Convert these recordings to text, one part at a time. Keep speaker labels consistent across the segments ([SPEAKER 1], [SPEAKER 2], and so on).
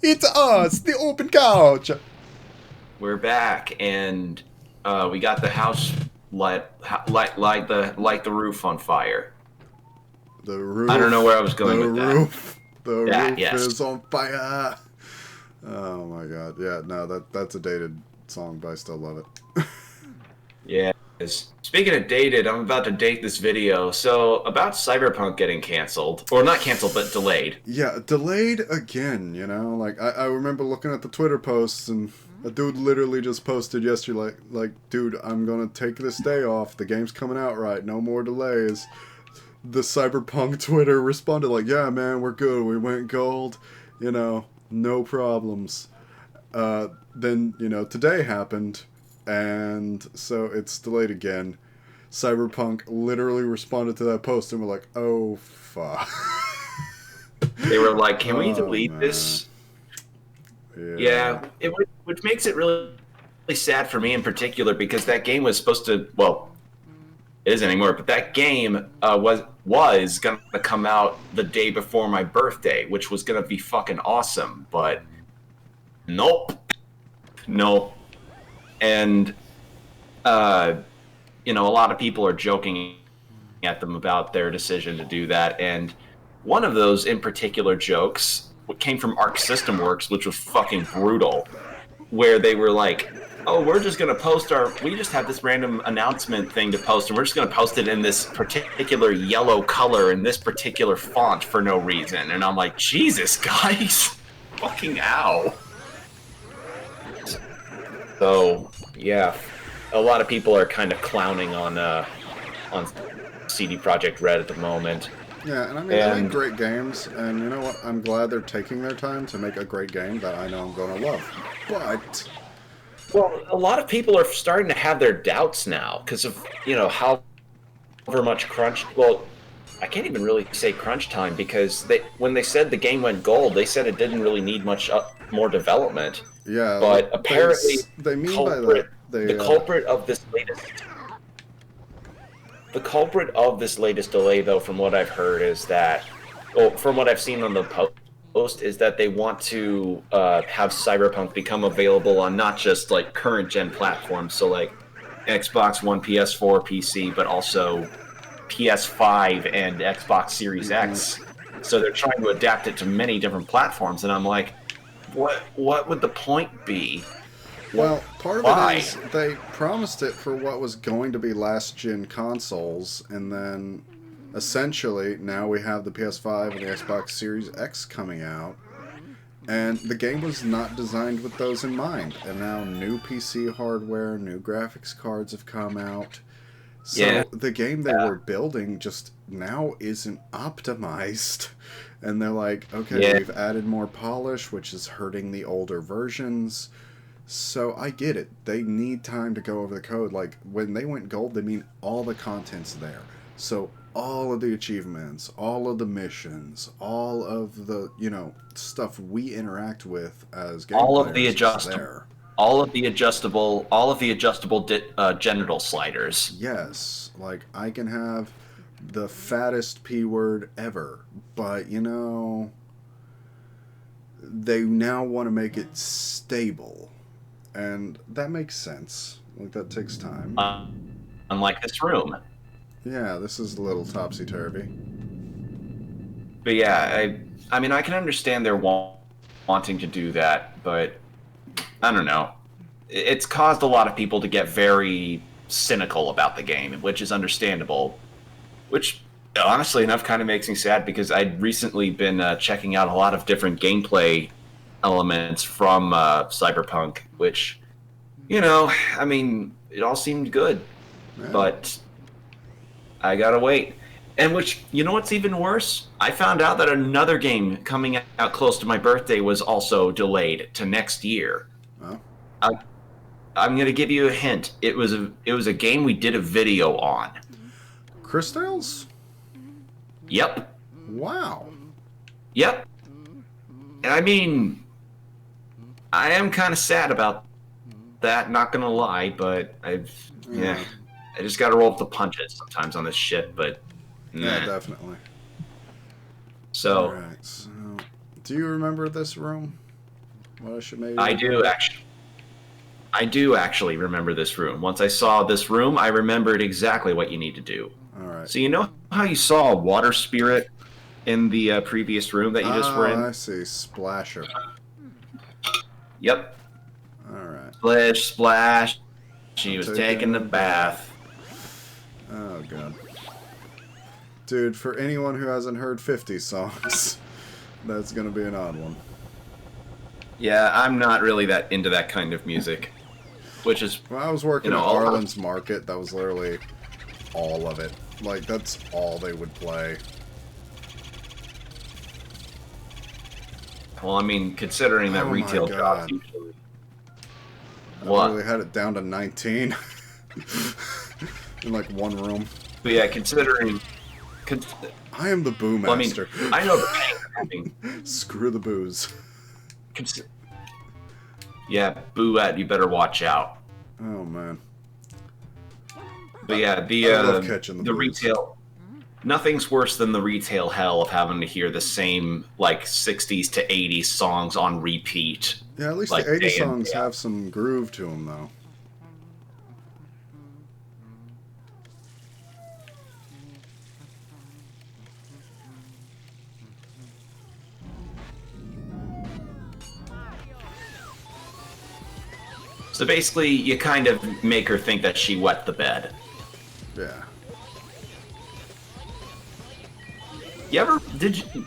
[SPEAKER 1] It's us, the open couch.
[SPEAKER 2] We're back, and we got the house light the roof on fire.
[SPEAKER 1] The
[SPEAKER 2] I don't know where
[SPEAKER 1] roof,
[SPEAKER 2] I was
[SPEAKER 1] the
[SPEAKER 2] going with that.
[SPEAKER 1] roof, the
[SPEAKER 2] That
[SPEAKER 1] roof
[SPEAKER 2] yes,
[SPEAKER 1] is on fire. Oh my god. Yeah, no, that's a dated song, but I still love it.
[SPEAKER 2] yeah. Speaking of dated, I'm about to date this video. So about Cyberpunk getting canceled, or not canceled, but delayed.
[SPEAKER 1] Yeah, delayed again, Like I remember looking at the Twitter posts and a dude literally just posted yesterday like dude, I'm gonna take this day off. The game's coming out right, no more delays. The Cyberpunk Twitter responded like, yeah man, we're good. We went gold, no problems. Then, today happened and so it's delayed again. Cyberpunk literally responded to that post and we're like, oh fuck.
[SPEAKER 2] They were like, "Can we
[SPEAKER 1] Oh
[SPEAKER 2] delete
[SPEAKER 1] man.
[SPEAKER 2] this?"
[SPEAKER 1] Yeah.
[SPEAKER 2] Yeah, which makes it really sad for me in particular because that game was supposed to. Well, it isn't anymore, but that game was gonna come out the day before my birthday, which was gonna be fucking awesome. But nope, nope. And uh, a lot of people are joking at them about their decision to do that, and one of those in particular jokes came from Arc System Works, which was fucking brutal, where they were like, "Oh, we're just gonna post we just have this random announcement thing to post, and we're just gonna post it in this particular yellow color in this particular font for no reason." And I'm like, Jesus, guys, fucking ow. So yeah, a lot of people are kind of clowning on CD Projekt Red at the moment,
[SPEAKER 1] Yeah, and I mean, they make
[SPEAKER 2] and
[SPEAKER 1] great games, and you know what? I'm glad they're taking their time to make a great game that I know I'm going to love. But,
[SPEAKER 2] well, a lot of people are starting to have their doubts now because of however much crunch. Well, I can't even really say crunch time because when they said the game went gold, they said it didn't really need much more development.
[SPEAKER 1] yeah,
[SPEAKER 2] But apparently,
[SPEAKER 1] they mean by
[SPEAKER 2] culprit
[SPEAKER 1] that,
[SPEAKER 2] the culprit of this latest the culprit of this latest delay, though, from what I've heard, is that, well, from what I've seen on the post, is that they want to have Cyberpunk become available on not just like current gen platforms, so like Xbox One, PS4, PC, but also PS5 and Xbox Series X. So they're trying to adapt it to many different platforms, and I'm like, what would the point be?
[SPEAKER 1] well, part of it
[SPEAKER 2] Why?
[SPEAKER 1] is they promised it for what was going to be last gen consoles, and then essentially now we have the PS5 and the Xbox Series X coming out. And the game was not designed with those in mind. And now new PC hardware, new graphics cards have come out.
[SPEAKER 2] Yeah,
[SPEAKER 1] So the game they were building just now isn't optimized. And they're like, okay,
[SPEAKER 2] yeah.
[SPEAKER 1] we've added more polish, which is hurting the older versions. So I get it. They need time to go over the code. Like when they went gold, they mean all the content's there. So all of the achievements, all of the missions, all of the, stuff we interact with as game
[SPEAKER 2] all of the
[SPEAKER 1] players is
[SPEAKER 2] adjustable
[SPEAKER 1] there.
[SPEAKER 2] genital sliders.
[SPEAKER 1] Yes, like I can have the fattest P word ever, but they now want to make it stable. And that makes sense. Like that takes time.
[SPEAKER 2] uh, Unlike this room.
[SPEAKER 1] Yeah, this is a little topsy turvy.
[SPEAKER 2] But yeah, I mean I can understand their wanting to do that, but I don't know. It's caused a lot of people to get very cynical about the game, which is understandable. Which honestly enough kind of makes me sad because I'd recently been checking out a lot of different gameplay elements from Cyberpunk, which I mean, it all seemed good,
[SPEAKER 1] Yeah.
[SPEAKER 2] but I gotta wait. And which, what's even worse? I found out that another game coming out close to my birthday was also delayed to next year.
[SPEAKER 1] Well,
[SPEAKER 2] I, I'm gonna give you a hint. It was a game we did a video on.
[SPEAKER 1] Crystals?
[SPEAKER 2] Yep,
[SPEAKER 1] Wow.
[SPEAKER 2] yep. And I mean, I am kind of sad about that. Not gonna lie, but yeah,
[SPEAKER 1] Yeah.
[SPEAKER 2] I just gotta roll with the punches sometimes on this shit. But
[SPEAKER 1] Yeah,
[SPEAKER 2] nah.
[SPEAKER 1] definitely.
[SPEAKER 2] So
[SPEAKER 1] Alright, so do you remember this room? What I should maybe.
[SPEAKER 2] I do actually. I do actually remember this room. Once I saw this room, I remembered exactly what you need to do.
[SPEAKER 1] All right.
[SPEAKER 2] So you know how you saw a water spirit in the previous room that you just were in?
[SPEAKER 1] I see. Splasher.
[SPEAKER 2] Yep.
[SPEAKER 1] All right.
[SPEAKER 2] Splish, splash. She was taking a bath.
[SPEAKER 1] Oh, God. Dude, for anyone who hasn't heard 50 songs, that's going to be an odd one.
[SPEAKER 2] Yeah, I'm not really that into that kind of music. Which is...
[SPEAKER 1] When I was working at Arlen's Market, that was literally all of it. Like, that's all they would play.
[SPEAKER 2] Well, I mean, considering that retail jobs usually...
[SPEAKER 1] I really had it down to 19. In, like, one room.
[SPEAKER 2] But yeah, considering...
[SPEAKER 1] I am the boo master.
[SPEAKER 2] Well, I mean, I know the pain.
[SPEAKER 1] Screw the booze.
[SPEAKER 2] Yeah, boo-at, you better watch out.
[SPEAKER 1] Oh, man.
[SPEAKER 2] But yeah,
[SPEAKER 1] I love catching the
[SPEAKER 2] retail... Nothing's worse than the retail hell of having to hear the same, like, 60s to 80s songs on repeat.
[SPEAKER 1] Yeah, at least
[SPEAKER 2] like,
[SPEAKER 1] the 80s songs have some groove to them, though.
[SPEAKER 2] So basically, you kind of make her think that she wet the bed.
[SPEAKER 1] Yeah.
[SPEAKER 2] Did you...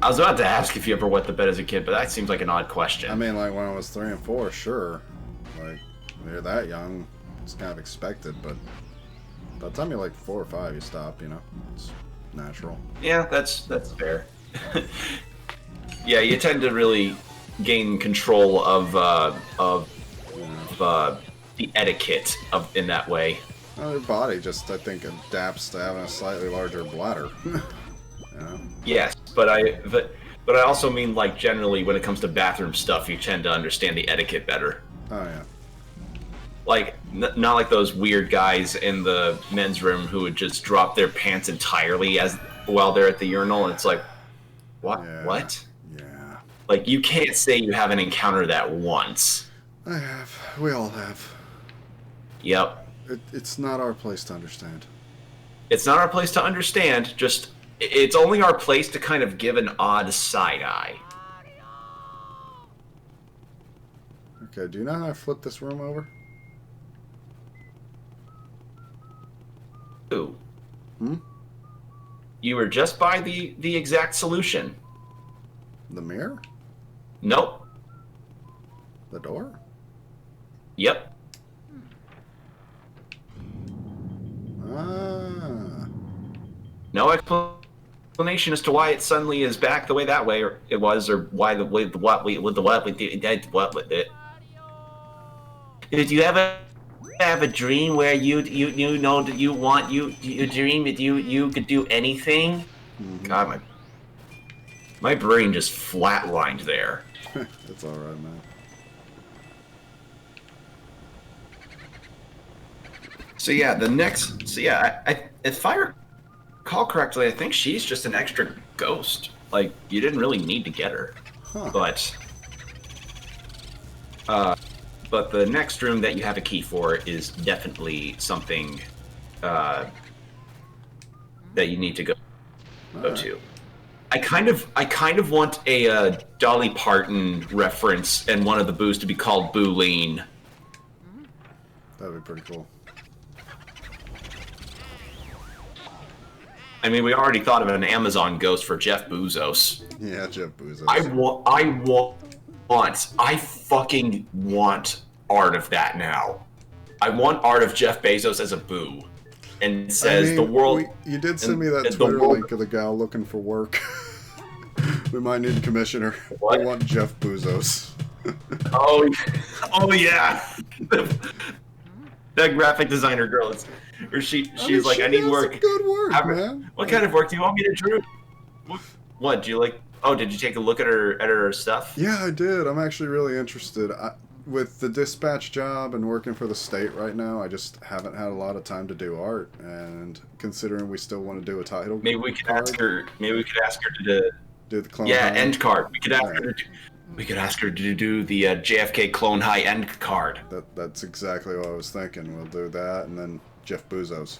[SPEAKER 2] I was about to ask if you ever wet the bed as a kid, but that seems like an odd question.
[SPEAKER 1] I mean, like, when I was 3 and 4, sure. Like, when you're that young, it's kind of expected, but by the time you're like 4 or 5, you stop, you know? It's natural.
[SPEAKER 2] Yeah, that's fair. Yeah, you tend to really gain control of the etiquette in that way.
[SPEAKER 1] Well, your body just, I think, adapts to having a slightly larger bladder. You know?
[SPEAKER 2] Yes, but I also mean, like, generally when it comes to bathroom stuff, you tend to understand the etiquette better.
[SPEAKER 1] Oh yeah.
[SPEAKER 2] Like, not like those weird guys in the men's room who would just drop their pants entirely while they're at the urinal, and it's like, what?
[SPEAKER 1] Yeah.
[SPEAKER 2] What?
[SPEAKER 1] Yeah.
[SPEAKER 2] Like, you can't say you haven't encountered that once.
[SPEAKER 1] I have. We all have.
[SPEAKER 2] Yep.
[SPEAKER 1] It's not our place to understand.
[SPEAKER 2] It's not our place to understand, just... It's only our place to kind of give an odd side-eye.
[SPEAKER 1] Okay, do you know how I flip this room over?
[SPEAKER 2] Ooh.
[SPEAKER 1] Hmm?
[SPEAKER 2] You were just by the exact solution.
[SPEAKER 1] The mirror?
[SPEAKER 2] Nope.
[SPEAKER 1] The door?
[SPEAKER 2] Yep.
[SPEAKER 1] Ah.
[SPEAKER 2] No explanation as to why it suddenly is back the way that way, or it was, or why the way what it. Did you ever have a dream where you know that you dream that you could do anything?
[SPEAKER 1] Mm-hmm.
[SPEAKER 2] God, my brain just flatlined there.
[SPEAKER 1] That's all right, man.
[SPEAKER 2] So yeah, if I recall correctly, I think she's just an extra ghost. Like, you didn't really need to get her.
[SPEAKER 1] Huh.
[SPEAKER 2] But the next room that you have a key for is definitely something that you need to go to. I kind of want a Dolly Parton reference and one of the boos to be called Boolene.
[SPEAKER 1] That'd be pretty cool.
[SPEAKER 2] I mean, we already thought of an Amazon ghost for Jeff Bezos.
[SPEAKER 1] Yeah, Jeff Bezos.
[SPEAKER 2] I fucking want art of that now. I want art of Jeff Bezos as a boo. And says the world...
[SPEAKER 1] You did send me that Twitter link of the gal looking for work. We might need a commissioner.
[SPEAKER 2] What?
[SPEAKER 1] I want Jeff Bezos.
[SPEAKER 2] oh yeah. That graphic designer girl she's like, I need work.
[SPEAKER 1] Good work, man.
[SPEAKER 2] What kind of work do you want me to do? What do you like? Oh, did you take a look at her stuff?
[SPEAKER 1] Yeah, I did. I'm actually really interested. With the dispatch job and working for the state right now, I just haven't had a lot of time to do art. And considering we still want to do a title,
[SPEAKER 2] maybe we could ask her to
[SPEAKER 1] do the clone.
[SPEAKER 2] end card. We could ask her to do. We could ask her to do the JFK Clone High end card.
[SPEAKER 1] That's exactly what I was thinking. We'll do that, and then Jeff Bezos.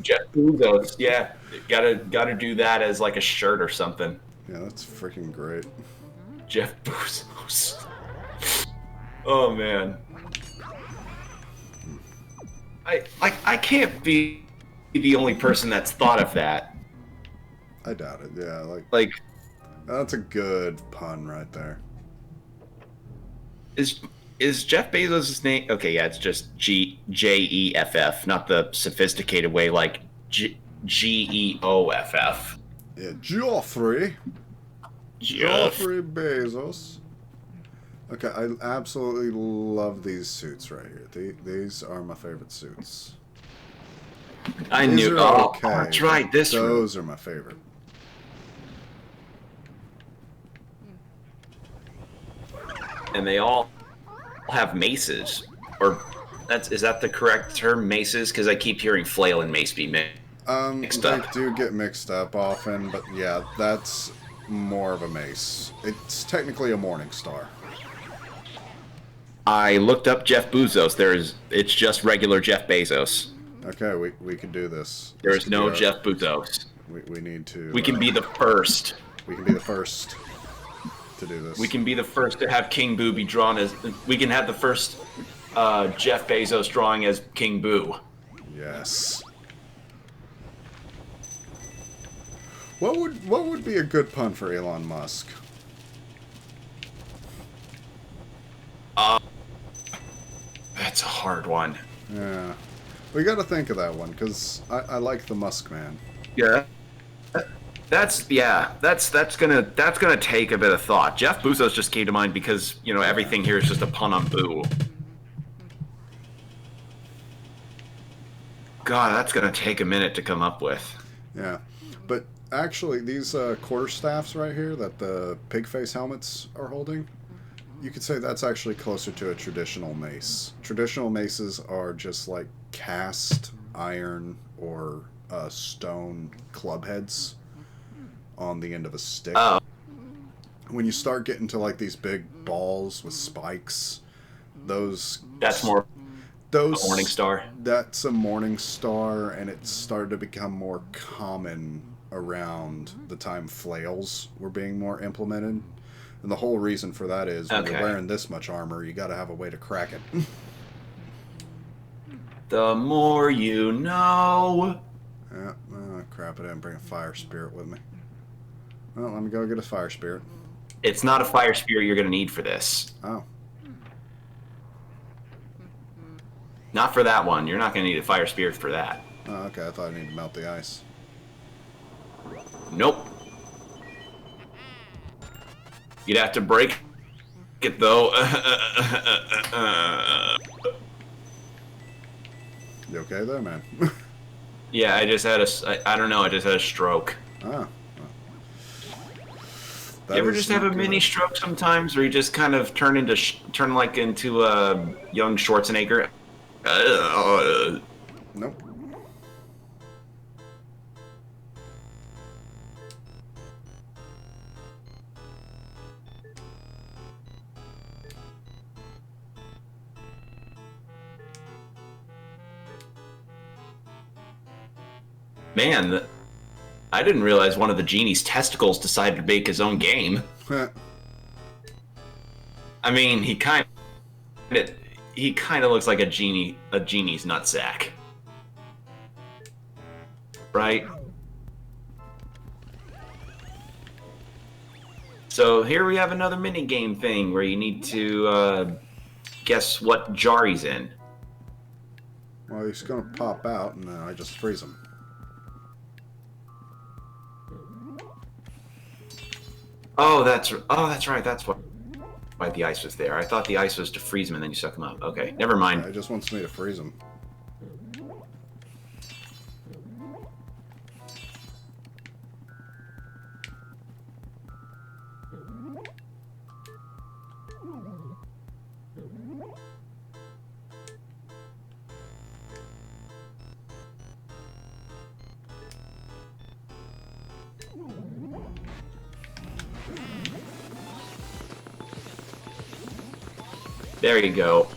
[SPEAKER 2] Jeff Bezos, yeah, gotta do that as like a shirt or something.
[SPEAKER 1] Yeah, that's freaking great.
[SPEAKER 2] Jeff Bezos. Oh man, I can't be the only person that's thought of that.
[SPEAKER 1] I doubt it. Yeah,
[SPEAKER 2] Like
[SPEAKER 1] that's a good pun right there.
[SPEAKER 2] is Jeff Bezos' name? Okay, yeah, it's just Jeff, not the sophisticated way like Geoff.
[SPEAKER 1] Yeah, Joffrey Bezos. Okay, I absolutely love these suits right here. These are my favorite suits.
[SPEAKER 2] I
[SPEAKER 1] These
[SPEAKER 2] knew.
[SPEAKER 1] are
[SPEAKER 2] Oh,
[SPEAKER 1] okay,
[SPEAKER 2] that's right.
[SPEAKER 1] those are my favorite.
[SPEAKER 2] And they all have maces, or is that the correct term, maces? Because I keep hearing flail and mace be mixed
[SPEAKER 1] They
[SPEAKER 2] up.
[SPEAKER 1] do get mixed up often, but yeah, that's more of a mace. It's technically a morning star.
[SPEAKER 2] I looked up Jeff Bezos. It's just regular Jeff Bezos.
[SPEAKER 1] Okay, we can do this.
[SPEAKER 2] There's no Jeff Bezos.
[SPEAKER 1] We need to.
[SPEAKER 2] We can be the first.
[SPEAKER 1] We can be the first to do this.
[SPEAKER 2] We can be the first to have King Boo be drawn as. We can have the first Jeff Bezos drawing as King Boo.
[SPEAKER 1] Yes. What would be a good pun for Elon Musk?
[SPEAKER 2] That's a hard one.
[SPEAKER 1] Yeah, we got to think of that one because I like the Musk Man.
[SPEAKER 2] Yeah. That's gonna take a bit of thought. Jeff Bezos just came to mind because everything here is just a pun on Boo. God, that's gonna take a minute to come up with.
[SPEAKER 1] Yeah, but actually, these quarterstaffs right here that the pig face helmets are holding, you could say that's actually closer to a traditional mace. Traditional maces are just like cast iron or stone club heads on the end of a stick.
[SPEAKER 2] Oh.
[SPEAKER 1] When you start getting to like these big balls with spikes,
[SPEAKER 2] that's more a morning star.
[SPEAKER 1] That's a morning star, and it started to become more common around the time flails were being more implemented. And the whole reason for that is when you're wearing this much armor, you got to have a way to crack it.
[SPEAKER 2] The more you know.
[SPEAKER 1] Yeah, crap, I didn't bring a fire spirit with me. Well, let me go get a fire spirit.
[SPEAKER 2] It's not a fire spirit you're going to need for this.
[SPEAKER 1] Oh.
[SPEAKER 2] Not for that one. You're not going to need a fire spirit for that.
[SPEAKER 1] Oh, okay, I thought I needed to melt the ice.
[SPEAKER 2] Nope. You'd have to break it, though.
[SPEAKER 1] You okay there, man?
[SPEAKER 2] Yeah, I just had I don't know, I just had a stroke.
[SPEAKER 1] Ah.
[SPEAKER 2] You ever just have a mini stroke sometimes, where you just kind of turn into a young Schwarzenegger?
[SPEAKER 1] Nope.
[SPEAKER 2] Man, I didn't realize one of the genie's testicles decided to make his own game. I mean, he kind of looks like a genie's nutsack, right? So here we have another mini game thing where you need to guess what jar he's in.
[SPEAKER 1] Well, he's gonna pop out, and then I just freeze him.
[SPEAKER 2] Oh, that's right. That's why the ice was there. I thought the ice was to freeze him and then you suck him up. Okay, never mind.
[SPEAKER 1] Yeah, it just wants me to freeze him.
[SPEAKER 2] There you go.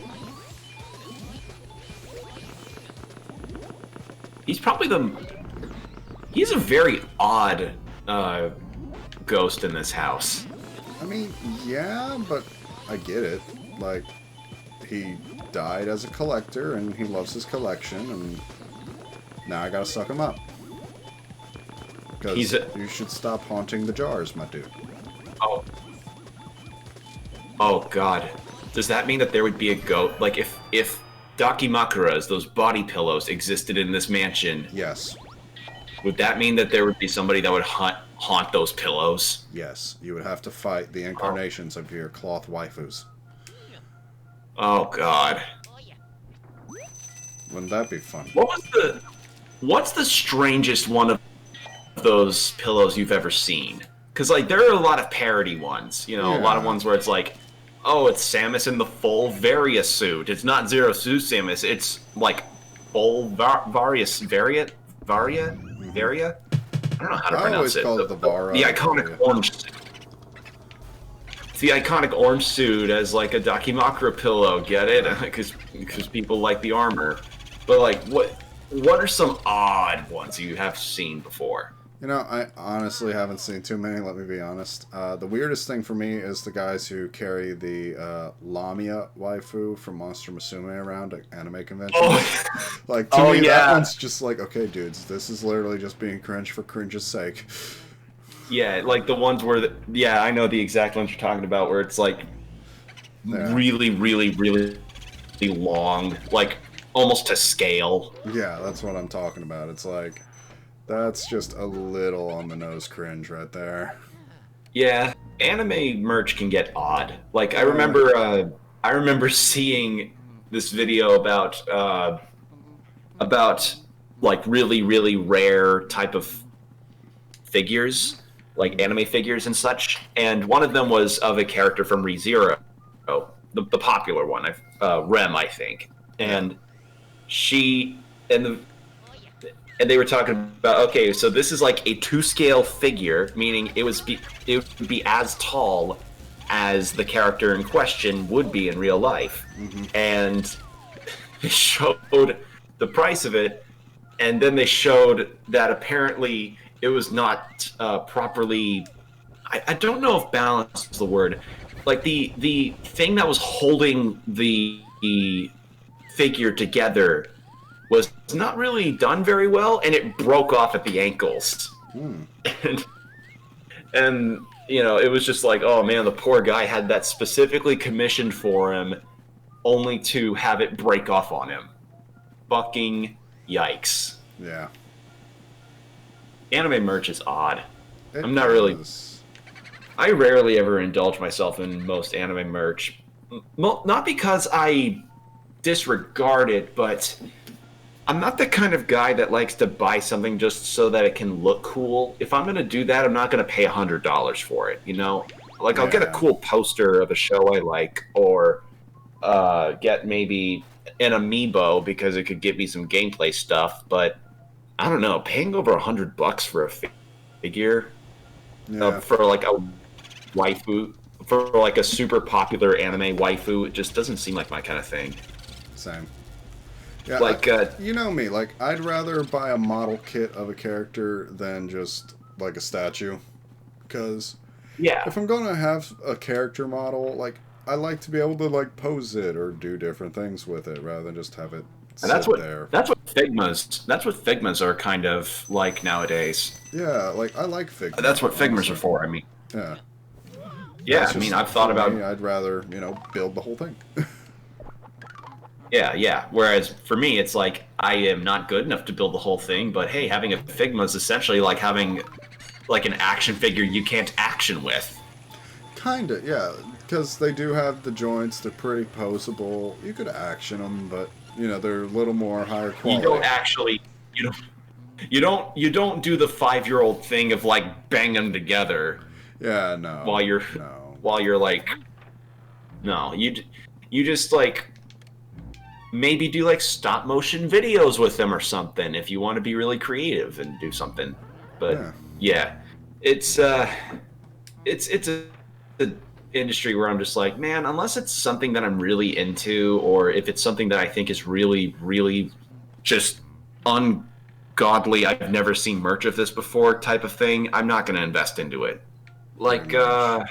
[SPEAKER 2] He's probably the... He's a very odd ghost in this house.
[SPEAKER 1] I mean, yeah, but I get it. Like, he died as a collector, and he loves his collection, and now I gotta suck him up. Because you should stop haunting the jars, my dude.
[SPEAKER 2] Oh. Oh, God. Does that mean that there would be a ghost? Like, if Dakimakuras, those body pillows, existed in this mansion...
[SPEAKER 1] Yes.
[SPEAKER 2] Would that mean that there would be somebody that would haunt those pillows?
[SPEAKER 1] Yes. You would have to fight the incarnations of your cloth waifus.
[SPEAKER 2] Oh, God.
[SPEAKER 1] Wouldn't that be fun?
[SPEAKER 2] What's the strangest one of those pillows you've ever seen? Because, like, there are a lot of parody ones. You know, a lot of ones where it's like, oh, it's Samus in the full Varia suit. It's not Zero Suit Samus. It's, like, full Varia? Varia? I don't know how to pronounce it.
[SPEAKER 1] The
[SPEAKER 2] iconic orange suit. It's the iconic orange suit as, like, a Dakimakura pillow. Get it? Because people like the armor. But, like, what are some odd ones you have seen before?
[SPEAKER 1] You know, I honestly haven't seen too many, let me be honest. The weirdest thing for me is the guys who carry the Lamia waifu from Monster Musume around at anime conventions.
[SPEAKER 2] Oh.
[SPEAKER 1] Like, to me, that one's just like, okay, dudes, this is literally just being cringe for cringe's sake.
[SPEAKER 2] Yeah, like the ones where, I know the exact ones you're talking about, where it's like really, really, really long, like almost to scale.
[SPEAKER 1] Yeah, that's what I'm talking about. It's like... That's just a little on the nose cringe right there.
[SPEAKER 2] Yeah, anime merch can get odd. Like I remember seeing this video about like really, really rare type of figures, like anime figures and such. And one of them was of a character from ReZero, the popular one, Rem, I think. And and they were talking about, okay, so this is like a 2-scale figure, meaning it would be as tall as the character in question would be in real life. Mm-hmm. And they showed the price of it, and then they showed that apparently it was not properly... I don't know if balance is the word. Like, the thing that was holding the figure together was not really done very well, and it broke off at the ankles. And you know, it was just like, oh man, the poor guy had that specifically commissioned for him, only to have it break off on him. Fucking yikes.
[SPEAKER 1] Yeah.
[SPEAKER 2] Anime merch is odd. I rarely ever indulge myself in most anime merch. Not because I disregard it, but I'm not the kind of guy that likes to buy something just so that it can look cool. If I'm going to do that, I'm not going to pay $100 for it, you know? Like, I'll get a cool poster of a show I like, or get maybe an amiibo because it could give me some gameplay stuff, but I don't know, paying over $100 for a figure for like a waifu, for like a super popular anime waifu, it just doesn't seem like my kind of thing.
[SPEAKER 1] Same. Yeah,
[SPEAKER 2] like
[SPEAKER 1] you know me, like I'd rather buy a model kit of a character than just like a statue, because if I'm gonna have a character model, like I like to be able to like pose it or do different things with it rather than just have it sit there.
[SPEAKER 2] That's what Figmas are kind of like nowadays.
[SPEAKER 1] Yeah, like I like Figmas.
[SPEAKER 2] That's what Figmas are for. I mean.
[SPEAKER 1] Yeah.
[SPEAKER 2] Yeah, I mean, I've thought about.
[SPEAKER 1] I'd rather build the whole thing.
[SPEAKER 2] Yeah. Whereas for me, it's like I am not good enough to build the whole thing. But hey, having a Figma is essentially like having like an action figure you can't action with. Kinda,
[SPEAKER 1] yeah, because they do have the joints. They're pretty poseable. You could action them, but they're a little more higher quality.
[SPEAKER 2] You don't do the 5-year-old thing of like bang them together.
[SPEAKER 1] Yeah, no.
[SPEAKER 2] While you're like, no, you just like. Maybe do like stop motion videos with them or something if you want to be really creative and do something. But yeah it's a industry where I'm just like, man, unless it's something that I'm really into, or if it's something that I think is really, really just ungodly, I've never seen merch of this before type of thing, I'm not going to invest into it. Like, I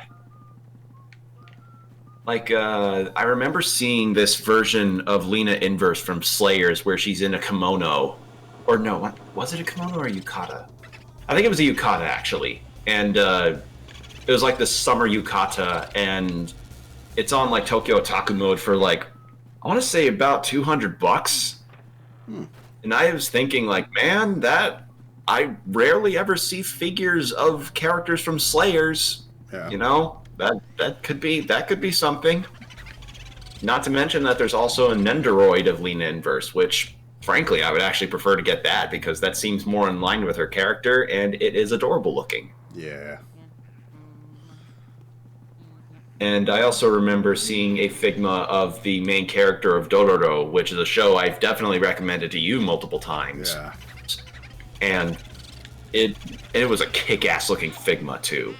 [SPEAKER 2] remember seeing this version of Lena Inverse from Slayers where she's in a kimono. Or no, was it a kimono or a yukata? I think it was a yukata, actually. And it was like this summer yukata, and it's on like Tokyo Otaku mode for like, I want to say about $200. And I was thinking like, man, that I rarely ever see figures of characters from Slayers.
[SPEAKER 1] Yeah.
[SPEAKER 2] You know, that could be something. Not to mention that there's also a Nendoroid of Lena Inverse, which frankly I would actually prefer to get that because that seems more in line with her character and it is adorable looking.
[SPEAKER 1] Yeah.
[SPEAKER 2] And I also remember seeing a Figma of the main character of Dororo, which is a show I've definitely recommended to you multiple times.
[SPEAKER 1] Yeah.
[SPEAKER 2] And it was a kick-ass looking Figma too.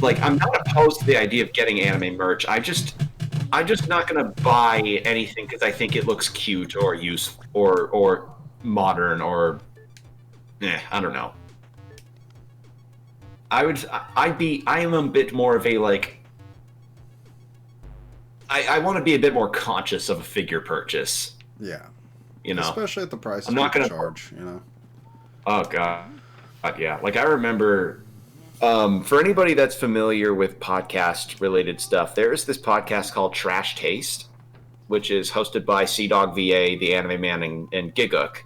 [SPEAKER 2] Like, I'm not opposed to the idea of getting anime merch. I'm just not gonna buy anything because I think it looks cute or useful or modern or I don't know. I am a bit more of a like. I want to be a bit more conscious of a figure purchase.
[SPEAKER 1] Yeah.
[SPEAKER 2] You know,
[SPEAKER 1] especially at the price
[SPEAKER 2] I'm not gonna
[SPEAKER 1] charge. You know.
[SPEAKER 2] Oh god, yeah. Like I remember. For anybody that's familiar with podcast-related stuff, there is this podcast called Trash Taste, which is hosted by CDawg VA, the Anime Man, and Gigook.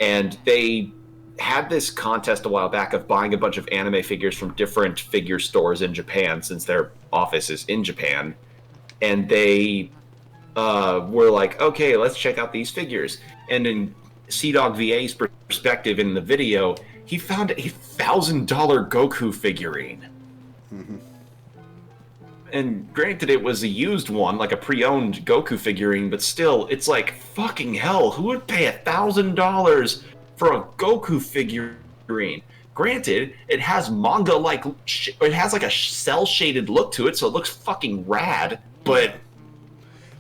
[SPEAKER 2] And they had this contest a while back of buying a bunch of anime figures from different figure stores in Japan, since their office is in Japan. And they were like, okay, let's check out these figures. And in CDawg VA's perspective in the video, he found a $1,000 Goku figurine.
[SPEAKER 1] Mm-hmm.
[SPEAKER 2] And granted, it was a used one, like a pre-owned Goku figurine, but still, it's like, fucking hell, who would pay $1,000 for a Goku figurine? Granted, it has manga-like, it has like a cel-shaded look to it, so it looks fucking rad, but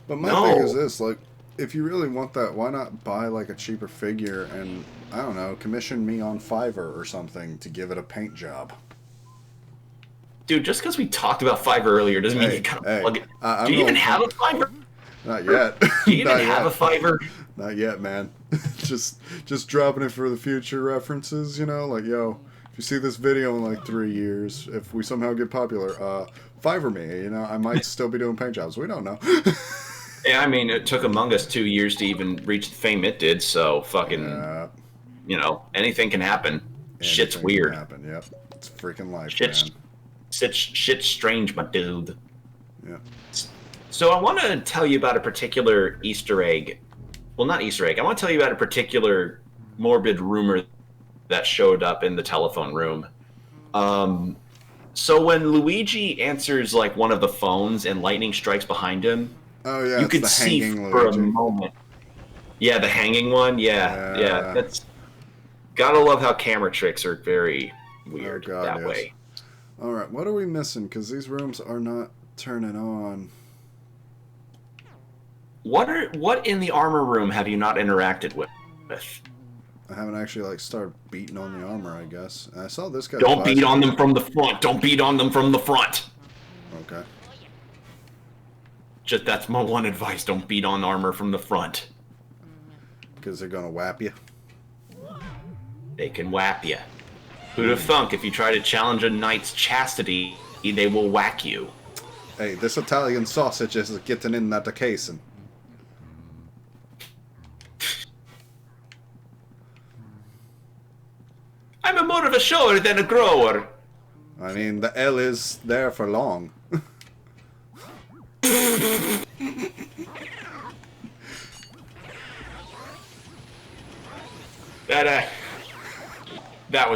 [SPEAKER 1] my thing is this, like, if you really want that, why not buy like a cheaper figure and, I don't know, commission me on Fiverr or something to give it a paint job?
[SPEAKER 2] Dude, just because we talked about Fiverr earlier doesn't mean you gotta plug it. Do you even have a Fiverr?
[SPEAKER 1] Not yet.
[SPEAKER 2] Do you even have a Fiverr?
[SPEAKER 1] Not yet, man. just dropping it for the future references, you know? Like, yo, if you see this video in like 3 years, if we somehow get popular, Fiverr me, you know? I might still be doing paint jobs. We don't know.
[SPEAKER 2] Yeah, I mean, it took Among Us 2 years to even reach the fame it did, so fucking, you know, anything can happen. Shit's weird.
[SPEAKER 1] Can happen, yep. It's freaking life,
[SPEAKER 2] man. Shit's strange, my dude.
[SPEAKER 1] Yeah.
[SPEAKER 2] So I want to tell you about a particular Easter egg. Well, not Easter egg. I want to tell you about a particular morbid rumor that showed up in the telephone room. So when Luigi answers, like, one of the phones and lightning strikes behind him,
[SPEAKER 1] oh yeah,
[SPEAKER 2] you could see for a moment. Yeah, the hanging one. Yeah. That's gotta love how camera tricks are very weird that way.
[SPEAKER 1] All right, what are we missing? Because these rooms are not turning on.
[SPEAKER 2] What in the armor room have you not interacted with?
[SPEAKER 1] I haven't actually like started beating on the armor, I guess. And I saw this guy.
[SPEAKER 2] Don't beat on them from the front. Don't beat on them from the front.
[SPEAKER 1] Okay.
[SPEAKER 2] Just that's my one advice. Don't beat on armor from the front.
[SPEAKER 1] Because they're gonna whap you.
[SPEAKER 2] They can whap you. Who'd have thunk if you try to challenge a knight's chastity, they will whack you.
[SPEAKER 1] Hey, this Italian sausage is getting in that casing.
[SPEAKER 2] I'm more of a shower than a grower.
[SPEAKER 1] I mean, the L is there for long.
[SPEAKER 2] That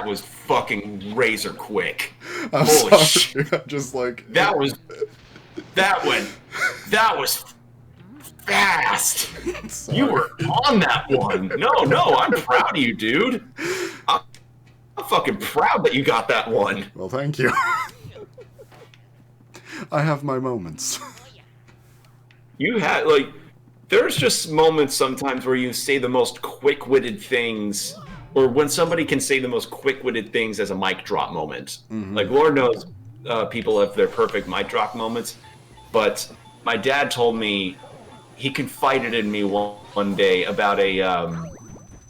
[SPEAKER 2] was fucking razor quick.
[SPEAKER 1] I'm
[SPEAKER 2] Holy
[SPEAKER 1] sorry.
[SPEAKER 2] shit.
[SPEAKER 1] I'm just like
[SPEAKER 2] that was fast. You were on that one. No, I'm proud of you, dude. I'm fucking proud that you got that one.
[SPEAKER 1] Well, thank you. I have my moments.
[SPEAKER 2] You had like, there's just moments sometimes where you say the most quick-witted things, or when somebody can say the most quick-witted things as a mic drop moment. Like Lord knows, people have their perfect mic drop moments, but my dad told me he confided in me one day about a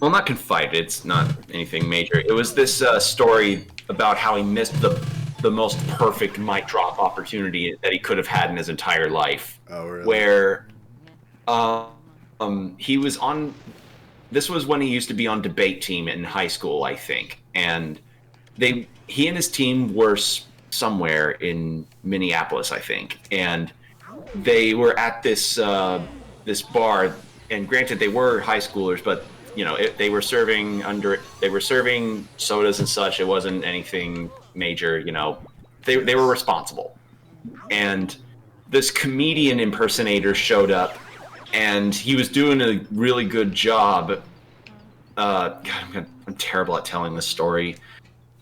[SPEAKER 2] well, not confided. It's not anything major. It was this story about how he missed the most perfect mic drop opportunity that he could have had in his entire life.
[SPEAKER 1] Oh, really?
[SPEAKER 2] Where he was on. This was when he used to be on debate team in high school, I think, and he and his team were somewhere in Minneapolis, I think, and they were at this this bar. And granted, they were high schoolers, but you know, they were serving sodas and such. It wasn't anything major, you know. They were responsible. And this comedian impersonator showed up, and he was doing a really good job. God, I'm terrible at telling this story.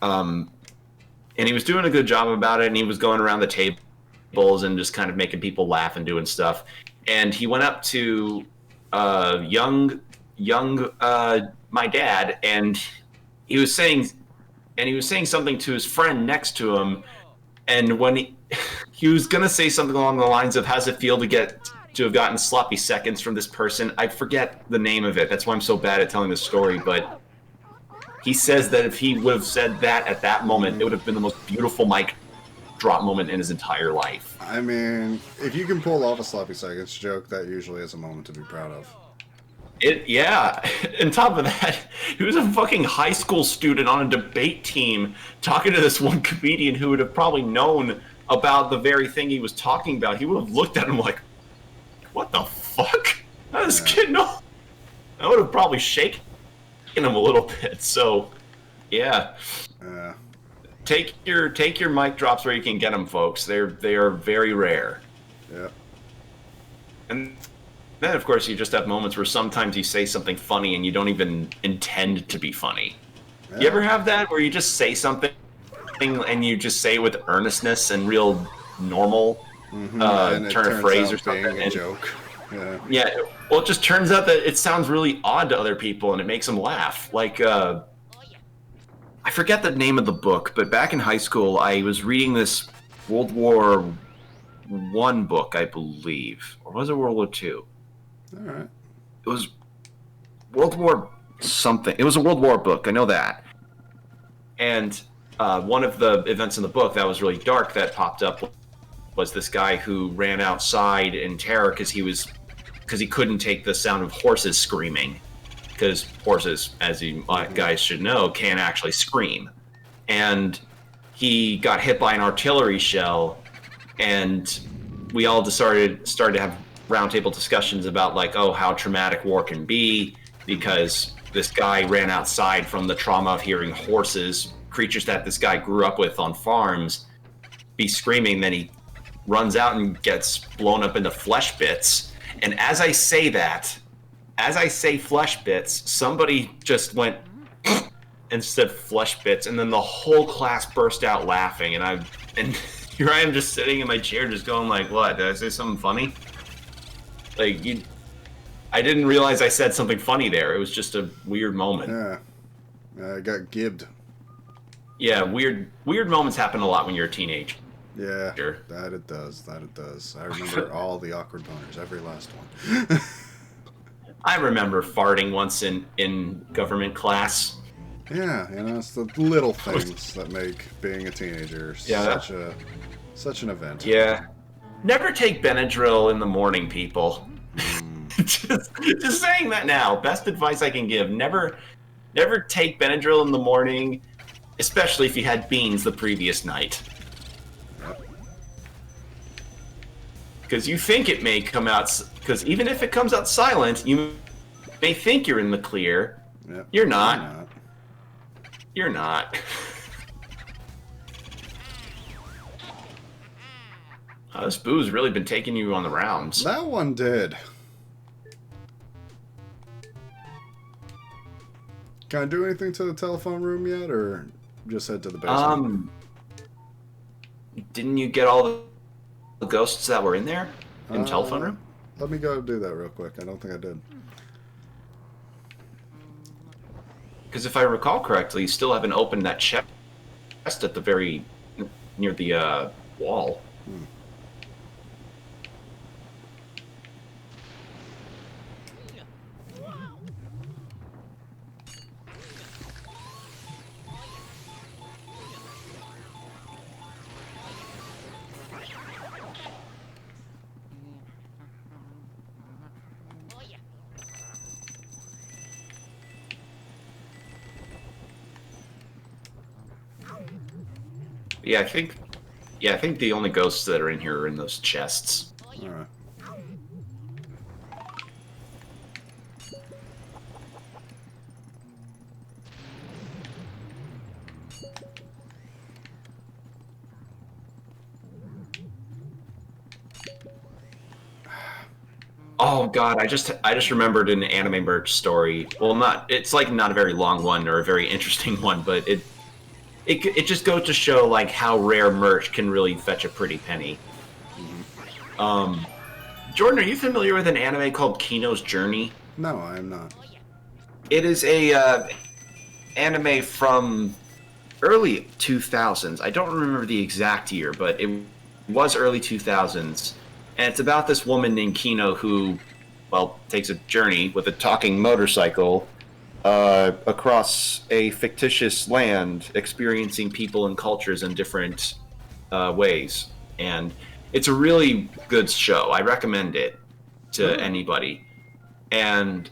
[SPEAKER 2] And he was doing a good job about it, and he was going around the tables and just kind of making people laugh and doing stuff. And he went up to young my dad, and he was saying something to his friend next to him, and when he was gonna say something along the lines of how's it feel to have gotten sloppy seconds from this person. I forget the name of it. That's why I'm so bad at telling this story, but he says that if he would have said that at that moment, it would have been the most beautiful mic drop moment in his entire life.
[SPEAKER 1] I mean, if you can pull off a sloppy seconds joke, that usually is a moment to be proud of.
[SPEAKER 2] Yeah. On top of that, he was a fucking high school student on a debate team talking to this one comedian who would have probably known about the very thing he was talking about. He would have looked at him like, what the fuck? How does this kid know? I would have probably shaken him a little bit. So, yeah. Take your mic drops where you can get them, folks. They are very rare.
[SPEAKER 1] Yeah.
[SPEAKER 2] And then, of course, you just have moments where sometimes you say something funny and you don't even intend to be funny. Yeah. You ever have that where you just say something and you just say it with earnestness and real normal turn of phrase or something?
[SPEAKER 1] Being a joke. Yeah.
[SPEAKER 2] Yeah. Well, it just turns out that it sounds really odd to other people and it makes them laugh. Like, I forget the name of the book, but back in high school, I was reading this World War I book, I believe. Or was it World War II?
[SPEAKER 1] All right.
[SPEAKER 2] It was World War something. It was a World War book. I know that. And one of the events in the book that was really dark that popped up was this guy who ran outside in terror because he couldn't take the sound of horses screaming. Because horses, as you guys should know, can actually scream. And he got hit by an artillery shell, and we all started to have roundtable discussions about like, oh, how traumatic war can be, because this guy ran outside from the trauma of hearing horses, creatures that this guy grew up with on farms, be screaming. Then he runs out and gets blown up into flesh bits. And as I say flesh bits, somebody just went and said flesh bits, and then the whole class burst out laughing, and here I am just sitting in my chair just going like, what, did I say something funny? Like, I didn't realize I said something funny there. It was just a weird moment.
[SPEAKER 1] Yeah. I got gibbed.
[SPEAKER 2] Yeah, weird moments happen a lot when you're a teenager.
[SPEAKER 1] Yeah, that it does. I remember all the awkward boners, every last one.
[SPEAKER 2] I remember farting once in government class.
[SPEAKER 1] Yeah, it's the little things that make being a teenager such an event.
[SPEAKER 2] Yeah. Never take Benadryl in the morning, people. Just saying that now. Best advice I can give. Never take Benadryl in the morning, especially if you had beans the previous night. Because you think it may come out, because even if it comes out silent, you may think you're in the clear.
[SPEAKER 1] Yep.
[SPEAKER 2] You're not. You're not. This boo's really been taking you on the rounds.
[SPEAKER 1] That one did. Can I do anything to the telephone room yet, or just head to the basement?
[SPEAKER 2] Didn't you get all ghosts that were in there in the telephone room?
[SPEAKER 1] Let me go do that real quick. I don't think I did.
[SPEAKER 2] Because if I recall correctly, you still haven't opened that chest at the very near the wall. Yeah, I think the only ghosts that are in here are in those chests.
[SPEAKER 1] All right.
[SPEAKER 2] Oh God, I just remembered an anime merch story. Well, it's like not a very long one or a very interesting one, but it just goes to show like how rare merch can really fetch a pretty penny. Jordan, are you familiar with an anime called Kino's Journey?
[SPEAKER 1] No, I am not.
[SPEAKER 2] It is a anime from early 2000s. I don't remember the exact year, but it was early 2000s. And it's about this woman named Kino who, well, takes a journey with a talking motorcycle across a fictitious land, experiencing people and cultures in different ways. And it's a really good show. I recommend it to anybody. And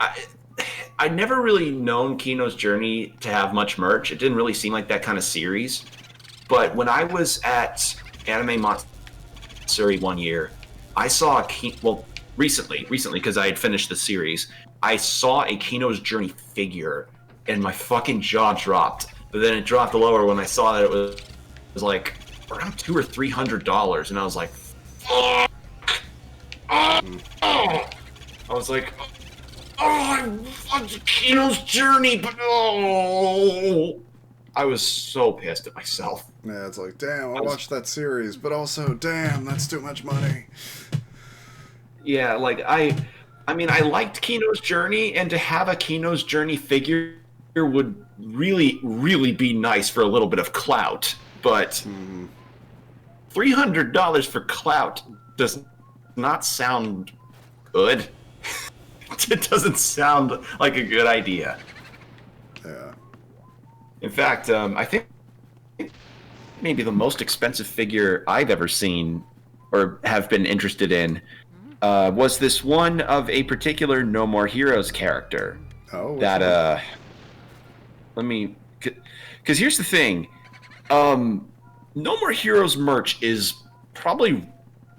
[SPEAKER 2] I'd never really known Kino's Journey to have much merch. It didn't really seem like that kind of series. But when I was at Anime Matsuri one year, I saw recently, because I had finished the series, I saw a Kino's Journey figure, and my fucking jaw dropped. But then it dropped lower when I saw that it was like around $200 or $300, and I was like, fuck! I was like, I want Kino's Journey, but I was so pissed at myself.
[SPEAKER 1] Yeah, it's like, damn, I watched that series, but also, damn, that's too much money.
[SPEAKER 2] Yeah, like I mean, I liked Kino's Journey, and to have a Kino's Journey figure would really, really be nice for a little bit of clout. But $300 for clout does not sound good. It doesn't sound like a good idea.
[SPEAKER 1] Yeah.
[SPEAKER 2] In fact, I think maybe the most expensive figure I've ever seen or have been interested in was this one of a particular No More Heroes character.
[SPEAKER 1] Oh.
[SPEAKER 2] That because here's the thing, No More Heroes merch is probably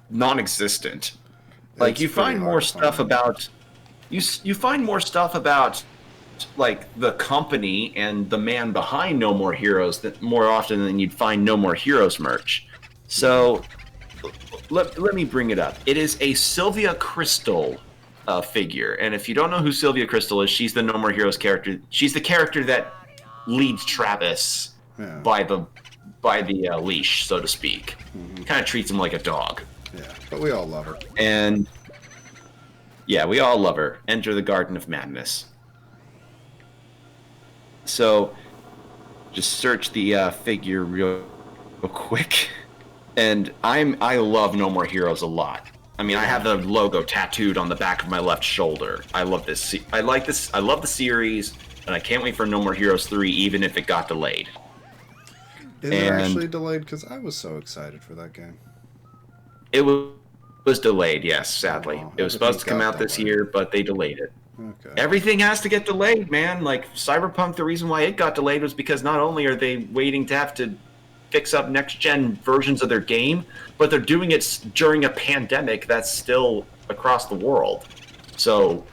[SPEAKER 2] non-existent. Like you find more stuff about you find more stuff about like the company and the man behind No More Heroes that more often than you'd find No More Heroes merch. So let me bring it up. It is a Sylvia Crystal figure, and if you don't know who Sylvia Crystal is, she's the No More Heroes character. She's the character that leads Travis by the leash, so to speak. Kind of treats him like a dog.
[SPEAKER 1] Yeah, but we all love her.
[SPEAKER 2] And yeah, we all love her. Enter the Garden of Madness. So, just search the figure real quick, and I love No More Heroes a lot. I mean, I have the logo tattooed on the back of my left shoulder. I love this. I like this. I love the series, and I can't wait for No More Heroes 3, even if it got delayed.
[SPEAKER 1] Is it actually delayed? Because I was so excited for that game.
[SPEAKER 2] It was delayed, yes, sadly.
[SPEAKER 1] Oh,
[SPEAKER 2] it was supposed to come out this year, but they delayed it.
[SPEAKER 1] Okay.
[SPEAKER 2] Everything has to get delayed, man. Like Cyberpunk, the reason why it got delayed was because not only are they waiting to have to fix up next-gen versions of their game, but they're doing it during a pandemic that's still across the world. So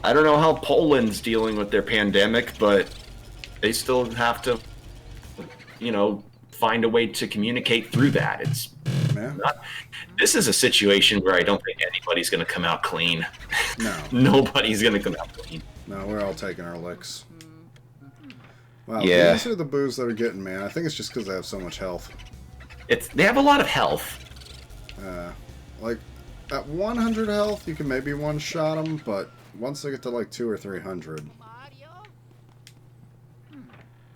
[SPEAKER 2] I don't know how Poland's dealing with their pandemic, but they still have to, find a way to communicate through that. It's not. This is a situation where I don't think anybody's going to come out clean.
[SPEAKER 1] No.
[SPEAKER 2] Nobody's going to come out clean.
[SPEAKER 1] No, we're all taking our licks. Wow,
[SPEAKER 2] yeah.
[SPEAKER 1] These are the boos that are getting me. I think it's just because I have so much health.
[SPEAKER 2] They have a lot of health.
[SPEAKER 1] Like, at 100 health, you can maybe one-shot them, but once they get to like 200 or 300...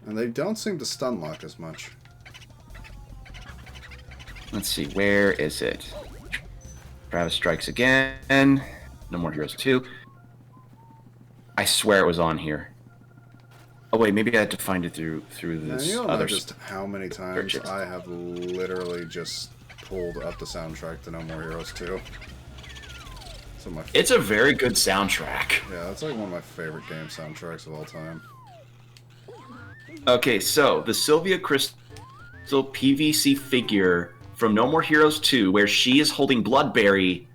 [SPEAKER 1] And they don't seem to stun lock as much.
[SPEAKER 2] Let's see, where is it? Travis strikes again. No More Heroes 2. I swear it was on here. Oh wait, maybe I had to find it through this
[SPEAKER 1] you don't
[SPEAKER 2] other.
[SPEAKER 1] know just how many times I have literally just pulled up the soundtrack to No More Heroes 2.
[SPEAKER 2] It's a very good soundtrack.
[SPEAKER 1] Yeah, that's like one of my favorite game soundtracks of all time.
[SPEAKER 2] Okay, so the Sylvia Crystal PVC figure from No More Heroes 2, where she is holding Bloodberry,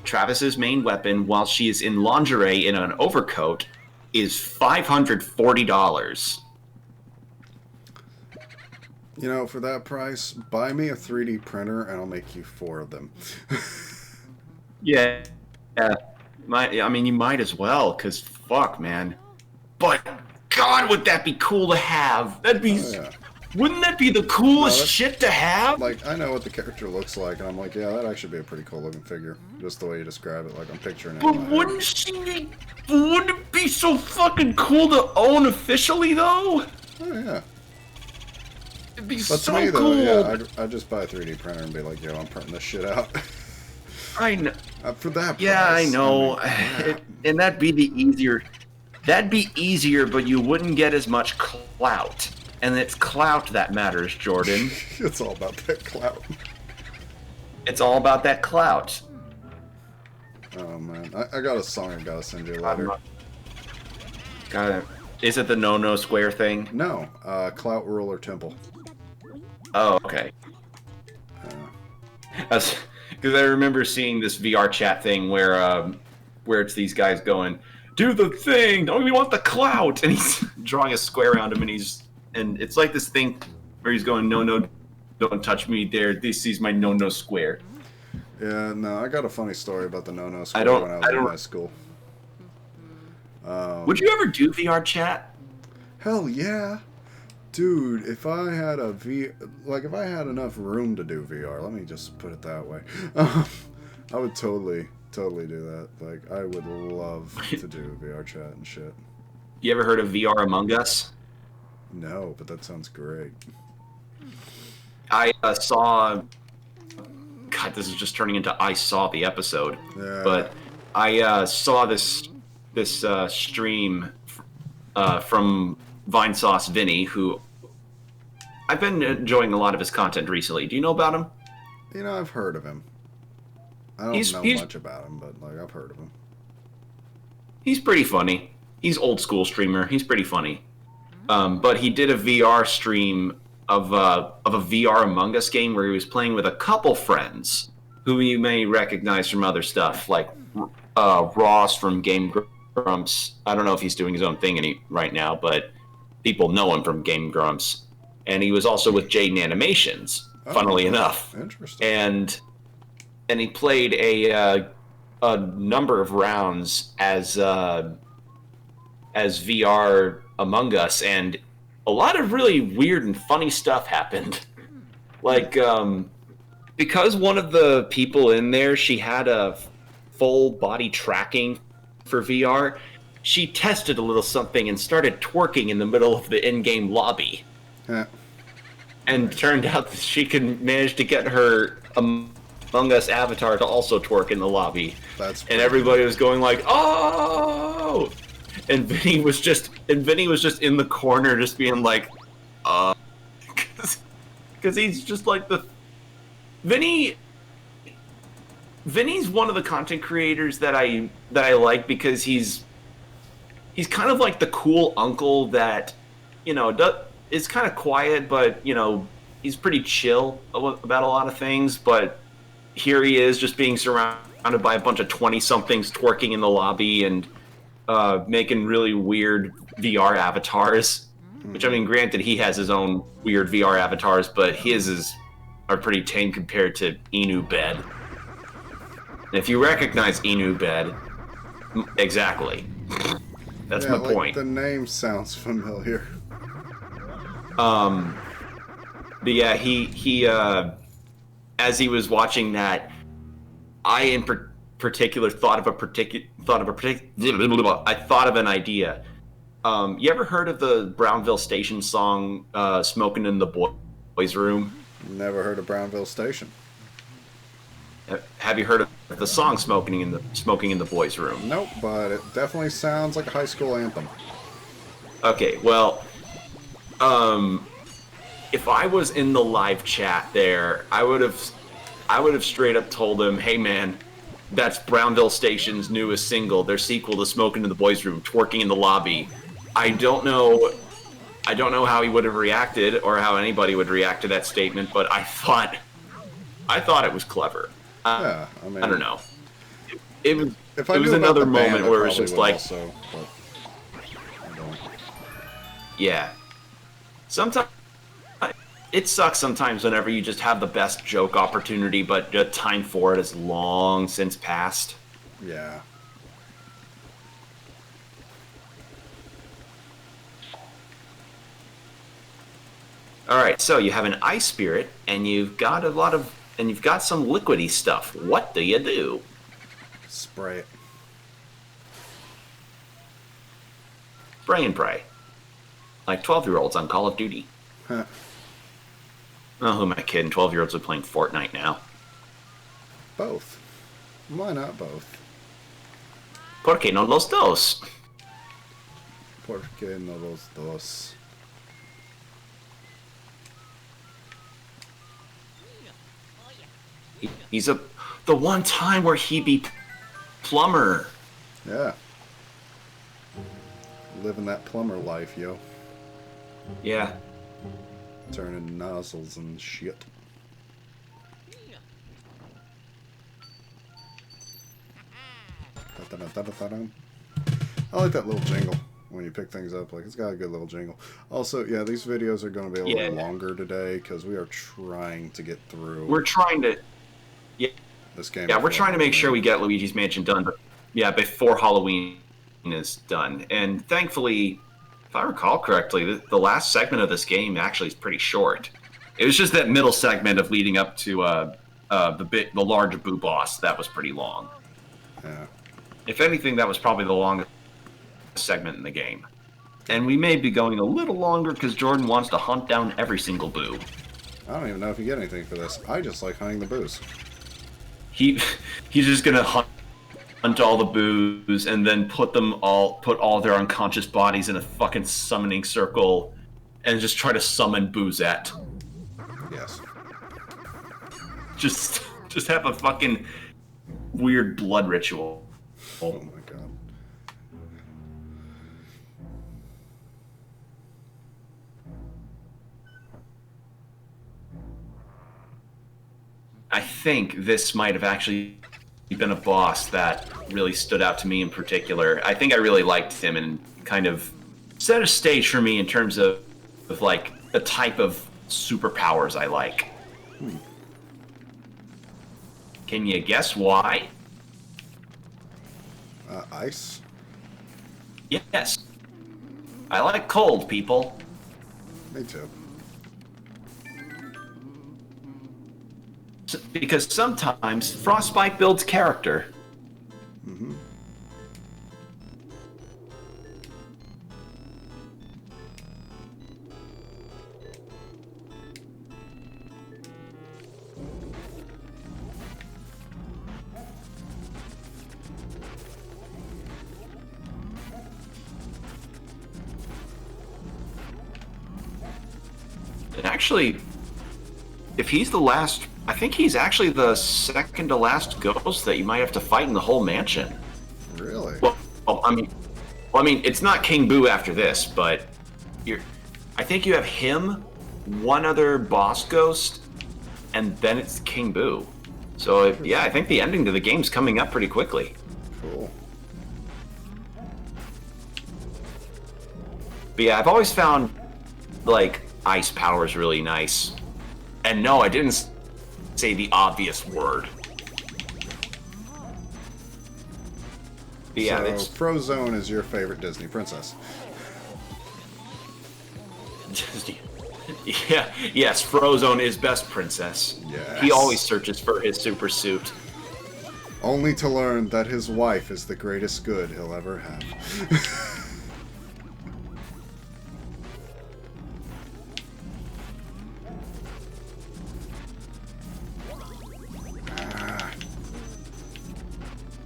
[SPEAKER 2] Travis's main weapon, while she is in lingerie in an overcoat, is $540.
[SPEAKER 1] You know, for that price, buy me a 3D printer and I'll make you 4 of them.
[SPEAKER 2] Yeah. I mean, you might as well, because fuck, man. But, God, would that be cool to have? That'd be... Oh, yeah. Wouldn't that be the coolest shit to have?
[SPEAKER 1] Like, I know what the character looks like, and I'm like, yeah, that'd actually be a pretty cool looking figure. Just the way you describe it, like, I'm picturing it.
[SPEAKER 2] But wouldn't it be so fucking cool to own officially, though?
[SPEAKER 1] Oh, yeah.
[SPEAKER 2] It'd be
[SPEAKER 1] but
[SPEAKER 2] so
[SPEAKER 1] to me,
[SPEAKER 2] cool.
[SPEAKER 1] Though, yeah, I'd just buy a 3D printer and be like, yo, I'm printing this shit out.
[SPEAKER 2] I know.
[SPEAKER 1] For that price.
[SPEAKER 2] Yeah, I know.
[SPEAKER 1] I mean,
[SPEAKER 2] and that'd be the easier... That'd be easier, but you wouldn't get as much clout. And it's clout that matters, Jordan.
[SPEAKER 1] It's all about that clout.
[SPEAKER 2] It's all about that clout.
[SPEAKER 1] Oh, man. I got a song I gotta send you later.
[SPEAKER 2] Got it. Is it the No Square thing?
[SPEAKER 1] No. Clout Ruler Temple.
[SPEAKER 2] Oh, okay. Because I remember seeing this VR chat thing where it's these guys going, do the thing! Don't we want the clout? And he's drawing a square around him, and it's like this thing where he's going, no, don't touch me there. This is my no square.
[SPEAKER 1] Yeah, no, I got a funny story about the no square when I was in high school.
[SPEAKER 2] Would you ever do VR chat?
[SPEAKER 1] Hell yeah. Dude, if I had if I had enough room to do VR, let me just put it that way. I would totally do that. Like, I would love to do VR chat and shit.
[SPEAKER 2] You ever heard of VR Among Us?
[SPEAKER 1] No, but that sounds great.
[SPEAKER 2] I saw... God, this is just turning into I saw the episode.
[SPEAKER 1] Yeah.
[SPEAKER 2] But I saw this stream from Vinesauce Vinny, who I've been enjoying a lot of his content recently. Do you know about him?
[SPEAKER 1] You know, I've heard of him. I don't know much about him, but like I've heard of him.
[SPEAKER 2] He's pretty funny. He's old school streamer. He's pretty funny. But he did a VR stream of a VR Among Us game where he was playing with a couple friends who you may recognize from other stuff, like Ross from Game Grumps. I don't know if he's doing his own thing right now, but people know him from Game Grumps. And he was also with Jaden Animations, funnily enough.
[SPEAKER 1] Interesting.
[SPEAKER 2] And he played a number of rounds as VR Among Us, and a lot of really weird and funny stuff happened. Like, because one of the people in there, she had a full body tracking for VR, she tested a little something and started twerking in the middle of the in-game lobby.
[SPEAKER 1] Yeah.
[SPEAKER 2] And turned out that she could manage to get her Among Us avatar to also twerk in the lobby. And everybody was going like, oh! And Vinny was just in the corner, just being like, because he's just like Vinny's one of the content creators that I like, because he's kind of like the cool uncle that, you know, is kind of quiet, but, you know, he's pretty chill about a lot of things. But here he is, just being surrounded by a bunch of 20-somethings twerking in the lobby and making really weird VR avatars. Which, I mean, granted, he has his own weird VR avatars, but his are pretty tame compared to Inu Bed. And if you recognize Inu Bed, exactly. That's my
[SPEAKER 1] like,
[SPEAKER 2] point. The
[SPEAKER 1] name sounds familiar.
[SPEAKER 2] name sounds familiar. But, you know, the VR avatars, they're pretty tame compared to Inu Bed. And if you recognize Inu Bed, exactly. That's my point. That's my point.
[SPEAKER 1] The name sounds familiar.
[SPEAKER 2] But yeah, he as he was watching that, I in particular thought of I thought of an idea. You ever heard of the Brownville Station song "Smoking in the Boys' Room"?
[SPEAKER 1] Never heard of Brownville Station.
[SPEAKER 2] Have you heard of the song "Smoking in the Boys' Room"?
[SPEAKER 1] Nope, but it definitely sounds like a high school anthem.
[SPEAKER 2] Okay, well, if I was in the live chat there, I would have straight up told him, "Hey man, that's Brownville Station's newest single, their sequel to Smoking in the Boys' Room, Twerking in the Lobby." I don't know how he would have reacted or how anybody would react to that statement, but I thought it was clever.
[SPEAKER 1] Yeah, I mean,
[SPEAKER 2] I don't know. It was
[SPEAKER 1] if I
[SPEAKER 2] it was
[SPEAKER 1] knew about
[SPEAKER 2] another
[SPEAKER 1] the band,
[SPEAKER 2] moment
[SPEAKER 1] I
[SPEAKER 2] where it was
[SPEAKER 1] probably
[SPEAKER 2] just
[SPEAKER 1] would
[SPEAKER 2] like,
[SPEAKER 1] also, but I don't.
[SPEAKER 2] yeah. Sometimes it sucks sometimes whenever you just have the best joke opportunity, but the time for it has long since passed.
[SPEAKER 1] Yeah.
[SPEAKER 2] All right, so you have an ice spirit, and you've got some liquidy stuff. What do you do?
[SPEAKER 1] Spray it.
[SPEAKER 2] Spray and pray, like 12-year-olds on Call of Duty.
[SPEAKER 1] Huh.
[SPEAKER 2] Oh, who am I kidding? 12-year-olds are playing Fortnite now.
[SPEAKER 1] Both. Why not both?
[SPEAKER 2] ¿Por qué no los dos?
[SPEAKER 1] ¿Por qué no los dos?
[SPEAKER 2] He's the one time where he be plumber.
[SPEAKER 1] Yeah. Living that plumber life, yo.
[SPEAKER 2] Yeah.
[SPEAKER 1] Turning nozzles and shit. I like that little jingle when you pick things up. Like, it's got a good little jingle. Also, yeah, these videos are going to be a little longer today because we are trying to get through.
[SPEAKER 2] We're trying to. Yeah.
[SPEAKER 1] This game.
[SPEAKER 2] Yeah, we're trying to make sure we get Luigi's Mansion done, but yeah, before Halloween is done. And thankfully, if I recall correctly, the last segment of this game actually is pretty short. It was just that middle segment of leading up to the large boo boss that was pretty long.
[SPEAKER 1] Yeah.
[SPEAKER 2] If anything, that was probably the longest segment in the game. And we may be going a little longer because Jordan wants to hunt down every single boo.
[SPEAKER 1] I don't even know if you get anything for this. I just like hunting the boos.
[SPEAKER 2] He's just gonna hunt all the boos and then put all their unconscious bodies in a fucking summoning circle and just try to summon Boozette.
[SPEAKER 1] Yes.
[SPEAKER 2] Just have a fucking weird blood ritual.
[SPEAKER 1] Oh my god.
[SPEAKER 2] I think this might have actually been a boss that really stood out to me in particular. I think I really liked him and kind of set a stage for me in terms of like the type of superpowers I like. Can you guess why?
[SPEAKER 1] Ice?
[SPEAKER 2] Yes. I like cold, people.
[SPEAKER 1] Me too.
[SPEAKER 2] Because sometimes frostbite builds character.
[SPEAKER 1] Mm-hmm.
[SPEAKER 2] And actually, if he's the last, I think he's actually the second to last ghost that you might have to fight in the whole mansion.
[SPEAKER 1] Really?
[SPEAKER 2] Well, I mean, it's not King Boo after this, but I think you have him, one other boss ghost, and then it's King Boo. So yeah, I think the ending to the game's coming up pretty quickly.
[SPEAKER 1] Cool.
[SPEAKER 2] But yeah, I've always found like ice powers really nice. And no, I didn't say the obvious word. But yeah,
[SPEAKER 1] so,
[SPEAKER 2] it's
[SPEAKER 1] Frozone is your favorite Disney princess.
[SPEAKER 2] Disney. Yeah, yes, Frozone is best princess.
[SPEAKER 1] Yes.
[SPEAKER 2] He always searches for his super suit.
[SPEAKER 1] Only to learn that his wife is the greatest good he'll ever have.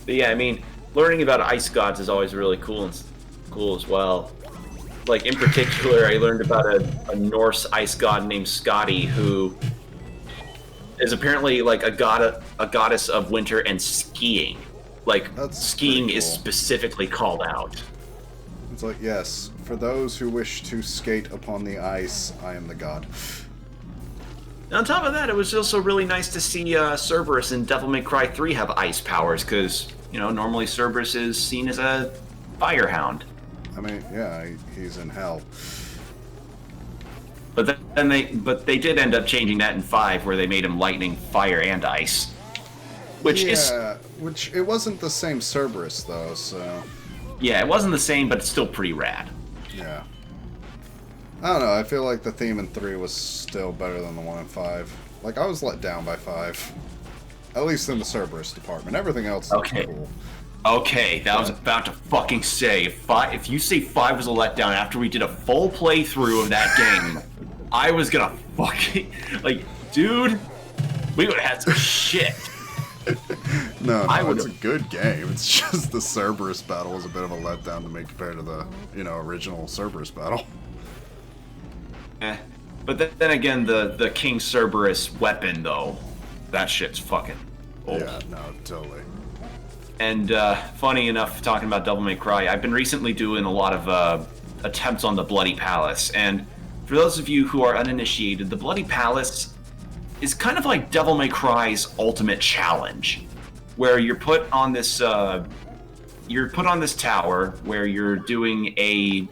[SPEAKER 2] But yeah, I mean, learning about ice gods is always really cool and cool as well. Like in particular, I learned about a Norse ice god named Skadi who is apparently like a goddess of winter and skiing. Like
[SPEAKER 1] That's
[SPEAKER 2] skiing
[SPEAKER 1] pretty
[SPEAKER 2] is
[SPEAKER 1] cool.
[SPEAKER 2] specifically called out.
[SPEAKER 1] It's like, yes, for those who wish to skate upon the ice, I am the god.
[SPEAKER 2] And on top of that, it was also really nice to see Cerberus in Devil May Cry 3 have ice powers, because, you know, normally Cerberus is seen as a firehound.
[SPEAKER 1] I mean, yeah, he's in hell.
[SPEAKER 2] But they did end up changing that in 5, where they made him lightning, fire, and ice. Which
[SPEAKER 1] which it wasn't the same Cerberus though, so
[SPEAKER 2] yeah, it wasn't the same, but it's still pretty rad.
[SPEAKER 1] yeah. I don't know, I feel like the theme in 3 was still better than the one in 5. Like, I was let down by 5. At least in the Cerberus department. Everything else is cool.
[SPEAKER 2] Okay, that was about to fucking say, if you say 5 was a letdown after we did a full playthrough of that game, I was gonna fucking, like, dude, we would've had some shit.
[SPEAKER 1] No, it's a good game. It's just the Cerberus battle was a bit of a letdown to me compared to the, original Cerberus battle.
[SPEAKER 2] But then again, the King Cerberus weapon, though, that shit's fucking old.
[SPEAKER 1] Yeah, no, totally.
[SPEAKER 2] And funny enough, talking about Devil May Cry, I've been recently doing a lot of attempts on the Bloody Palace. And for those of you who are uninitiated, the Bloody Palace is kind of like Devil May Cry's ultimate challenge, where you're put on this tower where you're doing a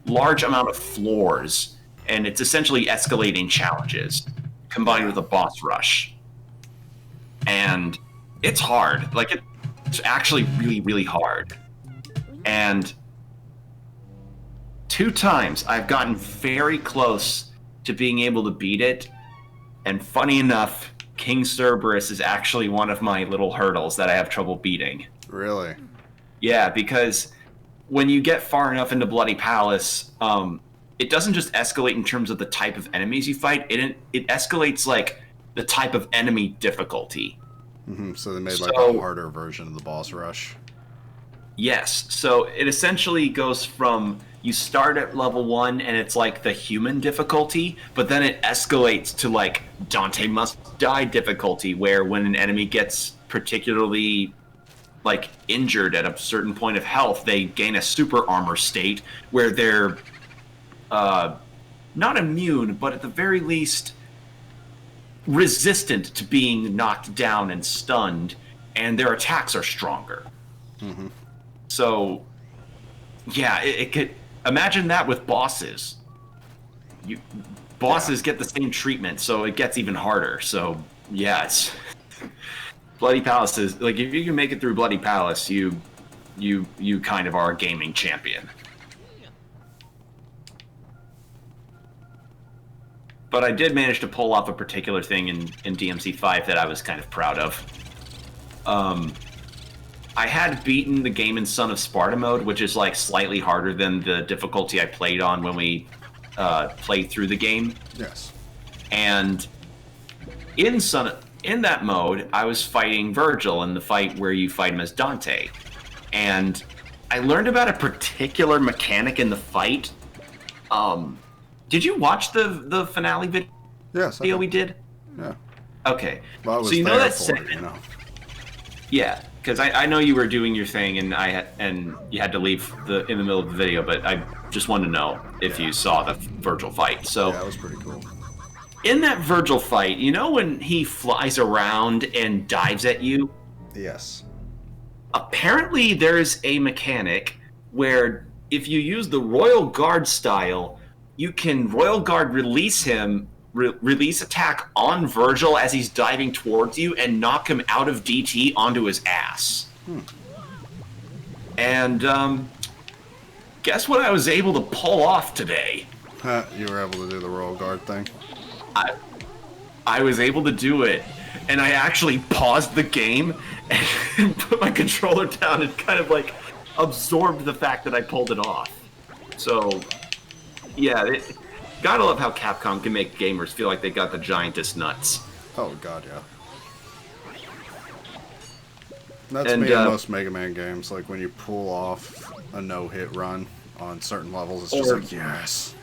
[SPEAKER 2] large amount of floors, and it's essentially escalating challenges combined with a boss rush. And it's hard. Like, it's actually really, really hard. And 2 times I've gotten very close to being able to beat it. And funny enough, King Cerberus is actually one of my little hurdles that I have trouble beating.
[SPEAKER 1] Really?
[SPEAKER 2] Yeah, because when you get far enough into Bloody Palace, it doesn't just escalate in terms of the type of enemies you fight. It escalates, like, the type of enemy difficulty.
[SPEAKER 1] Mm-hmm. So they made, like, a harder version of the boss rush.
[SPEAKER 2] Yes. So it essentially goes from, you start at level 1 and it's like the human difficulty, but then it escalates to, like, Dante Must Die difficulty, where when an enemy gets particularly, like, injured at a certain point of health, they gain a super armor state where they're not immune, but at the very least resistant to being knocked down and stunned, and their attacks are stronger.
[SPEAKER 1] Mm-hmm.
[SPEAKER 2] So, yeah, it could, imagine that with bosses. Bosses get the same treatment, so it gets even harder. So, yeah, it's Bloody Palace is, like, if you can make it through Bloody Palace, you kind of are a gaming champion. But I did manage to pull off a particular thing in DMC5 that I was kind of proud of. I had beaten the game in Son of Sparta mode, which is, like, slightly harder than the difficulty I played on when we played through the game.
[SPEAKER 1] Yes.
[SPEAKER 2] And in that mode, I was fighting Virgil in the fight where you fight him as Dante. And I learned about a particular mechanic in the fight. Did you watch the finale video?
[SPEAKER 1] Yes.
[SPEAKER 2] We did?
[SPEAKER 1] Yeah.
[SPEAKER 2] Okay.
[SPEAKER 1] Well, I was
[SPEAKER 2] so you know
[SPEAKER 1] there
[SPEAKER 2] that
[SPEAKER 1] for
[SPEAKER 2] segment?
[SPEAKER 1] it, you know.
[SPEAKER 2] Yeah, because I know you were doing your thing, and you had to leave in the middle of the video, but I just wanted to know if you saw the Virgil fight. So
[SPEAKER 1] yeah, that was pretty cool.
[SPEAKER 2] In that Virgil fight, you know when he flies around and dives at you?
[SPEAKER 1] Yes.
[SPEAKER 2] Apparently, there's a mechanic where if you use the Royal Guard style, you can Royal Guard release him, release attack on Virgil as he's diving towards you and knock him out of DT onto his ass. And guess what I was able to pull off today?
[SPEAKER 1] You were able to do the royal guard thing.
[SPEAKER 2] I was able to do it, and I actually paused the game and put my controller down and kind of like absorbed the fact that I pulled it off. So, yeah, gotta love how Capcom can make gamers feel like they got the giantest nuts.
[SPEAKER 1] Oh god, yeah. That's
[SPEAKER 2] And,
[SPEAKER 1] me in most Mega Man games. Like when you pull off a no-hit run on certain levels, it's just like yes.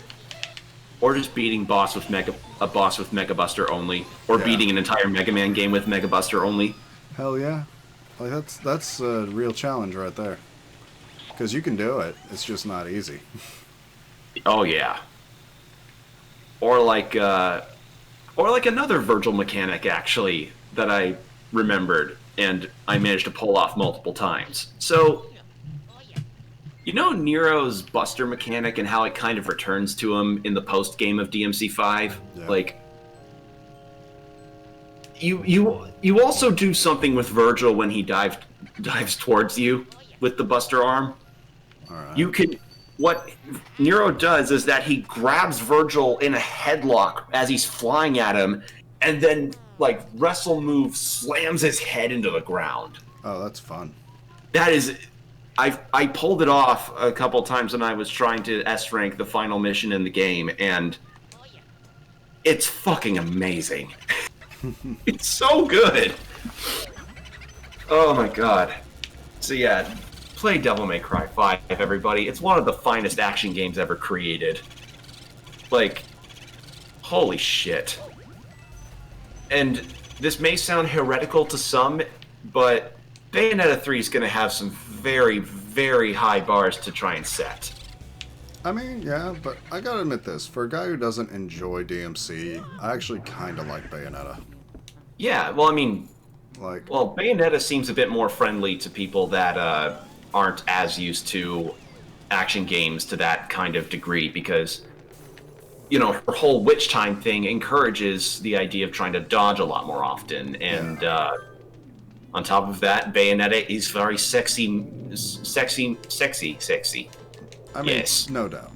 [SPEAKER 2] Or just beating a boss with Mega Buster only, or
[SPEAKER 1] Yeah.
[SPEAKER 2] beating an entire Mega Man game with Mega Buster only.
[SPEAKER 1] Hell yeah. Like that's a real challenge right there. Because you can do it. It's just not easy.
[SPEAKER 2] Oh yeah. Or like another Virgil mechanic actually that I remembered and I managed to pull off multiple times. So, you know Nero's Buster mechanic and how it kind of returns to him in the post game of DMC5?
[SPEAKER 1] Yeah.
[SPEAKER 2] Like, you also do something with Virgil when he dives towards you with the Buster arm.
[SPEAKER 1] All right.
[SPEAKER 2] You can. What Nero does is that he grabs Virgil in a headlock as he's flying at him, and then, like, wrestle move slams his head into the ground.
[SPEAKER 1] Oh, that's fun.
[SPEAKER 2] That is. I pulled it off a couple times when I was trying to S rank the final mission in the game, and it's fucking amazing. It's so good. Oh my god. So yeah. Play Devil May Cry 5, everybody. It's one of the finest action games ever created. Like, holy shit. And this may sound heretical to some, but Bayonetta 3 is going to have some very, very high bars to try and set.
[SPEAKER 1] I mean, yeah, but I gotta admit this. For a guy who doesn't enjoy DMC, I actually kind of like Bayonetta.
[SPEAKER 2] Yeah, well, I mean,
[SPEAKER 1] Like,
[SPEAKER 2] well, Bayonetta seems a bit more friendly to people that aren't as used to action games to that kind of degree because, you know, her whole witch time thing encourages the idea of trying to dodge a lot more often. And on top of that, Bayonetta is very sexy.
[SPEAKER 1] I mean,
[SPEAKER 2] Yes.
[SPEAKER 1] no doubt.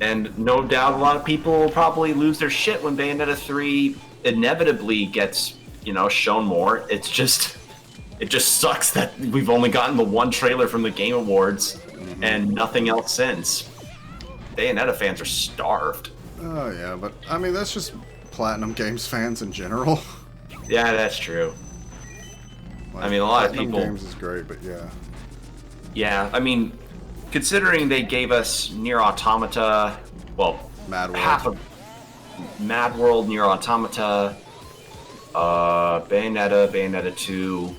[SPEAKER 2] And no doubt a lot of people will probably lose their shit when Bayonetta 3 inevitably gets, you know, shown more. It just sucks that we've only gotten the one trailer from the Game Awards and nothing else since. Bayonetta fans are starved.
[SPEAKER 1] Oh, yeah, but, I mean, that's just Platinum Games fans in general.
[SPEAKER 2] Yeah, that's true.
[SPEAKER 1] Like,
[SPEAKER 2] I mean, a lot of
[SPEAKER 1] Platinum
[SPEAKER 2] people...
[SPEAKER 1] Games is great, but yeah.
[SPEAKER 2] Yeah, I mean, considering they gave us Nier Automata, well,
[SPEAKER 1] Mad World.
[SPEAKER 2] half of Mad World, Nier Automata, Bayonetta 2,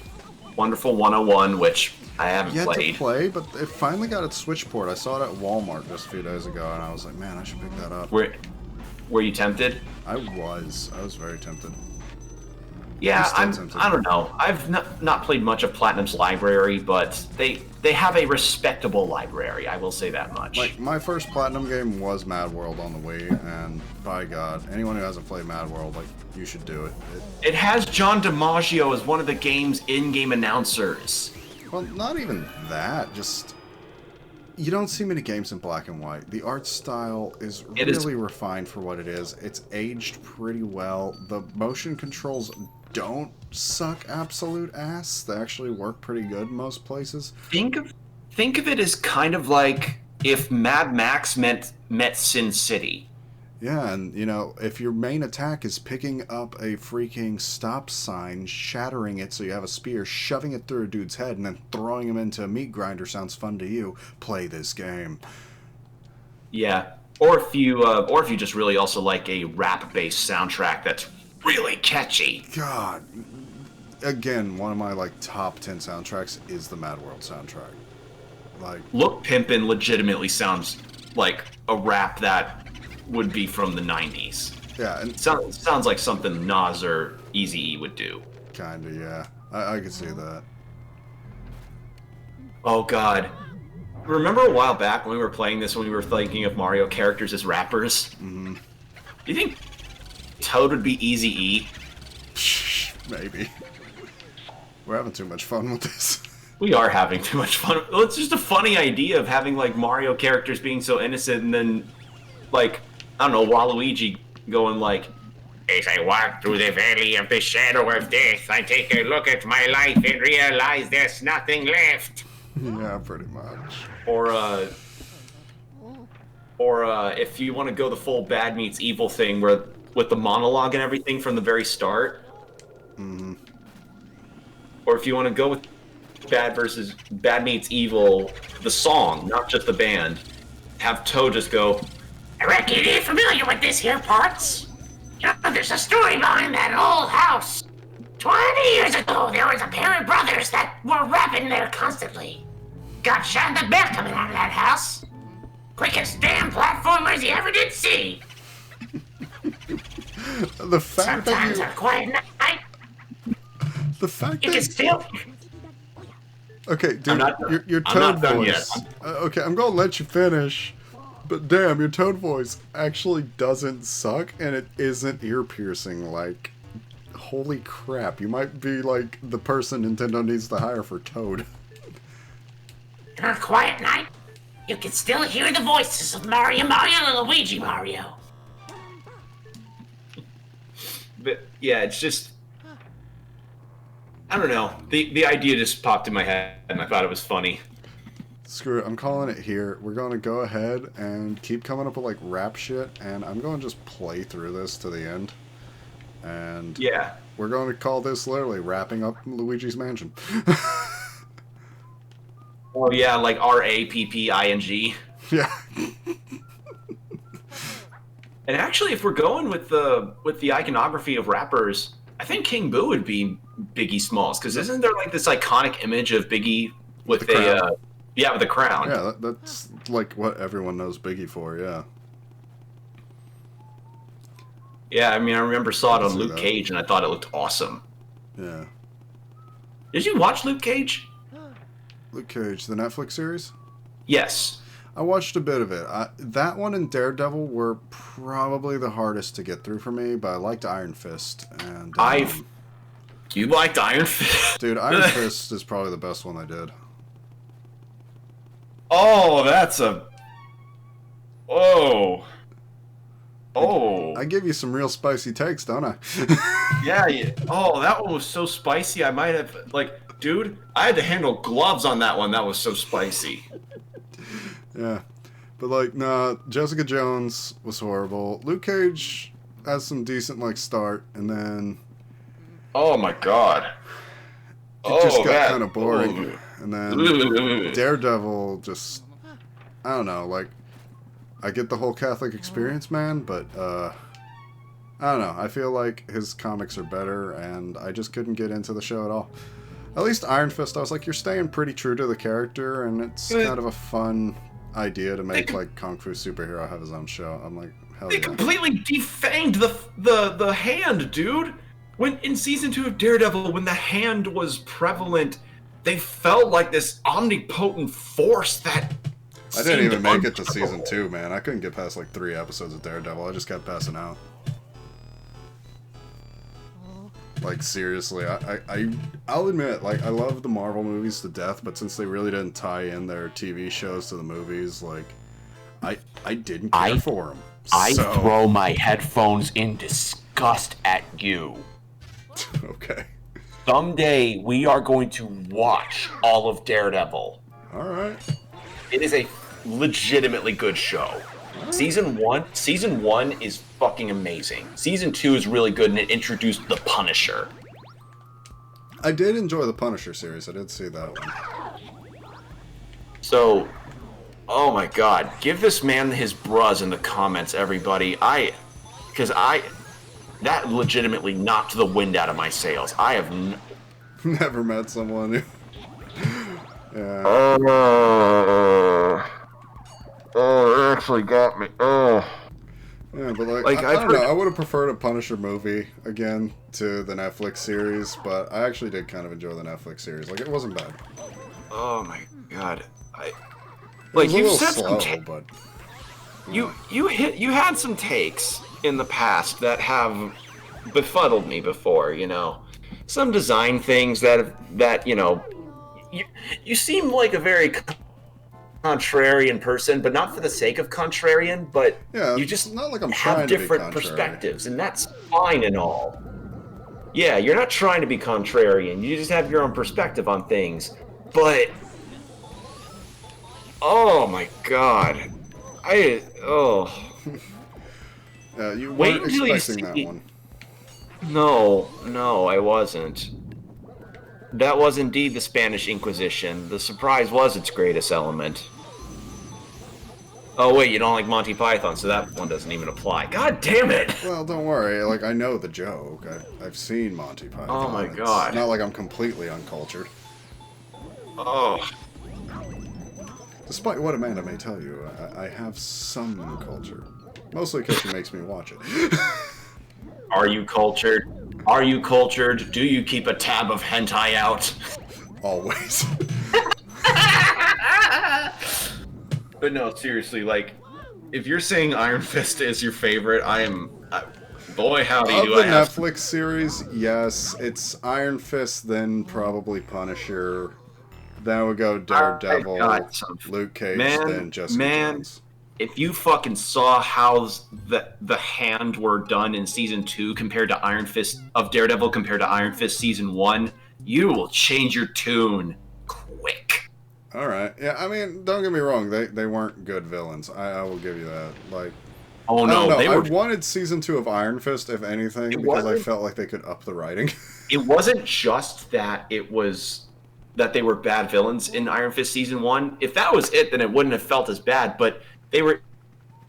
[SPEAKER 2] Wonderful 101, which I haven't
[SPEAKER 1] Yet
[SPEAKER 2] played.
[SPEAKER 1] to play, but it finally got its Switch port. I saw it at Walmart just a few days ago, and I was like, man, I should pick that up.
[SPEAKER 2] Were you tempted?
[SPEAKER 1] I was very tempted.
[SPEAKER 2] Yeah,
[SPEAKER 1] I'm still tempted.
[SPEAKER 2] I don't know. I've not played much of Platinum's library, but they have a respectable library. I will say that much.
[SPEAKER 1] Like, my first Platinum game was Mad World on the Wii, and by God, anyone who hasn't played Mad World, like, you should do it.
[SPEAKER 2] It has John DiMaggio as one of the game's in-game announcers.
[SPEAKER 1] Well, not even that, just... You don't see many games in black and white. The art style is really refined for what it is. It's aged pretty well. The motion controls don't suck absolute ass. They actually work pretty good in most places.
[SPEAKER 2] Think of it as kind of like if Mad Max met Sin City.
[SPEAKER 1] Yeah, and, you know, if your main attack is picking up a freaking stop sign, shattering it so you have a spear, shoving it through a dude's head, and then throwing him into a meat grinder sounds fun to you, play this game.
[SPEAKER 2] Yeah. Or if you just really also like a rap-based soundtrack that's really catchy.
[SPEAKER 1] God. Again, one of my, like, top 10 soundtracks is the Mad World soundtrack. Like...
[SPEAKER 2] Look Pimpin' legitimately sounds like a rap that would be from the 90s.
[SPEAKER 1] Yeah, and
[SPEAKER 2] sounds like something Nas or Eazy-E would do.
[SPEAKER 1] Kinda, yeah. I could see that.
[SPEAKER 2] Oh god. Remember a while back when we were playing this when we were thinking of Mario characters as rappers?
[SPEAKER 1] Mm-hmm.
[SPEAKER 2] Do you think Toad would be Eazy-E?
[SPEAKER 1] Maybe. We're having too much fun with this.
[SPEAKER 2] We are having too much fun. Well, it's just a funny idea of having like Mario characters being so innocent, and then like I don't know, Waluigi going like, "As I walk through the valley of the shadow of death, I take a look at my life and realize there's nothing left."
[SPEAKER 1] Yeah, pretty much.
[SPEAKER 2] Or if you want to go the full bad meets evil thing, where with the monologue and everything from the very start.
[SPEAKER 1] Mm-hmm.
[SPEAKER 2] Or if you want to go with bad meets evil, the song, not just the band, have Toad just go, "I reckon you're familiar with this here, Potts. You know, there's a story behind that old house. 20 years ago, there was a pair of brothers that were rapping there constantly. Got shot in the back coming out of that house. Quickest damn platformers you ever did see.
[SPEAKER 1] The fact
[SPEAKER 2] Sometimes
[SPEAKER 1] that
[SPEAKER 2] on a quiet night,
[SPEAKER 1] the fact
[SPEAKER 2] you can
[SPEAKER 1] that
[SPEAKER 2] still..."
[SPEAKER 1] okay, dude,
[SPEAKER 2] I'm not done.
[SPEAKER 1] your
[SPEAKER 2] I'm
[SPEAKER 1] Toad
[SPEAKER 2] not done
[SPEAKER 1] voice.
[SPEAKER 2] yet.
[SPEAKER 1] Okay, I'm gonna let you finish, but damn, your Toad voice actually doesn't suck, and it isn't ear piercing. Like, holy crap, you might be like the person Nintendo needs to hire for Toad.
[SPEAKER 2] On a quiet night, you can still hear the voices of Mario and Luigi Mario. But yeah, it's just, I don't know. The idea just popped in my head, and I thought it was funny.
[SPEAKER 1] Screw it, I'm calling it here. We're gonna go ahead and keep coming up with like rap shit, and I'm gonna just play through this to the end. And
[SPEAKER 2] Yeah.
[SPEAKER 1] we're going to call this literally wrapping up Luigi's Mansion.
[SPEAKER 2] Oh yeah, like RAPPING.
[SPEAKER 1] Yeah.
[SPEAKER 2] And actually, if we're going with the iconography of rappers, I think King Boo would be Biggie Smalls, because isn't there like this iconic image of Biggie with
[SPEAKER 1] the crown.
[SPEAKER 2] with the crown?
[SPEAKER 1] Yeah, that's like what everyone knows Biggie for, yeah.
[SPEAKER 2] Yeah, I mean, I remember saw it on
[SPEAKER 1] see
[SPEAKER 2] Luke
[SPEAKER 1] that.
[SPEAKER 2] Cage, and I thought it looked awesome.
[SPEAKER 1] Yeah.
[SPEAKER 2] Did you watch Luke Cage?
[SPEAKER 1] Luke Cage, the Netflix series?
[SPEAKER 2] Yes.
[SPEAKER 1] I watched a bit of it. That one and Daredevil were probably the hardest to get through for me, but I liked Iron Fist. And
[SPEAKER 2] You liked Iron Fist?
[SPEAKER 1] dude, Iron Fist is probably the best one I did.
[SPEAKER 2] Oh, that's a... Oh. Oh.
[SPEAKER 1] I give you some real spicy takes, don't I?
[SPEAKER 2] Yeah. Oh, that one was so spicy, I might have... Like, dude, I had to handle gloves on that one. That was so spicy.
[SPEAKER 1] Yeah. But, like, nah, Jessica Jones was horrible. Luke Cage has some decent, like, start, and then...
[SPEAKER 2] Oh, my God.
[SPEAKER 1] It just got kind of boring. And then Daredevil just... I don't know, like... I get the whole Catholic experience, man, but, I don't know. I feel like his comics are better, and I just couldn't get into the show at all. At least Iron Fist, I was like, you're staying pretty true to the character, and it's kind of a fun idea to make, like, Kung Fu Superhero have his own show. I'm like, hell
[SPEAKER 2] They
[SPEAKER 1] yeah.
[SPEAKER 2] completely defanged the hand, dude. When in season 2 of Daredevil, when the hand was prevalent, they felt like this omnipotent force that...
[SPEAKER 1] I didn't even make it to season 2, man. I couldn't get past, like, 3 episodes of Daredevil. I just kept passing out. Like, seriously, I'll admit, like, I love the Marvel movies to death, but since they really didn't tie in their TV shows to the movies, like, I didn't care for them.
[SPEAKER 3] I throw my headphones in disgust at you.
[SPEAKER 1] Okay.
[SPEAKER 3] Someday we are going to watch all of Daredevil.
[SPEAKER 1] Alright.
[SPEAKER 2] It is a legitimately good show. Season one is fucking amazing. Season 2 is really good, and it introduced the Punisher.
[SPEAKER 1] I did enjoy the Punisher series. I did see that one.
[SPEAKER 2] So, oh my God, give this man his bruz in the comments, everybody. That legitimately knocked the wind out of my sails. I have
[SPEAKER 1] Never met someone who... Yeah.
[SPEAKER 2] Oh, it actually got me. Oh.
[SPEAKER 1] Yeah, but like
[SPEAKER 2] Like,
[SPEAKER 1] I don't know. I would have preferred a Punisher movie again to the Netflix series, but I actually did kind of enjoy the Netflix series. Like, it wasn't bad.
[SPEAKER 2] Oh my God.
[SPEAKER 1] It
[SPEAKER 2] Like,
[SPEAKER 1] was a
[SPEAKER 2] you've
[SPEAKER 1] little
[SPEAKER 2] said
[SPEAKER 1] slow,
[SPEAKER 2] some
[SPEAKER 1] but
[SPEAKER 2] you had some takes in the past that have befuddled me before, you know. Some design things that you know, you seem like a very contrarian person, but not for the sake of contrarian, but
[SPEAKER 1] Yeah,
[SPEAKER 2] you
[SPEAKER 1] it's
[SPEAKER 2] just
[SPEAKER 1] not like I'm
[SPEAKER 2] have
[SPEAKER 1] trying to be
[SPEAKER 2] different
[SPEAKER 1] contrary.
[SPEAKER 2] perspectives, and that's fine and all. Yeah, you're not trying to be contrarian. You just have your own perspective on things. But oh my god.
[SPEAKER 1] You
[SPEAKER 2] Wait
[SPEAKER 1] weren't
[SPEAKER 2] until you
[SPEAKER 1] expecting that
[SPEAKER 2] see.
[SPEAKER 1] one.
[SPEAKER 2] No, I wasn't. That was indeed the Spanish Inquisition. The surprise was its greatest element. Oh wait, you don't like Monty Python, so that one doesn't even apply. God damn it!
[SPEAKER 1] Well, don't worry. Like, I know the joke. I've seen Monty Python.
[SPEAKER 2] Oh my
[SPEAKER 1] It's
[SPEAKER 2] god.
[SPEAKER 1] not like I'm completely uncultured.
[SPEAKER 2] Oh.
[SPEAKER 1] Despite what Amanda may tell you, I have some culture. Mostly because she makes me watch it.
[SPEAKER 2] Are you cultured? Are you cultured? Do you keep a tab of hentai out?
[SPEAKER 1] Always.
[SPEAKER 2] But no, seriously, like, if you're saying Iron Fist is your favorite, boy howdy
[SPEAKER 1] Of
[SPEAKER 2] do
[SPEAKER 1] the
[SPEAKER 2] I have...
[SPEAKER 1] Netflix series, yes. It's Iron Fist, then probably Punisher. Then we go Daredevil, Luke Cage, then Jessica Jones.
[SPEAKER 2] If you fucking saw how the Hand were done in season 2 compared to Iron Fist of Daredevil compared to Iron Fist season 1, you will change your tune quick.
[SPEAKER 1] All right. Yeah, I mean, don't get me wrong. They weren't good villains. I will give you that. Like,
[SPEAKER 2] Oh
[SPEAKER 1] I
[SPEAKER 2] no,
[SPEAKER 1] don't know.
[SPEAKER 2] they
[SPEAKER 1] I
[SPEAKER 2] were.
[SPEAKER 1] wanted season 2 of Iron Fist, if anything,
[SPEAKER 2] It
[SPEAKER 1] because I
[SPEAKER 2] wasn't-
[SPEAKER 1] felt like they could up the writing.
[SPEAKER 2] It wasn't just that that they were bad villains in Iron Fist season 1. If that was it, then it wouldn't have felt as bad. But they were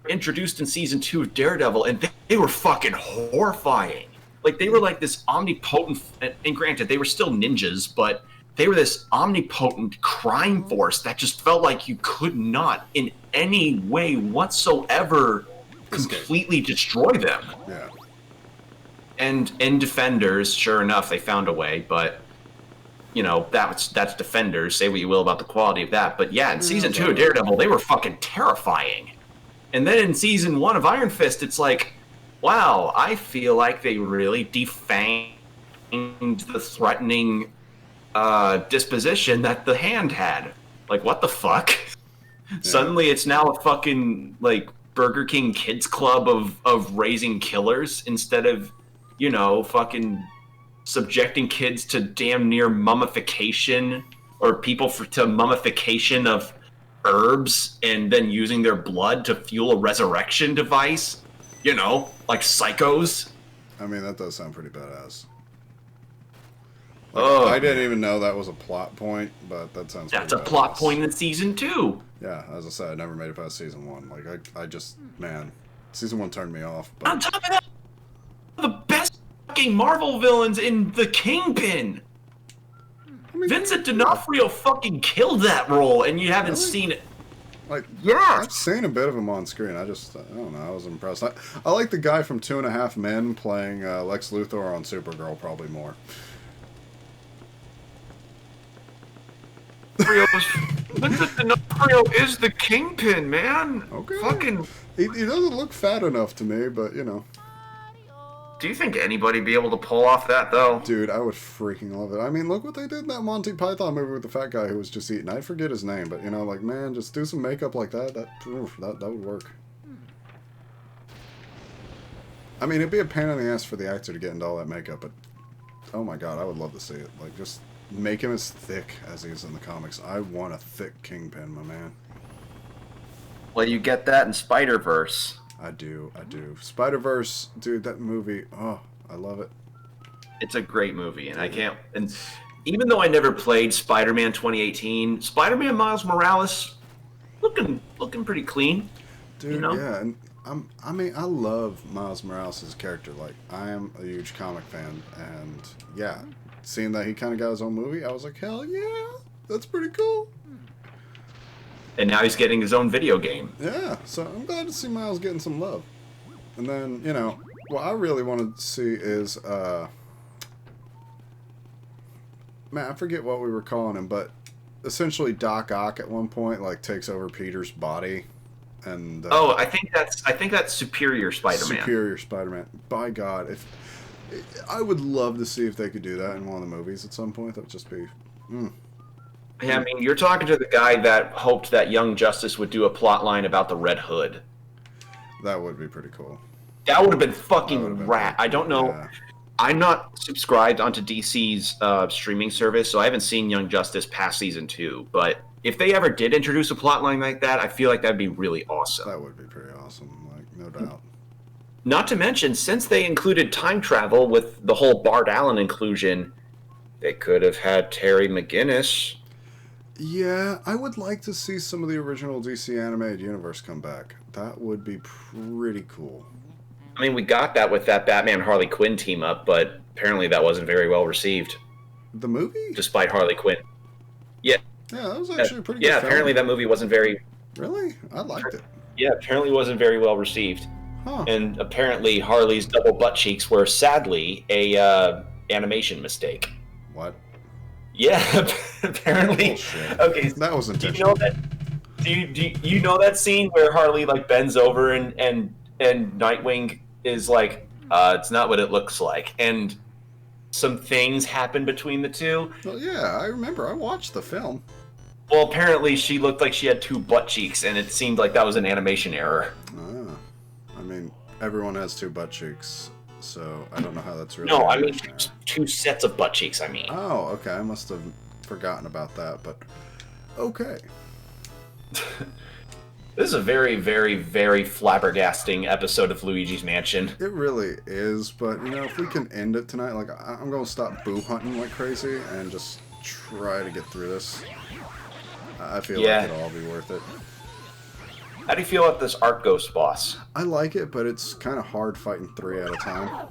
[SPEAKER 2] introduced in season 2 of Daredevil, and they were fucking horrifying. Like, they were like this omnipotent, and granted, they were still ninjas, but they were this omnipotent crime force that just felt like you could not, in any way whatsoever, completely destroy them.
[SPEAKER 1] Yeah.
[SPEAKER 2] And in Defenders, sure enough, they found a way, but you know, that's Defenders. Say what you will about the quality of that, but yeah, in season 2 of Daredevil, they were fucking terrifying. And then in season 1 of Iron Fist, it's like, wow, I feel like they really defanged the threatening disposition that the Hand had. Like, what the fuck? Yeah. Suddenly it's now a fucking, like, Burger King Kids Club of raising killers instead of, you know, fucking subjecting kids to damn near mummification or people to mummification of herbs and then using their blood to fuel a resurrection device. You know, like psychos.
[SPEAKER 1] I mean, that does sound pretty badass. Like, I didn't even know that was a plot point, but that sounds
[SPEAKER 2] That's a plot point in season 2.
[SPEAKER 1] Yeah, as I said, I never made it past season 1. Like, I just, man, season 1 turned me off. But...
[SPEAKER 2] On top of that, the best fucking Marvel villains in the Kingpin. I mean, Vincent D'Onofrio fucking killed that role, and you haven't seen it.
[SPEAKER 1] Like, yeah, I've seen a bit of him on screen. I don't know, I was impressed. I like the guy from 2.5 Men playing Lex Luthor on Supergirl probably more.
[SPEAKER 2] Vincent D'Onofrio is the Kingpin, man.
[SPEAKER 1] Okay.
[SPEAKER 2] Fucking.
[SPEAKER 1] He doesn't look fat enough to me, but you know.
[SPEAKER 2] Do you think anybody be able to pull off that though?
[SPEAKER 1] Dude, I would freaking love it. I mean, look what they did in that Monty Python movie with the fat guy who was just eating. I forget his name, but you know, like, man, just do some makeup like that. That would work. I mean, it'd be a pain in the ass for the actor to get into all that makeup, but oh my god, I would love to see it. Like, just make him as thick as he is in the comics. I want a thick Kingpin, my man.
[SPEAKER 2] Well, you get that in Spider-Verse.
[SPEAKER 1] I do. Spider-Verse, dude, that movie, oh, I love it.
[SPEAKER 2] It's a great movie, and I can't... And even though I never played Spider-Man 2018, Spider-Man Miles Morales, looking pretty clean.
[SPEAKER 1] Dude, you know? Yeah, and I mean, I love Miles Morales' character. Like, I am a huge comic fan, and yeah, seeing that he kind of got his own movie, I was like, hell yeah, that's pretty cool.
[SPEAKER 2] And now he's getting his own video game.
[SPEAKER 1] Yeah, so I'm glad to see Miles getting some love. And then, you know, what I really wanted to see is, man, I forget what we were calling him, but essentially Doc Ock at one point, like, takes over Peter's body. And
[SPEAKER 2] I think that's Superior Spider-Man.
[SPEAKER 1] Superior Spider-Man. By God, I would love to see if they could do that in one of the movies at some point. That would just be,
[SPEAKER 2] Yeah, I mean, you're talking to the guy that hoped that Young Justice would do a plot line about the Red Hood.
[SPEAKER 1] That would be pretty cool.
[SPEAKER 2] That would have been
[SPEAKER 1] That would
[SPEAKER 2] fucking
[SPEAKER 1] have been
[SPEAKER 2] rat.
[SPEAKER 1] pretty
[SPEAKER 2] I don't
[SPEAKER 1] cool,
[SPEAKER 2] know.
[SPEAKER 1] yeah.
[SPEAKER 2] I'm not subscribed onto DC's streaming service, so I haven't seen Young Justice past season 2. But if they ever did introduce a plot line like that, I feel like that'd be really awesome.
[SPEAKER 1] That would be pretty awesome, like, no doubt.
[SPEAKER 2] Not to mention, since they included time travel with the whole Bart Allen inclusion, they could have had Terry McGinnis.
[SPEAKER 1] Yeah, I would like to see some of the original DC animated universe come back. That would be pretty cool.
[SPEAKER 2] I mean, we got that with that Batman Harley Quinn team up, but apparently that wasn't very well received,
[SPEAKER 1] The movie?
[SPEAKER 2] despite Harley Quinn. Yeah,
[SPEAKER 1] Yeah, that was actually a pretty good
[SPEAKER 2] yeah.
[SPEAKER 1] film.
[SPEAKER 2] Apparently that movie wasn't very.
[SPEAKER 1] Really? I liked it.
[SPEAKER 2] Yeah, apparently wasn't very well received,
[SPEAKER 1] Huh.
[SPEAKER 2] and apparently Harley's double butt cheeks were sadly a animation mistake.
[SPEAKER 1] What?
[SPEAKER 2] Yeah, apparently.
[SPEAKER 1] Bullshit.
[SPEAKER 2] Okay,
[SPEAKER 1] That was
[SPEAKER 2] do you
[SPEAKER 1] intentional.
[SPEAKER 2] know that? Do you know that scene where Harley like bends over and Nightwing is like, it's not what it looks like, and some things happen between the two.
[SPEAKER 1] Well, yeah, I remember. I watched the film.
[SPEAKER 2] Well, apparently she looked like she had two butt cheeks, and it seemed like that was an animation error.
[SPEAKER 1] Ah. I mean, everyone has two butt cheeks, so I don't know how that's really.
[SPEAKER 2] No, I mean
[SPEAKER 1] animation error.
[SPEAKER 2] two sets of butt cheeks. I mean,
[SPEAKER 1] Oh, okay. I must have forgotten about that, but okay.
[SPEAKER 2] this is a very, very, very flabbergasting episode of Luigi's Mansion.
[SPEAKER 1] It really is, but you know, if we can end it tonight, like I'm gonna stop boo hunting like crazy and just try to get through this. I feel
[SPEAKER 2] Yeah.
[SPEAKER 1] like it'll all be worth it.
[SPEAKER 2] How do you feel about this Art Ghost boss?
[SPEAKER 1] I like it, but it's kind of hard fighting 3 at a time.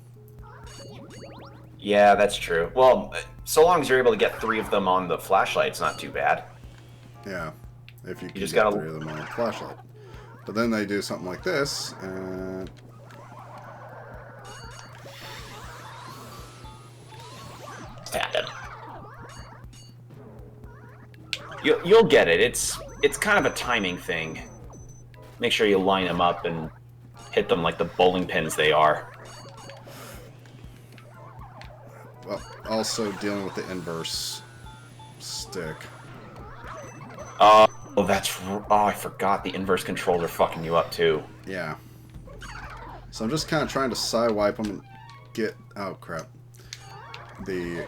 [SPEAKER 2] Yeah, that's true. Well, so long as you're able to get 3 of them on the flashlight, it's not too bad.
[SPEAKER 1] Yeah, if you can
[SPEAKER 2] just
[SPEAKER 1] get
[SPEAKER 2] gotta-
[SPEAKER 1] 3 of them on a flashlight. But then they do something like this, and
[SPEAKER 2] Stab him. You'll get it. It's kind of a timing thing. Make sure you line them up and hit them like the bowling pins they are.
[SPEAKER 1] well, also dealing with the inverse stick.
[SPEAKER 2] Oh, I forgot the inverse controls are fucking you up too.
[SPEAKER 1] Yeah. So I'm just kind of trying to side-wipe them and get... Oh, crap. The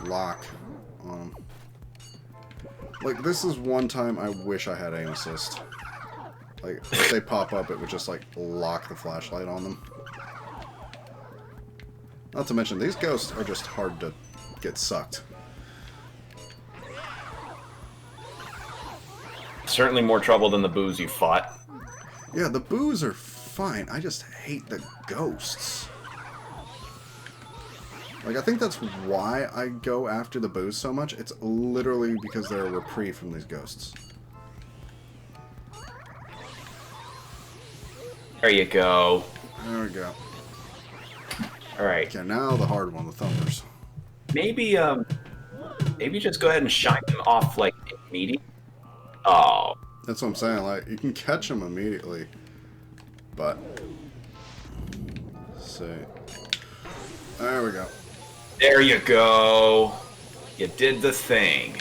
[SPEAKER 1] lock on them. Like, this is one time I wish I had aim assist. Like, if they pop up, it would just, like, lock the flashlight on them. Not to mention, these ghosts are just hard to get sucked.
[SPEAKER 2] Certainly more trouble than the boos you fought.
[SPEAKER 1] Yeah, the boos are fine. I just hate the ghosts. Like, I think that's why I go after the boos so much. It's literally because they're a reprieve from these ghosts.
[SPEAKER 2] There you go.
[SPEAKER 1] There we go.
[SPEAKER 2] All right.
[SPEAKER 1] Okay, now the hard one, the thumpers.
[SPEAKER 2] Maybe just go ahead and shine them off like immediately. Oh,
[SPEAKER 1] That's what I'm saying. Like, you can catch them immediately, but... Let's see. There we go.
[SPEAKER 2] there you go. You did the thing.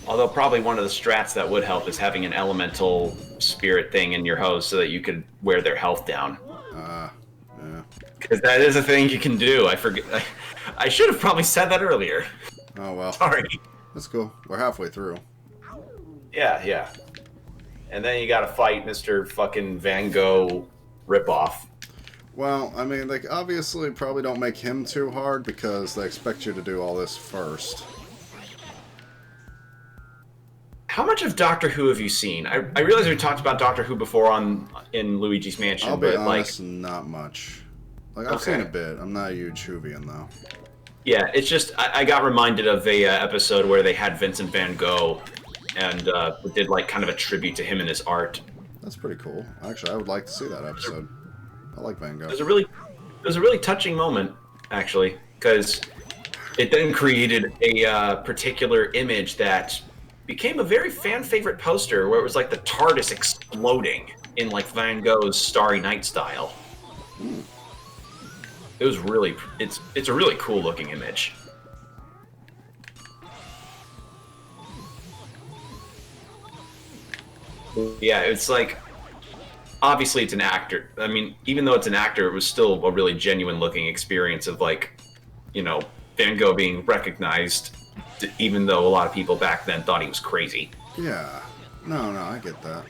[SPEAKER 2] Although probably one of the strats that would help is having an elemental spirit thing in your hose so that you could wear their health down.
[SPEAKER 1] Yeah.
[SPEAKER 2] Because that is a thing you can do. I forget. I should have probably said that earlier.
[SPEAKER 1] Oh, well.
[SPEAKER 2] Sorry.
[SPEAKER 1] That's cool. We're halfway through.
[SPEAKER 2] Yeah. And then you gotta fight Mr. fucking Van Gogh ripoff.
[SPEAKER 1] Well, I mean, they obviously probably don't make him too hard because they expect you to do all this first.
[SPEAKER 2] How much of Doctor Who have you seen? I realize we talked about Doctor Who before in Luigi's Mansion,
[SPEAKER 1] I'll be
[SPEAKER 2] but
[SPEAKER 1] honest, not much. Like, I've
[SPEAKER 2] Okay.
[SPEAKER 1] seen a bit. I'm not a huge Whovian, though.
[SPEAKER 2] yeah, it's just I got reminded of a episode where they had Vincent Van Gogh and did like kind of a tribute to him and his art.
[SPEAKER 1] That's pretty cool. Actually, I would like to see that episode. I like Van Gogh.
[SPEAKER 2] It was a really touching moment, actually, because it then created a particular image that became a very fan favorite poster where it was like the TARDIS exploding in like Van Gogh's Starry Night style. It was really it's a really cool looking image. Yeah, it's like obviously it's an actor. I mean, even though it's an actor, it was still a really genuine looking experience of like, you know, Van Gogh being recognized, even though a lot of people back then thought he was crazy.
[SPEAKER 1] Yeah. No, I get that.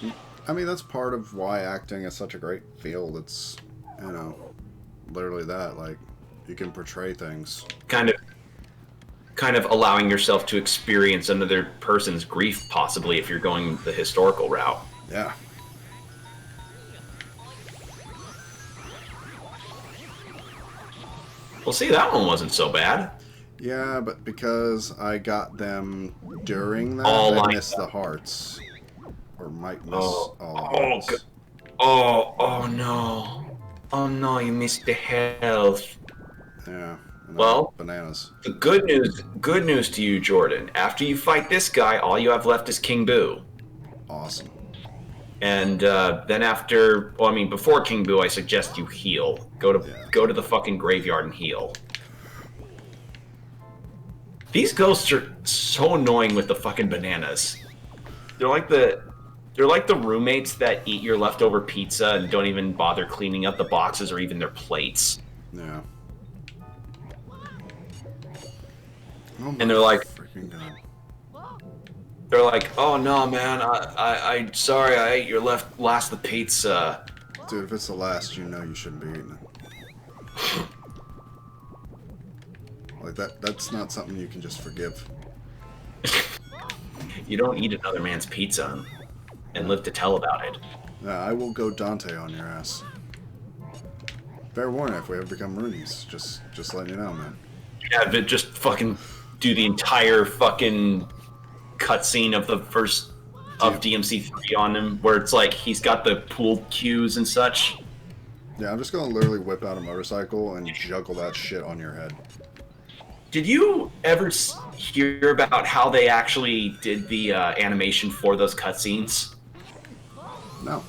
[SPEAKER 1] I mean, that's part of why acting is such a great field. It's, you know, literally that. Like, you can portray things.
[SPEAKER 2] Kind of allowing yourself to experience another person's grief, possibly, if you're going the historical route.
[SPEAKER 1] Yeah.
[SPEAKER 2] Well, see, that one wasn't so bad.
[SPEAKER 1] Yeah, but because I got them during that,
[SPEAKER 2] All
[SPEAKER 1] I
[SPEAKER 2] like
[SPEAKER 1] missed
[SPEAKER 2] that.
[SPEAKER 1] the hearts. Or might miss all the
[SPEAKER 2] Oh,
[SPEAKER 1] hearts.
[SPEAKER 2] oh no. Oh no, you missed the health.
[SPEAKER 1] Yeah.
[SPEAKER 2] Well,
[SPEAKER 1] bananas.
[SPEAKER 2] the good news to you, Jordan. After you fight this guy, all you have left is King Boo.
[SPEAKER 1] Awesome.
[SPEAKER 2] And then after, well, I mean, before King Boo, I suggest you heal. Go to the fucking graveyard and heal. These ghosts are so annoying with the fucking bananas. They're like the roommates that eat your leftover pizza and don't even bother cleaning up the boxes or even their plates.
[SPEAKER 1] Yeah. Oh
[SPEAKER 2] And they're like,
[SPEAKER 1] freaking God.
[SPEAKER 2] they're like, oh no, man, I sorry, I ate your last of the pizza.
[SPEAKER 1] Dude, if it's the last, you know you shouldn't be eating it. Like that's not something you can just forgive.
[SPEAKER 2] You don't eat another man's pizza and live to tell about it.
[SPEAKER 1] Yeah, I will go Dante on your ass. Fair warning, if we ever become Roonies, just letting you know, man.
[SPEAKER 2] Yeah, but just fucking do the entire fucking cutscene of the first of DMC3 on him, where it's like he's got the pool cues and such.
[SPEAKER 1] Yeah, I'm just gonna literally whip out a motorcycle and juggle that shit on your head.
[SPEAKER 2] Did you ever hear about how they actually did the animation for those cutscenes?
[SPEAKER 1] No.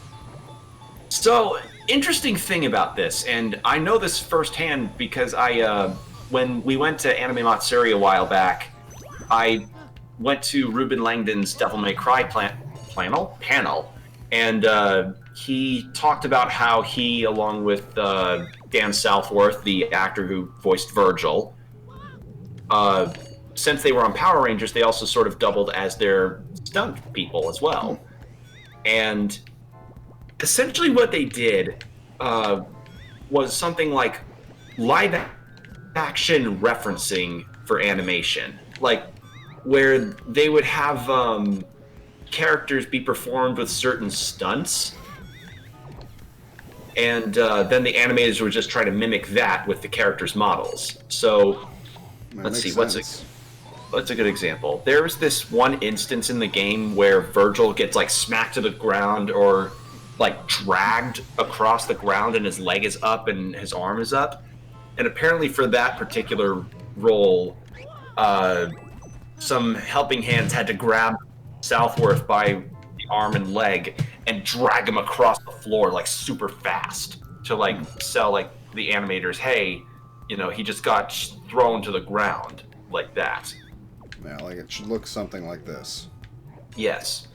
[SPEAKER 2] So, interesting thing about this, and I know this firsthand because when we went to Anime Matsuri a while back, I went to Ruben Langdon's Devil May Cry panel, and he talked about how he, along with Dan Southworth, the actor who voiced Virgil, since they were on Power Rangers, they also sort of doubled as their stunt people as well. And essentially what they did was something like live action referencing for animation. Like, where they would have characters be performed with certain stunts, and then the animators would just try to mimic that with the characters' models. So, let's see, what's a good example? There was this one instance in the game where Virgil gets like smacked to the ground or like dragged across the ground and his leg is up and his arm is up. And apparently for that particular role, some helping hands had to grab Southworth by the arm and leg and drag him across the floor like super fast to like sell like the animators, hey, you know, he just got thrown to the ground like that.
[SPEAKER 1] Yeah, like it should look something like this.
[SPEAKER 2] Yes.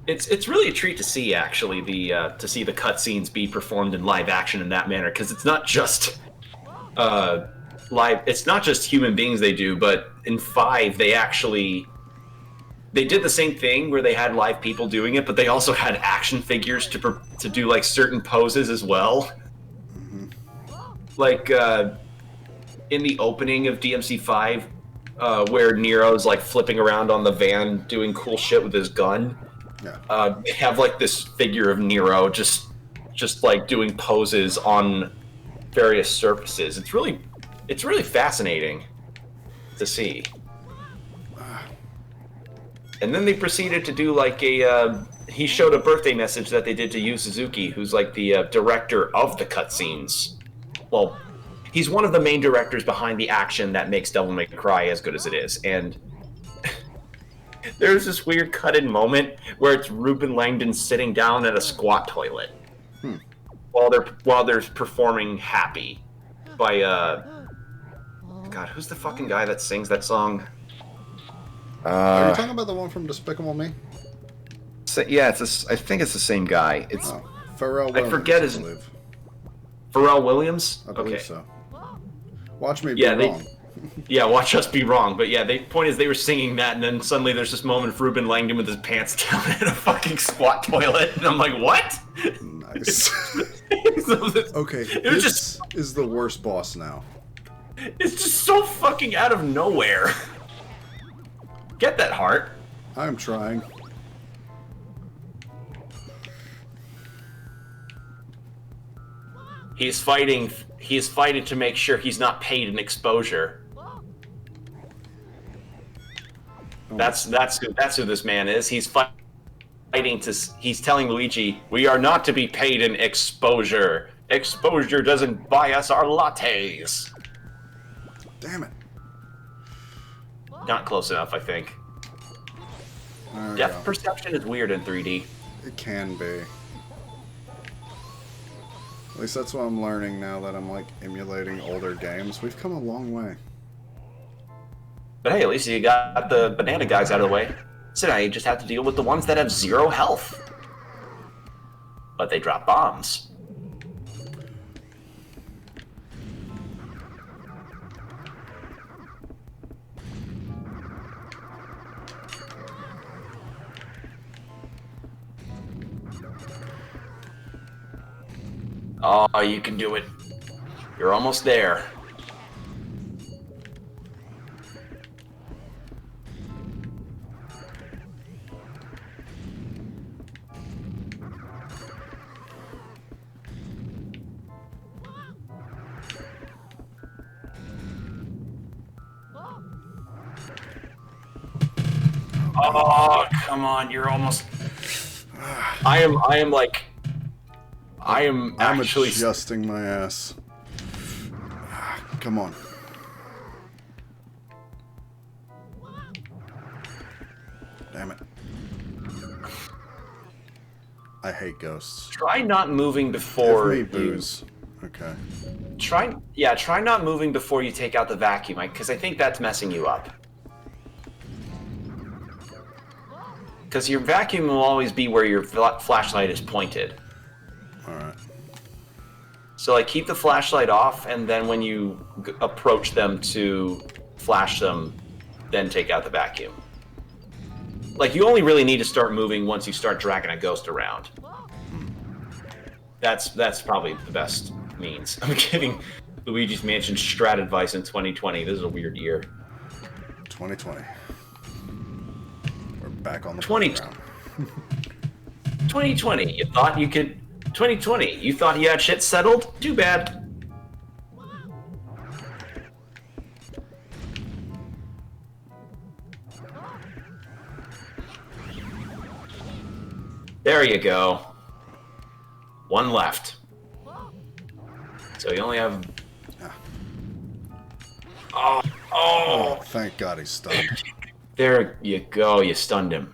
[SPEAKER 2] It's really a treat to see actually to see the cutscenes be performed in live action in that manner, because it's not just it's not just human beings they do, but in 5 they did the same thing where they had live people doing it, but they also had action figures to do like certain poses as well.
[SPEAKER 1] Mm-hmm.
[SPEAKER 2] Like in the opening of DMC5, where Nero's like flipping around on the van doing cool shit with his gun.
[SPEAKER 1] Yeah.
[SPEAKER 2] They have like this figure of Nero just like doing poses on various surfaces. It's really fascinating to see. And then they proceeded to do like he showed a birthday message that they did to Yu Suzuki, who's like the director of the cutscenes. Well, he's one of the main directors behind the action that makes Devil May Cry as good as it is. And There's this weird cut-in moment where it's Ruben Langdon sitting down at a squat toilet while they're performing "Happy" by God, who's the fucking guy that sings that song?
[SPEAKER 1] Are you talking about the one from Despicable Me?
[SPEAKER 2] Yeah, I think it's the same guy. It's
[SPEAKER 1] Pharrell Williams,
[SPEAKER 2] I forget his Pharrell Williams.
[SPEAKER 1] I believe so. Watch me be
[SPEAKER 2] Yeah,
[SPEAKER 1] wrong.
[SPEAKER 2] Yeah, watch us be wrong. But yeah, the point is they were singing that, and then suddenly there's this moment of Ruben Langdon with his pants down in a fucking squat toilet, and I'm like, what?
[SPEAKER 1] Nice. Okay,
[SPEAKER 2] it was
[SPEAKER 1] this is the worst boss now.
[SPEAKER 2] It's just so fucking out of nowhere. Get that heart.
[SPEAKER 1] I'm trying.
[SPEAKER 2] He's fighting to make sure he's not paid in exposure. That's who this man is. He's he's telling Luigi, we are not to be paid in exposure. Exposure doesn't buy us our lattes.
[SPEAKER 1] Damn it.
[SPEAKER 2] Not close enough, I think. Depth perception is weird in 3D.
[SPEAKER 1] It can be. At least that's what I'm learning now that I'm like emulating older games. We've come a long way.
[SPEAKER 2] But hey, at least you got the banana guys out of the way. So now you just have to deal with the ones that have 0 health. But they drop bombs. Oh, you can do it. You're almost there. Oh, come on, you're almost... I'm actually
[SPEAKER 1] adjusting my ass. Come on. Damn it. I hate ghosts.
[SPEAKER 2] Try not moving before
[SPEAKER 1] Give me booze. Okay.
[SPEAKER 2] Try not moving before you take out the vacuum, because I think that's messing you up. Because your vacuum will always be where your flashlight is pointed.
[SPEAKER 1] Alright.
[SPEAKER 2] So, like, keep the flashlight off, and then when you approach them to flash them, then take out the vacuum. Like, you only really need to start moving once you start dragging a ghost around. That's probably the best means. I'm giving Luigi's Mansion strat advice in 2020. This is a weird year.
[SPEAKER 1] 2020. We're back on the
[SPEAKER 2] 2020. You thought you could... 2020. You thought you had shit settled? Too bad. There you go. One left. So you only have... Oh,
[SPEAKER 1] thank God he's stunned.
[SPEAKER 2] There you go. You stunned him.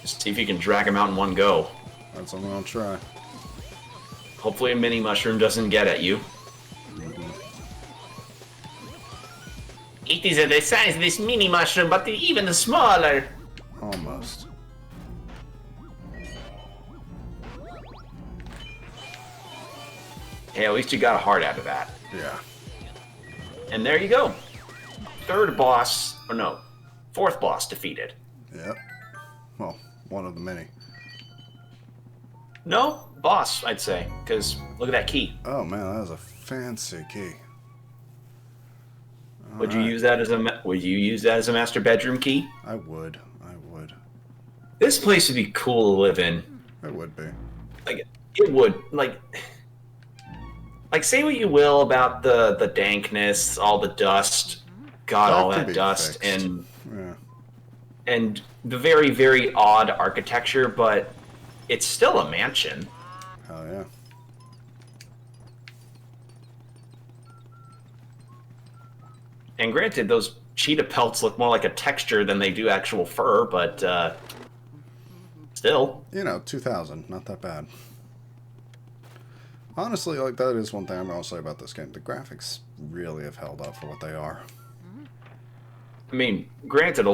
[SPEAKER 2] See if you can drag him out in one go.
[SPEAKER 1] That's what I'm gonna try.
[SPEAKER 2] Hopefully a mini mushroom doesn't get at you. It is the size of this mini mushroom, but even smaller.
[SPEAKER 1] Almost.
[SPEAKER 2] Hey, at least you got a heart out of that.
[SPEAKER 1] Yeah.
[SPEAKER 2] And there you go. Fourth boss defeated.
[SPEAKER 1] Yep. Well, one of the many.
[SPEAKER 2] No, boss, I'd say, because look at that key.
[SPEAKER 1] Oh man, that was a fancy key.
[SPEAKER 2] Would you use that as a master bedroom key?
[SPEAKER 1] I would.
[SPEAKER 2] This place would be cool to live in.
[SPEAKER 1] It would be.
[SPEAKER 2] Like it would like say what you will about the dankness, all the dust, got all
[SPEAKER 1] can
[SPEAKER 2] that
[SPEAKER 1] be
[SPEAKER 2] dust
[SPEAKER 1] fixed.
[SPEAKER 2] and
[SPEAKER 1] Yeah.
[SPEAKER 2] the very, very odd architecture, but it's still a mansion.
[SPEAKER 1] Hell yeah.
[SPEAKER 2] And granted, those cheetah pelts look more like a texture than they do actual fur, but still.
[SPEAKER 1] 2000, not that bad. Honestly, like, that is one thing I'm going to say about this game. The graphics really have held up for what they are.
[SPEAKER 2] I mean, granted, the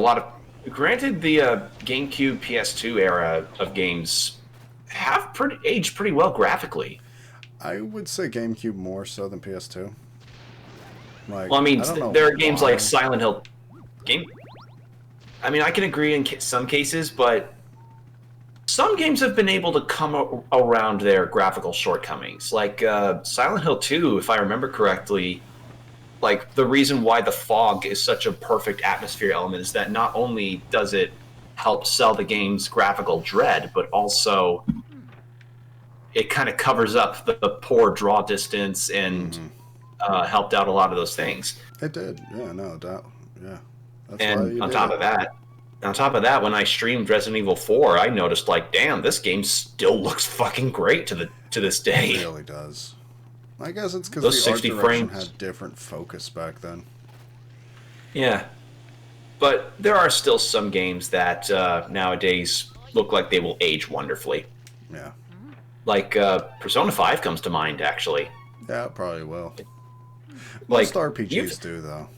[SPEAKER 2] GameCube, PS2 era of games have aged pretty well graphically.
[SPEAKER 1] I would say GameCube more so than PS2. Like,
[SPEAKER 2] Well, I mean,
[SPEAKER 1] I don't know
[SPEAKER 2] there are games
[SPEAKER 1] why.
[SPEAKER 2] like Silent Hill. I mean, I can agree in some cases, but some games have been able to come around their graphical shortcomings. Like Silent Hill 2, if I remember correctly, like the reason why the fog is such a perfect atmosphere element is that not only does it help sell the game's graphical dread, but also it kind of covers up the poor draw distance and helped out a lot of those things.
[SPEAKER 1] It did. Yeah, no doubt. Yeah. That's why
[SPEAKER 2] And
[SPEAKER 1] you
[SPEAKER 2] on
[SPEAKER 1] did
[SPEAKER 2] top
[SPEAKER 1] it.
[SPEAKER 2] of that, when I streamed Resident Evil 4, I noticed like, damn, this game still looks fucking great to this day.
[SPEAKER 1] It really does. I guess it's because
[SPEAKER 2] Those
[SPEAKER 1] the art
[SPEAKER 2] 60
[SPEAKER 1] direction
[SPEAKER 2] frames.
[SPEAKER 1] had different focus back then.
[SPEAKER 2] Yeah, but there are still some games that nowadays look like they will age wonderfully.
[SPEAKER 1] Yeah.
[SPEAKER 2] Like Persona 5 comes to mind, actually.
[SPEAKER 1] Yeah, it probably will.
[SPEAKER 2] Like
[SPEAKER 1] Most RPGs do, though.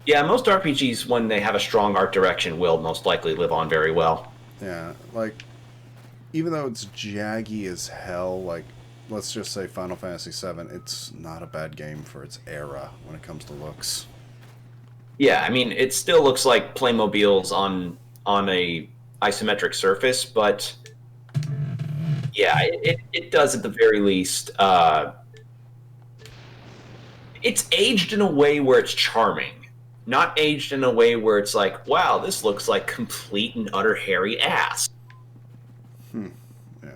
[SPEAKER 2] Yeah, most RPGs, when they have a strong art direction, will most likely live on very well.
[SPEAKER 1] Yeah, like, even though it's jaggy as hell, like, let's just say Final Fantasy VII, it's not a bad game for its era when it comes to looks.
[SPEAKER 2] Yeah, I mean, it still looks like Playmobiles on a isometric surface, but yeah, it does at the very least. It's aged in a way where it's charming, not aged in a way where it's like, wow, this looks like complete and utter hairy ass.
[SPEAKER 1] Yeah.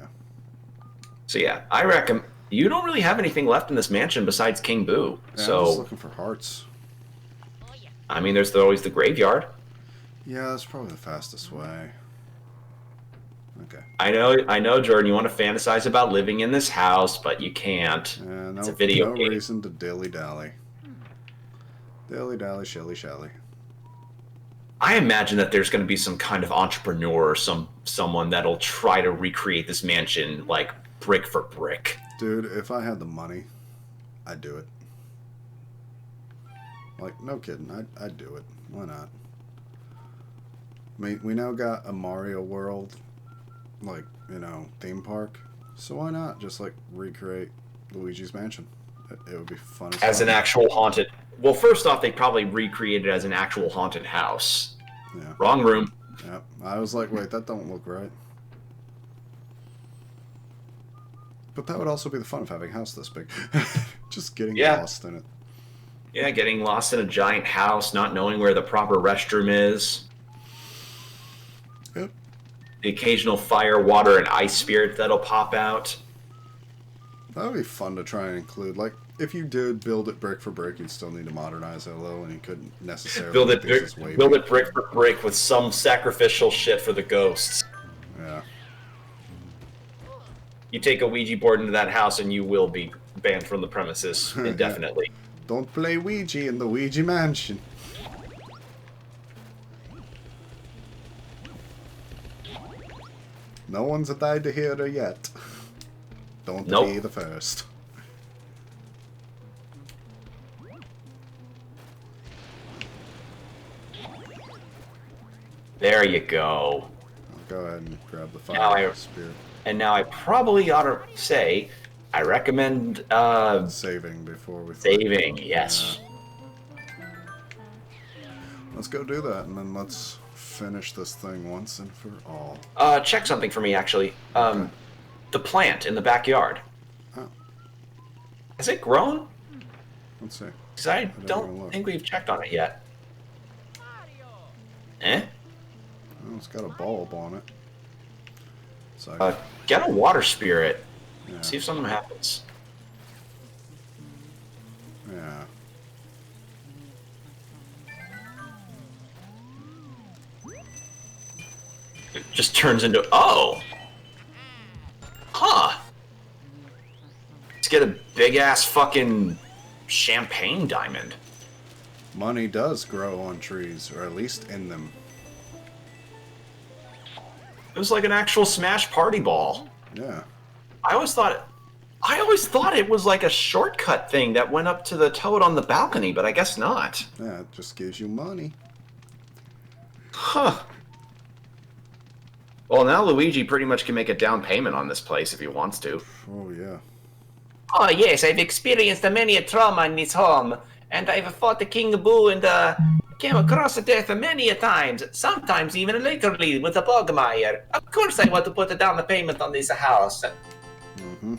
[SPEAKER 2] So yeah, I reckon you don't really have anything left in this mansion besides King Boo.
[SPEAKER 1] Yeah,
[SPEAKER 2] So
[SPEAKER 1] I'm just looking for hearts.
[SPEAKER 2] I mean, there's always the graveyard.
[SPEAKER 1] Yeah, that's probably the fastest way. Okay.
[SPEAKER 2] I know, Jordan. You want to fantasize about living in this house, but you can't.
[SPEAKER 1] No,
[SPEAKER 2] It's a video
[SPEAKER 1] no
[SPEAKER 2] game.
[SPEAKER 1] reason to dilly-dally. Dilly-dally, shilly-shally.
[SPEAKER 2] I imagine that there's going to be some kind of entrepreneur or someone that'll try to recreate this mansion like brick for brick.
[SPEAKER 1] Dude, if I had the money, I'd do it. Like, no kidding, I'd do it. Why not? I mean, we now got a Mario World, like, theme park. So why not just, like, recreate Luigi's Mansion? It would be fun
[SPEAKER 2] As
[SPEAKER 1] fun.
[SPEAKER 2] an actual haunted. Well, first off, they probably recreated it as an actual haunted house.
[SPEAKER 1] Yeah.
[SPEAKER 2] Wrong room.
[SPEAKER 1] Yeah. I was like, wait, that don't look right. But that would also be the fun of having a house this big. Just getting lost in it.
[SPEAKER 2] Yeah, getting lost in a giant house, not knowing where the proper restroom is.
[SPEAKER 1] Yep.
[SPEAKER 2] The occasional fire, water, and ice spirit that'll pop out.
[SPEAKER 1] That would be fun to try and include. Like, if you did build it brick for brick, you'd still need to modernize it a little, and you couldn't necessarily
[SPEAKER 2] Build it
[SPEAKER 1] make these wavy.
[SPEAKER 2] brick for brick with some sacrificial shit for the ghosts.
[SPEAKER 1] Yeah.
[SPEAKER 2] You take a Ouija board into that house and you will be banned from the premises indefinitely.
[SPEAKER 1] Don't play Ouija in the Ouija mansion. No one's died here yet. Don't be the first.
[SPEAKER 2] There you go.
[SPEAKER 1] I'll go ahead and grab the fire spear.
[SPEAKER 2] And now I probably ought to say, I recommend
[SPEAKER 1] saving before we
[SPEAKER 2] saving. Yes.
[SPEAKER 1] Yeah. Let's go do that, and then let's finish this thing once and for all.
[SPEAKER 2] Check something for me, actually. The plant in the backyard.
[SPEAKER 1] Oh.
[SPEAKER 2] Has it grown?
[SPEAKER 1] Let's see.
[SPEAKER 2] Because I don't think we've checked on it yet. Eh?
[SPEAKER 1] Oh, it's got a bulb on it. So
[SPEAKER 2] get a water spirit.
[SPEAKER 1] Yeah.
[SPEAKER 2] See if something happens.
[SPEAKER 1] Yeah.
[SPEAKER 2] just turns into, oh. Huh. Let's get a big-ass fucking champagne diamond.
[SPEAKER 1] Money does grow on trees, or at least in them.
[SPEAKER 2] It was like an actual Smash party ball.
[SPEAKER 1] Yeah.
[SPEAKER 2] I always thought it was like a shortcut thing that went up to the toad on the balcony, but I guess not.
[SPEAKER 1] Yeah, it just gives you money.
[SPEAKER 2] Huh. Well, now Luigi pretty much can make a down payment on this place if he wants to.
[SPEAKER 1] Oh, yeah.
[SPEAKER 4] Oh yes, I've experienced many a trauma in this home, and I've fought the King Boo and came across death many a times, sometimes even literally with a bogmire. Of course I want to put down the payment on this house.
[SPEAKER 1] Mm-hmm.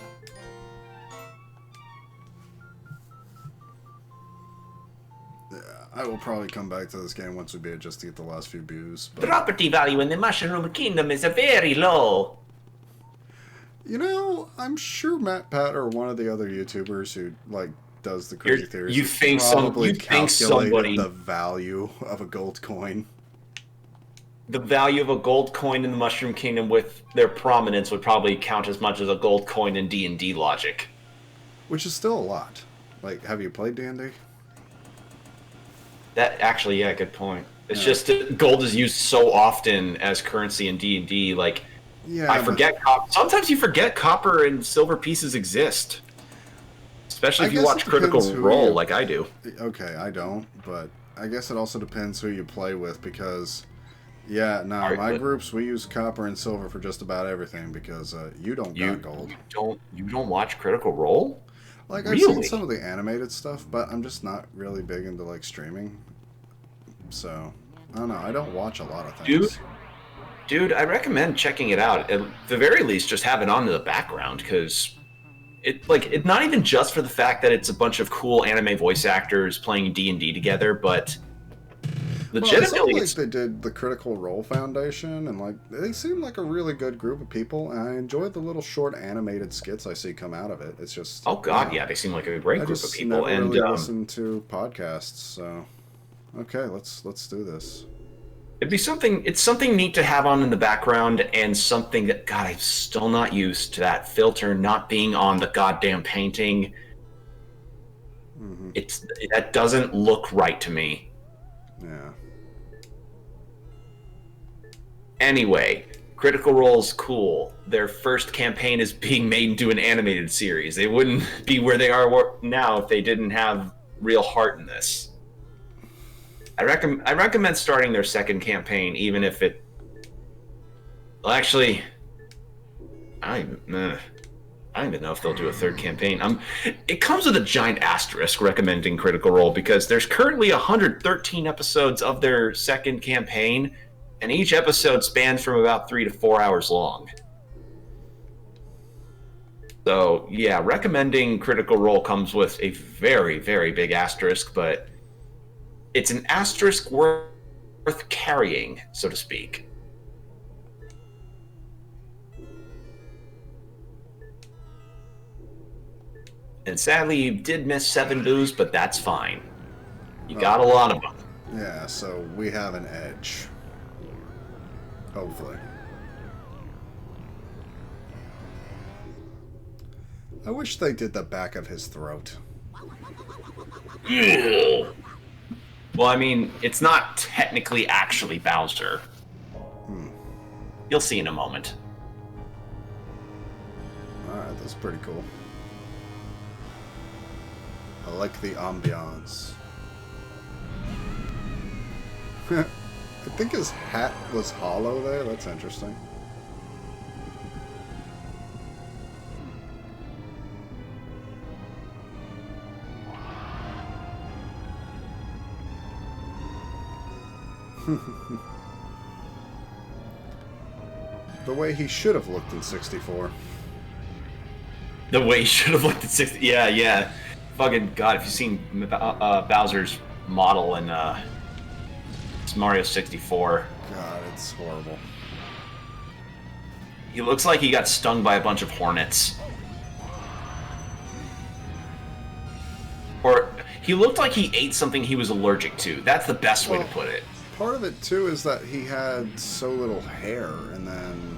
[SPEAKER 1] Yeah, I will probably come back to this game once we beat it just to get the last few views. But...
[SPEAKER 4] Property value in the Mushroom Kingdom is very low.
[SPEAKER 1] You know, I'm sure Matt Pat or one of the other YouTubers who like does the crazy theories.
[SPEAKER 2] You think
[SPEAKER 1] calculated
[SPEAKER 2] somebody
[SPEAKER 1] the value of a gold coin?
[SPEAKER 2] The value of a gold coin in the Mushroom Kingdom with their prominence would probably count as much as a gold coin in D&D logic.
[SPEAKER 1] Which is still a lot. Like, have you played D&D?
[SPEAKER 2] That actually, yeah, good point. It's just that gold is used so often as currency in D&D, like.
[SPEAKER 1] Yeah,
[SPEAKER 2] I forget copper. Sometimes you forget copper and silver pieces exist. Especially if you watch Critical Role like I do.
[SPEAKER 1] Okay, I don't, but I guess it also depends who you play with because, yeah, no, my groups, we use copper and silver for just about everything because you don't got gold.
[SPEAKER 2] You don't watch Critical Role?
[SPEAKER 1] Like, I've seen some of the animated stuff, but I'm just not really big into, like, streaming. So, I don't know, I don't watch a lot of things.
[SPEAKER 2] Dude, I recommend checking it out. At the very least, just have it on in the background, because it's not even just for the fact that it's a bunch of cool anime voice actors playing D&D together, but legitimately,
[SPEAKER 1] well, they did the Critical Role Foundation, and like they seem like a really good group of people, and I enjoyed the little short animated skits I see come out of it. It's just
[SPEAKER 2] yeah, they seem like a great group of people.
[SPEAKER 1] I never really listen to podcasts, so okay, let's do this.
[SPEAKER 2] It's something neat to have on in the background, and something that, God, I'm still not used to that filter not being on the goddamn painting. Mm-hmm. That doesn't look right to me.
[SPEAKER 1] Yeah.
[SPEAKER 2] Anyway, Critical Role's cool. Their first campaign is being made into an animated series. They wouldn't be where they are now if they didn't have real heart in this. I recommend starting their second campaign, even if it. Well, actually, I don't even know if they'll do a third campaign. It comes with a giant asterisk recommending Critical Role because there's currently 113 episodes of their second campaign, and each episode spans from about 3 to 4 hours long. So yeah, recommending Critical Role comes with a very, very big asterisk, but. It's an asterisk worth carrying, so to speak. And sadly, you did miss 7 boos, but that's fine. You got a lot of them.
[SPEAKER 1] Yeah, so we have an edge. Hopefully. I wish they did the back of his throat.
[SPEAKER 2] Well, I mean, it's not technically actually Bowser. You'll see in a moment.
[SPEAKER 1] Alright, that's pretty cool. I like the ambiance. I think his hat was hollow there. That's interesting. The way he should have looked in 64.
[SPEAKER 2] The way he should have looked at 60. Yeah. Fucking God, if you've seen Bowser's model in Mario 64.
[SPEAKER 1] God, it's horrible.
[SPEAKER 2] He looks like he got stung by a bunch of hornets. Or he looked like he ate something he was allergic to. That's the best way to put it.
[SPEAKER 1] part of it too is that he had so little hair, and then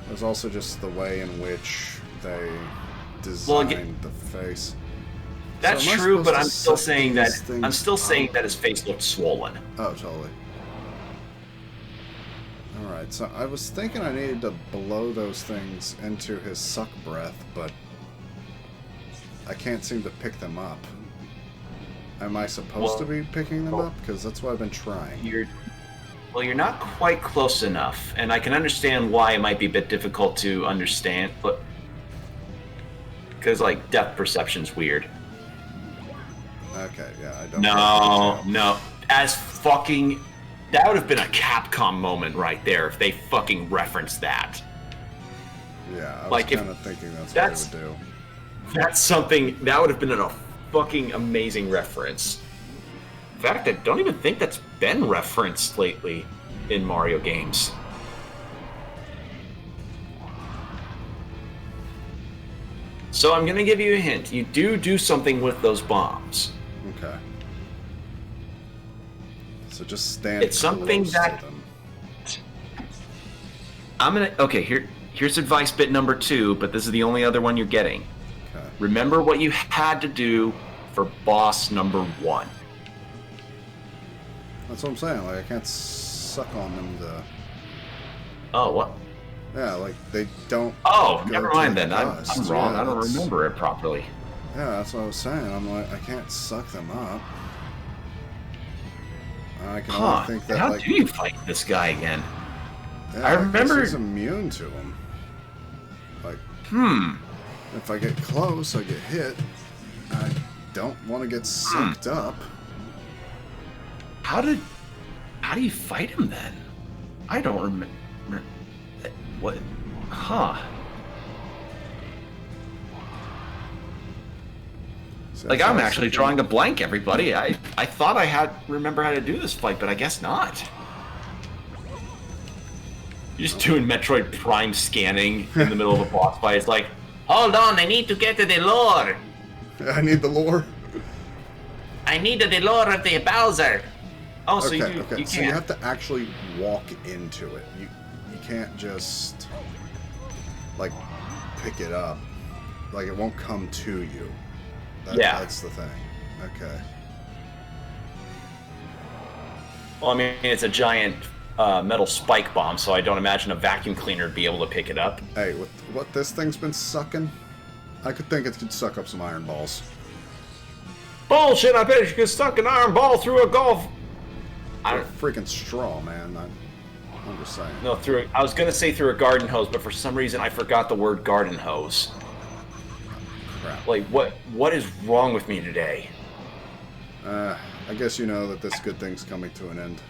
[SPEAKER 1] there's also just the way in which they designed the face.
[SPEAKER 2] That's
[SPEAKER 1] So am I
[SPEAKER 2] true, but
[SPEAKER 1] supposed
[SPEAKER 2] I'm
[SPEAKER 1] to
[SPEAKER 2] still
[SPEAKER 1] suck
[SPEAKER 2] saying
[SPEAKER 1] these
[SPEAKER 2] that I'm still
[SPEAKER 1] things
[SPEAKER 2] saying
[SPEAKER 1] up?
[SPEAKER 2] that his face looked swollen.
[SPEAKER 1] Oh, totally. Alright, so I was thinking I needed to blow those things into his suck breath, but I can't seem to pick them up. Am I supposed to be picking them up? Because that's what I've been trying.
[SPEAKER 2] You're not quite close enough, and I can understand why it might be a bit difficult to understand, but because like depth perception's weird.
[SPEAKER 1] Okay, yeah, I don't.
[SPEAKER 2] No. As fucking, that would have been a Capcom moment right there if they fucking referenced that.
[SPEAKER 1] Yeah, I was
[SPEAKER 2] Like, if
[SPEAKER 1] kind of thinking that's what they would do.
[SPEAKER 2] That's something that would have been a fucking amazing reference. In fact, I don't even think that's been referenced lately in Mario games. So I'm gonna give you a hint. You do something with those bombs.
[SPEAKER 1] Okay. So just stand
[SPEAKER 2] It's something
[SPEAKER 1] close
[SPEAKER 2] that-
[SPEAKER 1] to them.
[SPEAKER 2] Here's advice bit number 2, but this is the only other one you're getting.
[SPEAKER 1] Okay.
[SPEAKER 2] Remember what you had to do for boss number 1.
[SPEAKER 1] That's what I'm saying. Like, I can't suck on them to...
[SPEAKER 2] Oh, what?
[SPEAKER 1] Yeah, like, they don't...
[SPEAKER 2] Oh,
[SPEAKER 1] go
[SPEAKER 2] never
[SPEAKER 1] to
[SPEAKER 2] mind
[SPEAKER 1] the
[SPEAKER 2] then. I'm
[SPEAKER 1] dust.
[SPEAKER 2] wrong.
[SPEAKER 1] Yeah,
[SPEAKER 2] I don't
[SPEAKER 1] that's-
[SPEAKER 2] remember it properly.
[SPEAKER 1] Yeah, that's what I was saying. I'm like, I can't suck them up. I can only think that,
[SPEAKER 2] How
[SPEAKER 1] like...
[SPEAKER 2] do you fight this guy again?
[SPEAKER 1] Yeah,
[SPEAKER 2] I
[SPEAKER 1] guess
[SPEAKER 2] remember-
[SPEAKER 1] he's immune to them. Like, if I get close, I get hit. I don't want to get sucked up.
[SPEAKER 2] How do you fight him then? I don't remember. What? Huh.
[SPEAKER 1] So
[SPEAKER 2] Like,
[SPEAKER 1] that's
[SPEAKER 2] I'm
[SPEAKER 1] how I was
[SPEAKER 2] actually
[SPEAKER 1] thinking.
[SPEAKER 2] drawing a blank, everybody. I thought I remember how to do this fight, but I guess not. You're just doing Metroid Prime scanning in the middle of a boss fight. It's like, hold on, I need to get to the lore.
[SPEAKER 1] I need the lore.
[SPEAKER 2] I need the lore of the Bowser. Oh, so
[SPEAKER 1] Okay,
[SPEAKER 2] you
[SPEAKER 1] okay.
[SPEAKER 2] you
[SPEAKER 1] So you
[SPEAKER 2] can't.
[SPEAKER 1] have to actually walk into it. You can't just like pick it up. Like it won't come to you.
[SPEAKER 2] Yeah.
[SPEAKER 1] That's the thing. Okay.
[SPEAKER 2] Well, I mean, it's a giant metal spike bomb, so I don't imagine a vacuum cleaner would be able to pick it up.
[SPEAKER 1] Hey, with what this thing's been sucking, I could think it could suck up some iron balls.
[SPEAKER 2] Bullshit! I bet you could stuck an iron ball through a golf. I
[SPEAKER 1] They're
[SPEAKER 2] don't.
[SPEAKER 1] freaking straw, man. I'm just saying.
[SPEAKER 2] No, through. I was gonna say through a garden hose, but for some reason I forgot the word garden hose.
[SPEAKER 1] Crap.
[SPEAKER 2] Like, what is wrong with me today?
[SPEAKER 1] I guess you know that this good thing's coming to an end.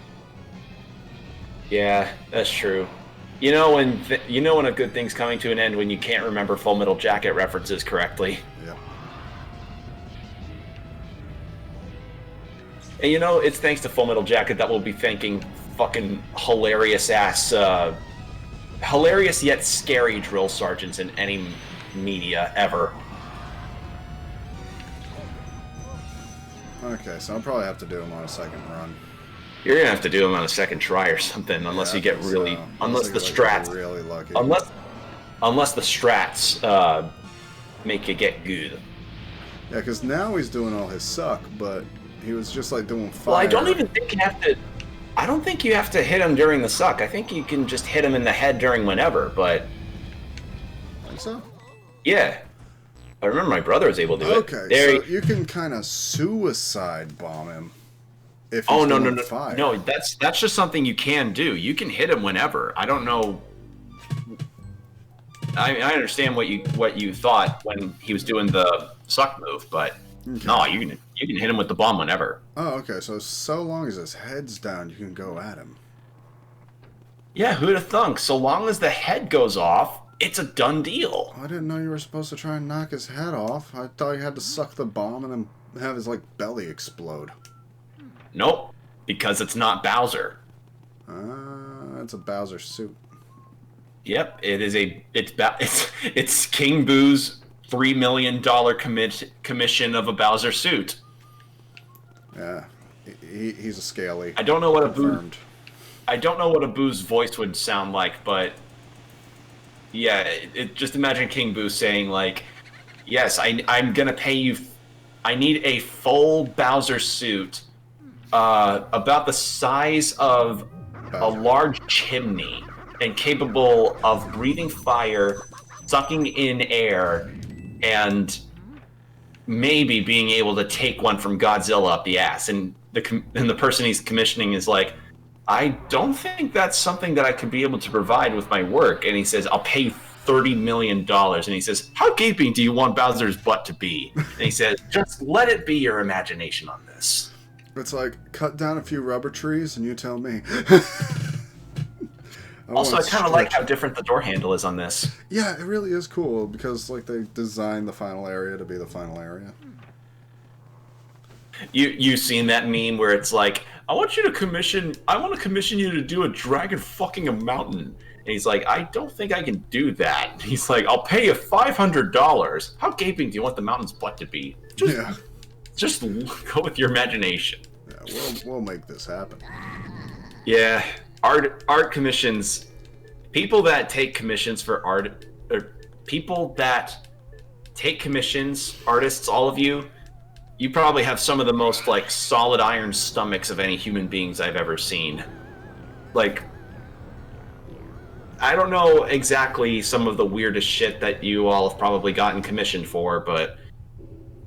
[SPEAKER 2] Yeah, that's true. You know when a good thing's coming to an end when you can't remember Full Metal Jacket references correctly.
[SPEAKER 1] Yep.
[SPEAKER 2] And you know, it's thanks to Full Metal Jacket that we'll be thanking fucking hilarious yet scary drill sergeants in any media ever.
[SPEAKER 1] Okay, so I'll probably have to do them on a second run.
[SPEAKER 2] You're gonna have to do them on a second try or something, unless
[SPEAKER 1] Yeah,
[SPEAKER 2] you get
[SPEAKER 1] I think
[SPEAKER 2] really,
[SPEAKER 1] so.
[SPEAKER 2] unless
[SPEAKER 1] I
[SPEAKER 2] the
[SPEAKER 1] think I
[SPEAKER 2] strats,
[SPEAKER 1] get really lucky.
[SPEAKER 2] unless the strats make you get good.
[SPEAKER 1] Yeah, because now he's doing all his suck, but he was just like doing fire.
[SPEAKER 2] Well, I don't even think you have to. I don't think you have to hit him during the suck. I think you can just hit him in the head during whenever. But
[SPEAKER 1] Think so?
[SPEAKER 2] yeah, I remember my brother was able to do it.
[SPEAKER 1] Okay,
[SPEAKER 2] There
[SPEAKER 1] so you can kind of suicide bomb him if he's
[SPEAKER 2] Oh no
[SPEAKER 1] doing
[SPEAKER 2] no
[SPEAKER 1] fire.
[SPEAKER 2] no! That's just something you can do. You can hit him whenever. I don't know. I understand what you thought when he was doing the suck move, but no, you can hit him with the bomb whenever.
[SPEAKER 1] Oh, okay. So long as his head's down, you can go at him.
[SPEAKER 2] Yeah, who'd have thunk? So long as the head goes off, it's a done deal.
[SPEAKER 1] I didn't know you were supposed to try and knock his head off. I thought you had to suck the bomb and then have his like belly explode.
[SPEAKER 2] Nope, because it's not Bowser.
[SPEAKER 1] It's a Bowser suit.
[SPEAKER 2] Yep, it's King Boo's $3 million commission of a Bowser suit.
[SPEAKER 1] Yeah, he's a scaly.
[SPEAKER 2] I don't know what
[SPEAKER 1] confirmed.
[SPEAKER 2] I don't know what Abu's voice would sound like, but yeah, just imagine King Boo saying like, "Yes, I'm gonna pay you. I need a full Bowser suit, about the size of a large chimney, and capable of breathing fire, sucking in air, and maybe being able to take one from Godzilla up the ass." And the person he's commissioning is like, "I don't think that's something that I could be able to provide with my work." And he says, "I'll pay you $30 million. And he says, "How gaping do you want Bowser's butt to be?" And he says, "Just let it be your imagination on this."
[SPEAKER 1] It's like, cut down a few rubber trees and you tell me.
[SPEAKER 2] Also, I kind of like how different the door handle is on this.
[SPEAKER 1] Yeah, it really is cool because like they designed the final area to be the final area.
[SPEAKER 2] You've seen that meme where it's like, I want to commission you to do a dragon fucking a mountain. And he's like, "I don't think I can do that." And he's like, "I'll pay you $500. How gaping do you want the mountain's butt to be?" Just go with your imagination.
[SPEAKER 1] Yeah, we'll make this happen.
[SPEAKER 2] Yeah, art commissions. People that take commissions for art, or people that take commissions, artists, all of you, you probably have some of the most like solid iron stomachs of any human beings I've ever seen. Like, I don't know exactly some of the weirdest shit that you all have probably gotten commissioned for, but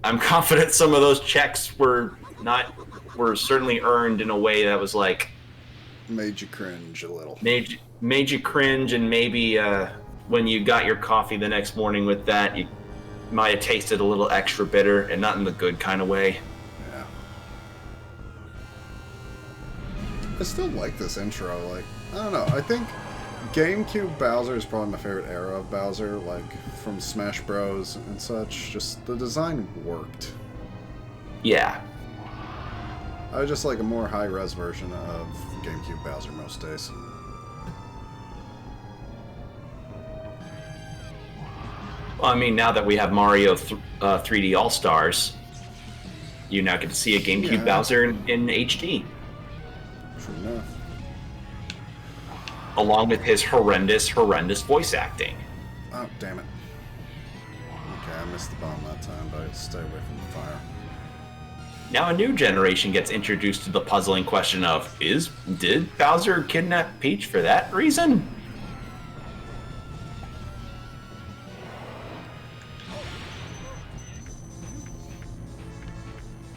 [SPEAKER 2] I'm confident some of those checks were certainly earned in a way that was like
[SPEAKER 1] made you cringe a little.
[SPEAKER 2] Made you cringe, and maybe when you got your coffee the next morning with that, you might have tasted a little extra bitter, and not in the good kind of way.
[SPEAKER 1] Yeah. I still like this intro. Like, I don't know. I think GameCube Bowser is probably my favorite era of Bowser, like from Smash Bros. And such. Just the design worked.
[SPEAKER 2] Yeah.
[SPEAKER 1] I just like a more high-res version of GameCube Bowser most days.
[SPEAKER 2] Well, I mean, now that we have Mario 3D All-Stars, you now get to see a GameCube Bowser in HD.
[SPEAKER 1] True enough.
[SPEAKER 2] Along with his horrendous voice acting.
[SPEAKER 1] Oh, damn it. Okay, I missed the bomb that time, but I'll stay away from the fire.
[SPEAKER 2] Now a new generation gets introduced to the puzzling question of, did Bowser kidnap Peach for that reason?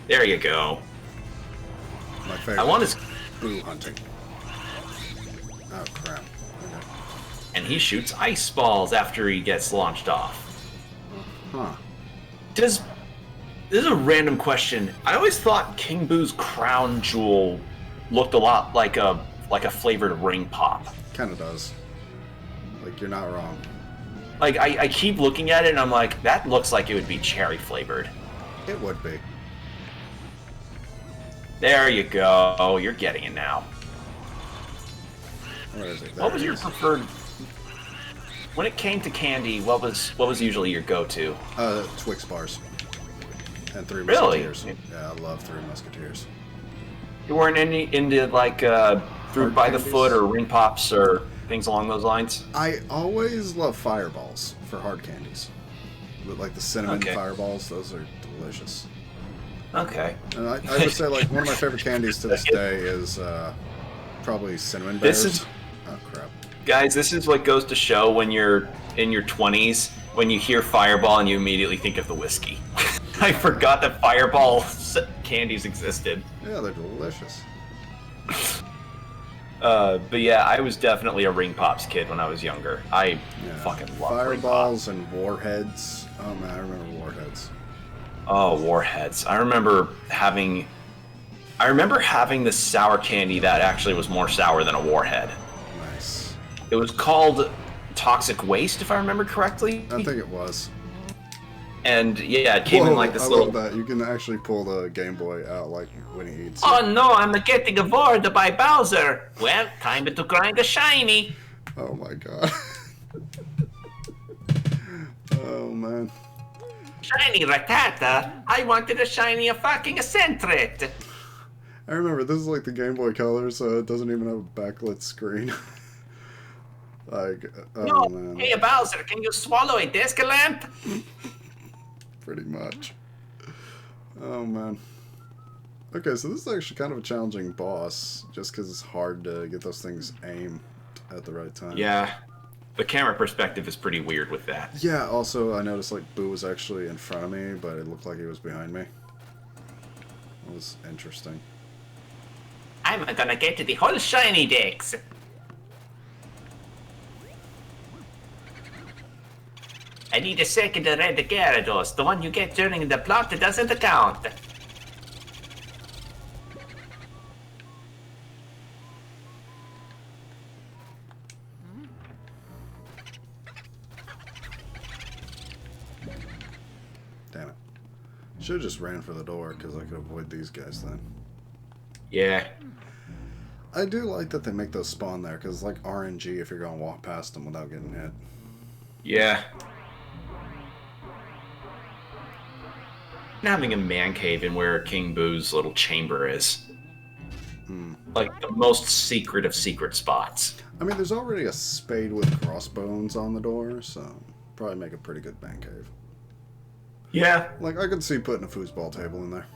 [SPEAKER 2] There you go.
[SPEAKER 1] My favorite.
[SPEAKER 2] I want his...
[SPEAKER 1] Boo hunting. Oh, crap. Okay.
[SPEAKER 2] And he shoots ice balls after he gets launched off.
[SPEAKER 1] Huh.
[SPEAKER 2] This is a random question. I always thought King Boo's crown jewel looked a lot like a flavored ring pop.
[SPEAKER 1] Kinda does. Like, you're not wrong.
[SPEAKER 2] Like, I keep looking at it and I'm like, that looks like it would be cherry flavored.
[SPEAKER 1] It would be.
[SPEAKER 2] There you go. You're getting it now.
[SPEAKER 1] Where is it?
[SPEAKER 2] What was your preferred... When it came to candy, what was usually your go-to?
[SPEAKER 1] Twix bars. And Three
[SPEAKER 2] Really?
[SPEAKER 1] Musketeers. Yeah, I love Three Musketeers.
[SPEAKER 2] You weren't into like fruit by the foot or ring pops or things along those lines?
[SPEAKER 1] I always love fireballs for hard candies. Like the cinnamon fireballs, those are delicious.
[SPEAKER 2] Okay.
[SPEAKER 1] And I would say like one of my favorite candies to this day is probably cinnamon bears. Oh crap.
[SPEAKER 2] Guys, this is what goes to show when you're in your 20s, when you hear Fireball and you immediately think of the whiskey. I forgot that Fireball candies existed.
[SPEAKER 1] Yeah, they're delicious.
[SPEAKER 2] But yeah, I was definitely a Ring Pops kid when I was younger. I fucking love
[SPEAKER 1] Fireballs and Warheads. Oh man, I remember Warheads.
[SPEAKER 2] Oh, Warheads. I remember having the sour candy that actually was more sour than a Warhead.
[SPEAKER 1] Nice.
[SPEAKER 2] It was called Toxic Waste, if I remember correctly.
[SPEAKER 1] I think it was.
[SPEAKER 2] And yeah, it came in like this little...
[SPEAKER 1] I love that. You can actually pull the Game Boy out like when he eats
[SPEAKER 4] Oh
[SPEAKER 1] it.
[SPEAKER 4] no, I'm getting bored by Bowser. Well, time to grind a shiny.
[SPEAKER 1] Oh my god. Oh man.
[SPEAKER 4] Shiny Ratata? I wanted a shiny fucking Eccentric.
[SPEAKER 1] I remember this is like the Game Boy Color, so it doesn't even have a backlit screen. Like, oh
[SPEAKER 4] No,
[SPEAKER 1] man,
[SPEAKER 4] hey Bowser, can you swallow a desk lamp?
[SPEAKER 1] pretty much. Oh man. Okay, so this is actually kind of a challenging boss, just because it's hard to get those things aimed at the right time.
[SPEAKER 2] Yeah, the camera perspective is pretty weird with that.
[SPEAKER 1] Yeah, also, I noticed, like, Boo was actually in front of me, but it looked like he was behind me. It was interesting.
[SPEAKER 4] I'm gonna get to the whole shiny decks. I need a second red Gyarados. The one you get during the plot doesn't count.
[SPEAKER 1] Damn it. Should've just ran for the door, because I could avoid these guys then.
[SPEAKER 2] Yeah.
[SPEAKER 1] I do like that they make those spawn there, because it's like RNG if you're going to walk past them without getting hit.
[SPEAKER 2] Yeah. Having a man cave in where King Boo's little chamber is. Like the most secret of secret spots.
[SPEAKER 1] I mean, there's already a spade with crossbones on the door, so probably make a pretty good man cave.
[SPEAKER 2] Yeah.
[SPEAKER 1] Like, I could see putting a foosball table in there.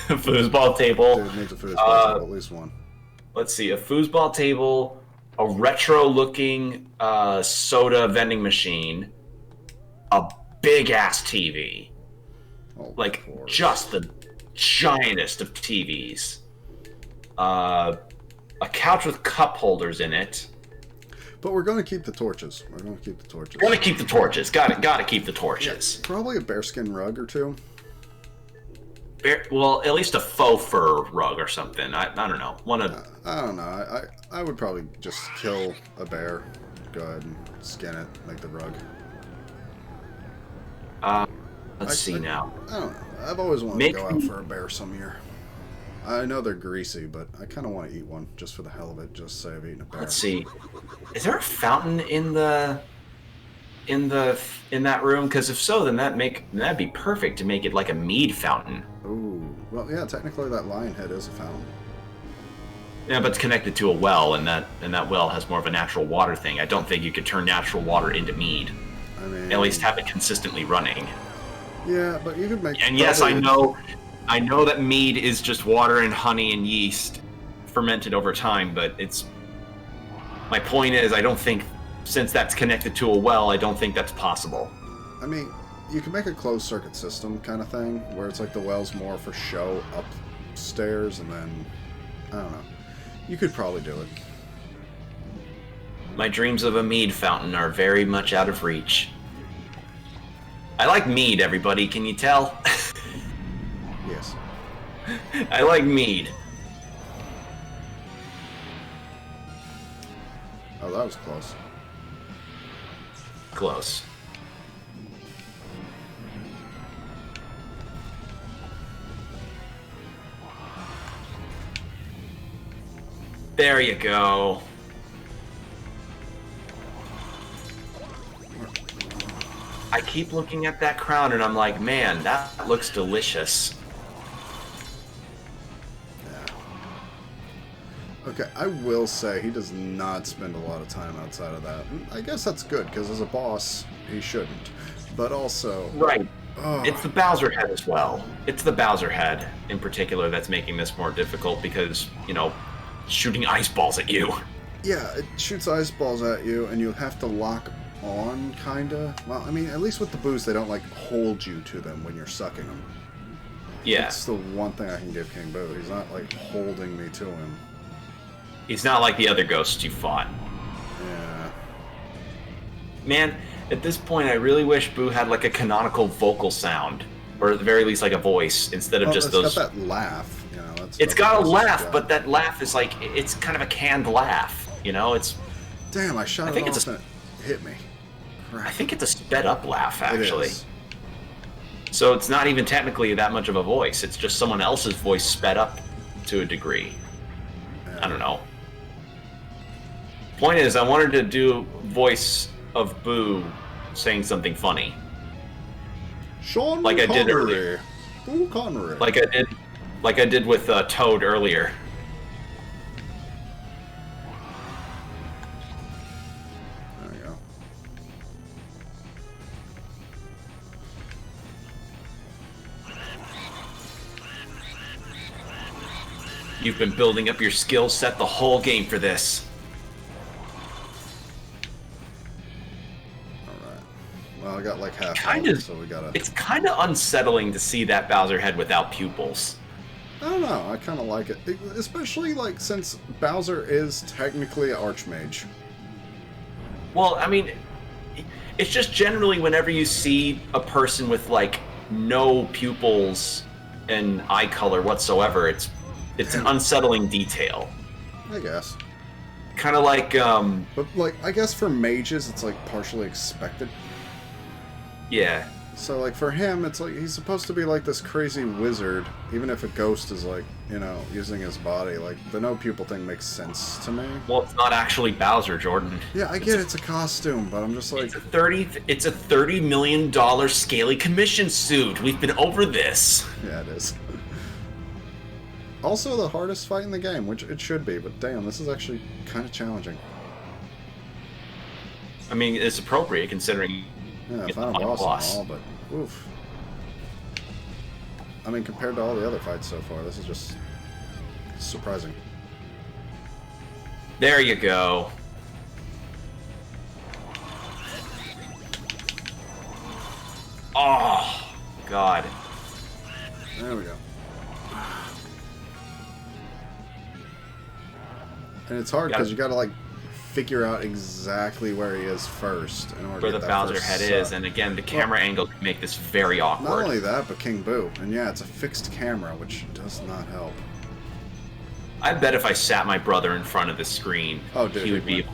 [SPEAKER 2] Foosball table.
[SPEAKER 1] Dude needs a foosball table, at least one.
[SPEAKER 2] Let's see, a foosball table, a retro-looking soda vending machine, a big-ass TV.
[SPEAKER 1] Oh,
[SPEAKER 2] Like,
[SPEAKER 1] of course.
[SPEAKER 2] just the giantest of TVs. A couch with cup holders in it.
[SPEAKER 1] But we're going to keep the torches. We're going to keep the torches.
[SPEAKER 2] Gotta keep the torches. Gotta keep the torches.
[SPEAKER 1] Probably a bearskin rug or two.
[SPEAKER 2] Well, at least a faux fur rug or something. I don't know.
[SPEAKER 1] I don't know. I would probably just kill a bear. Go ahead and skin it, make the rug.
[SPEAKER 2] Let's see now.
[SPEAKER 1] I don't know. I've always wanted to go out for a bear some year. I know they're greasy, but I kind of want to eat one just for the hell of it. Just say I've eaten a bear.
[SPEAKER 2] Let's see. Is there a fountain in that room? Because if so, then that'd be perfect to make it like a mead fountain.
[SPEAKER 1] Ooh. Well, yeah. Technically, that lion head is a fountain.
[SPEAKER 2] Yeah, but it's connected to a well, and that well has more of a natural water thing. I don't think you could turn natural water into mead.
[SPEAKER 1] I mean,
[SPEAKER 2] At least have it consistently running.
[SPEAKER 1] Yeah, but you could make.
[SPEAKER 2] And yes, I know that mead is just water and honey and yeast fermented over time, but my point is, I don't think, since that's connected to a well, I don't think that's possible.
[SPEAKER 1] I mean, you can make a closed circuit system kind of thing, where it's like the well's more for show upstairs, and then, I don't know. You could probably do it.
[SPEAKER 2] My dreams of a mead fountain are very much out of reach. I like mead, everybody, can you tell?
[SPEAKER 1] Yes.
[SPEAKER 2] I like mead.
[SPEAKER 1] Oh, that was close.
[SPEAKER 2] Close. There you go. I keep looking at that crown and I'm like, man, that looks delicious.
[SPEAKER 1] Okay, I will say he does not spend a lot of time outside of that. I guess that's good, because as a boss, he shouldn't. But also...
[SPEAKER 2] Right.
[SPEAKER 1] Oh,
[SPEAKER 2] It's the Bowser head as well. It's the Bowser head in particular that's making this more difficult because, shooting ice balls at you.
[SPEAKER 1] yeah, it shoots ice balls at you, and you have to lock on, kinda. Well, I mean, at least with the boost, they don't, like, hold you to them when you're sucking them.
[SPEAKER 2] Yeah.
[SPEAKER 1] That's the one thing I can give King Boo. He's not, like, holding me to him.
[SPEAKER 2] He's not like the other ghosts you fought.
[SPEAKER 1] Yeah.
[SPEAKER 2] Man, at this point, I really wish Boo had like a canonical vocal sound, or at the very least like a voice, instead of just those.
[SPEAKER 1] It's got that laugh,
[SPEAKER 2] It's got a laugh, but that laugh is like, it's kind of a canned laugh, It's.
[SPEAKER 1] Damn, I shot it off and it hit me. Crap.
[SPEAKER 2] I think it's a sped up laugh, actually.
[SPEAKER 1] It is.
[SPEAKER 2] So it's not even technically that much of a voice. It's just someone else's voice sped up to a degree.
[SPEAKER 1] Yeah.
[SPEAKER 2] I don't know. Point is, I wanted to do voice of Boo saying something funny.
[SPEAKER 1] Sean
[SPEAKER 2] Like I did
[SPEAKER 1] Connery.
[SPEAKER 2] earlier.
[SPEAKER 1] Boo Connery.
[SPEAKER 2] Like I did Like I did with Toad earlier.
[SPEAKER 1] There we go.
[SPEAKER 2] You've been building up your skill set the whole game for this.
[SPEAKER 1] Alright. Well, I got like half
[SPEAKER 2] Kinda,
[SPEAKER 1] health, so we gotta...
[SPEAKER 2] It's kind of unsettling to see that Bowser head without pupils.
[SPEAKER 1] I don't know, I kind of like it. Especially, like, since Bowser is technically an Archmage.
[SPEAKER 2] Well, I mean, it's just generally whenever you see a person with, like, no pupils and eye color whatsoever, it's an unsettling detail.
[SPEAKER 1] I guess.
[SPEAKER 2] Kind of like,
[SPEAKER 1] But, like, I guess for mages, it's, like, partially expected.
[SPEAKER 2] yeah.
[SPEAKER 1] So, like, for him, it's like, he's supposed to be, like, this crazy wizard, even if a ghost is, like, you know, using his body. Like, the no pupil thing makes sense to me.
[SPEAKER 2] Well, it's not actually Bowser, Jordan.
[SPEAKER 1] Yeah, I get it's a costume, but I'm just like...
[SPEAKER 2] It's a $30 million scaly commission suit. We've been over this.
[SPEAKER 1] Yeah, it is. Also the hardest fight in the game, which it should be, but damn, this is actually kind of challenging.
[SPEAKER 2] I mean, it's appropriate considering...
[SPEAKER 1] Yeah,
[SPEAKER 2] it's
[SPEAKER 1] final
[SPEAKER 2] not a
[SPEAKER 1] boss and all, but oof. I mean, compared to all the other fights so far, this is just surprising.
[SPEAKER 2] There you go. Oh, God.
[SPEAKER 1] There we go. And it's hard because you gotta, like, figure out exactly where he is first in order
[SPEAKER 2] Where
[SPEAKER 1] to
[SPEAKER 2] the
[SPEAKER 1] get that
[SPEAKER 2] Bowser
[SPEAKER 1] first
[SPEAKER 2] head
[SPEAKER 1] suck.
[SPEAKER 2] is, and again, the camera angle can make this very awkward.
[SPEAKER 1] Not only that, but King Boo. And yeah, it's a fixed camera, which does not help.
[SPEAKER 2] I bet if I sat my brother in front of the screen,
[SPEAKER 1] Oh, dude,
[SPEAKER 2] he would be...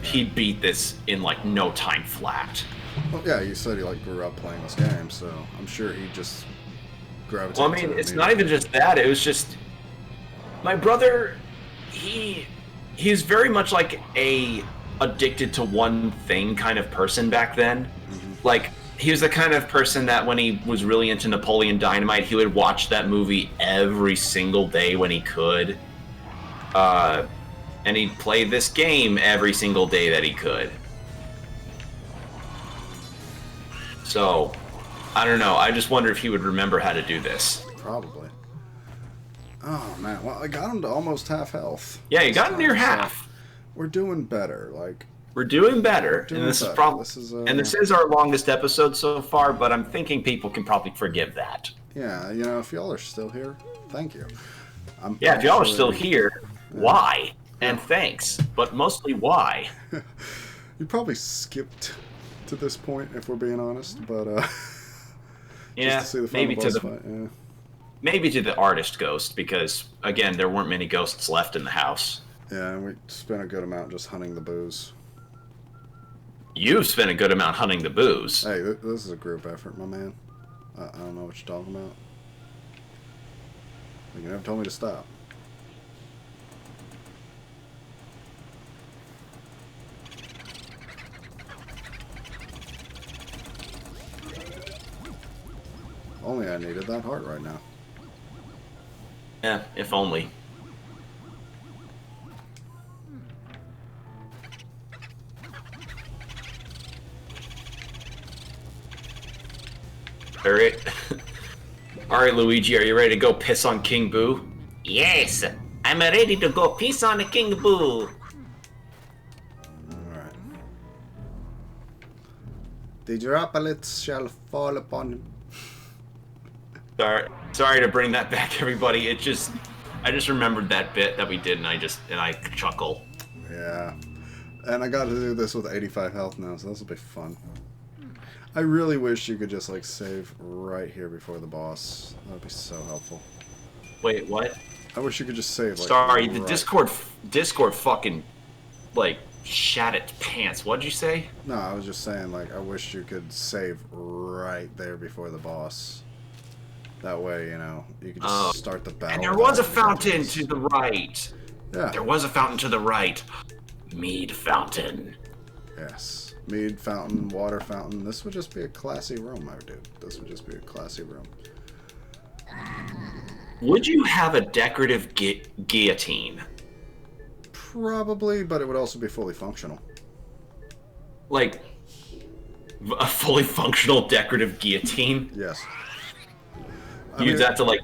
[SPEAKER 2] He'd beat this in, like, no time flat.
[SPEAKER 1] Well, yeah, you said he, like, grew up playing this game, so I'm sure he just gravitated
[SPEAKER 2] Well, I mean,
[SPEAKER 1] to it
[SPEAKER 2] it's not even just that. It was just... My brother, he's very much like a addicted to one thing kind of person back then.
[SPEAKER 1] Mm-hmm.
[SPEAKER 2] Like, he was the kind of person that when he was really into Napoleon Dynamite, he would watch that movie every single day when he could. And he'd play this game every single day that he could. So, I don't know. I just wonder if he would remember how to do this.
[SPEAKER 1] Probably. Oh, man. Well, I got him to almost half health.
[SPEAKER 2] Yeah, you got
[SPEAKER 1] This
[SPEAKER 2] near
[SPEAKER 1] time, so
[SPEAKER 2] half.
[SPEAKER 1] We're doing better. Like,
[SPEAKER 2] We're doing better,
[SPEAKER 1] doing
[SPEAKER 2] and this
[SPEAKER 1] better.
[SPEAKER 2] is probably
[SPEAKER 1] And
[SPEAKER 2] this is our longest episode so far. But I'm thinking people can probably forgive that.
[SPEAKER 1] Yeah, you know, if y'all are still here, thank you.
[SPEAKER 2] Yeah, if y'all are
[SPEAKER 1] actually-
[SPEAKER 2] still here, why? And thanks, but mostly why?
[SPEAKER 1] You probably skipped to this point, if we're being honest, but
[SPEAKER 2] Yeah,
[SPEAKER 1] just to see the final
[SPEAKER 2] maybe
[SPEAKER 1] boss
[SPEAKER 2] to the
[SPEAKER 1] fight, yeah.
[SPEAKER 2] maybe to the artist ghost, because again, there weren't many ghosts left in the house.
[SPEAKER 1] Yeah, and we spent a good amount just hunting the booze.
[SPEAKER 2] You've spent a good amount hunting the booze.
[SPEAKER 1] Hey, this is a group effort, my man. I don't know what you're talking about. You never told me to stop. Only I needed that heart right now.
[SPEAKER 2] Yeah, if only. All right. All right, Luigi, are you ready to go piss on King Boo?
[SPEAKER 4] Yes, I'm ready to go piss on the King Boo.
[SPEAKER 1] Alright. The droplets shall fall upon him.
[SPEAKER 2] Sorry to bring that back, everybody. I just remembered that bit that we did, and I chuckle.
[SPEAKER 1] Yeah. And I got to do this with 85 health now, so this will be fun. I really wish you could just, like, save right here before the boss. That would be so helpful.
[SPEAKER 2] Wait, what?
[SPEAKER 1] I wish you could just save, like,
[SPEAKER 2] Sorry, the
[SPEAKER 1] right-
[SPEAKER 2] Discord fucking, like, shat its pants. What'd you say?
[SPEAKER 1] No, I was just saying, like, I wish you could save right there before the boss. That way, you know, you could just start the battle.
[SPEAKER 2] And there was a
[SPEAKER 1] without
[SPEAKER 2] fountain
[SPEAKER 1] enemies.
[SPEAKER 2] to the right.
[SPEAKER 1] Yeah.
[SPEAKER 2] There was a fountain to the right. Mead fountain.
[SPEAKER 1] Yes. Mead fountain, water fountain. This would just be a classy room, my dude. This would just be a classy room.
[SPEAKER 2] Would you have a decorative guillotine?
[SPEAKER 1] Probably, but it would also be fully functional.
[SPEAKER 2] Like, a fully functional decorative guillotine?
[SPEAKER 1] Yes.
[SPEAKER 2] You'd have to, like...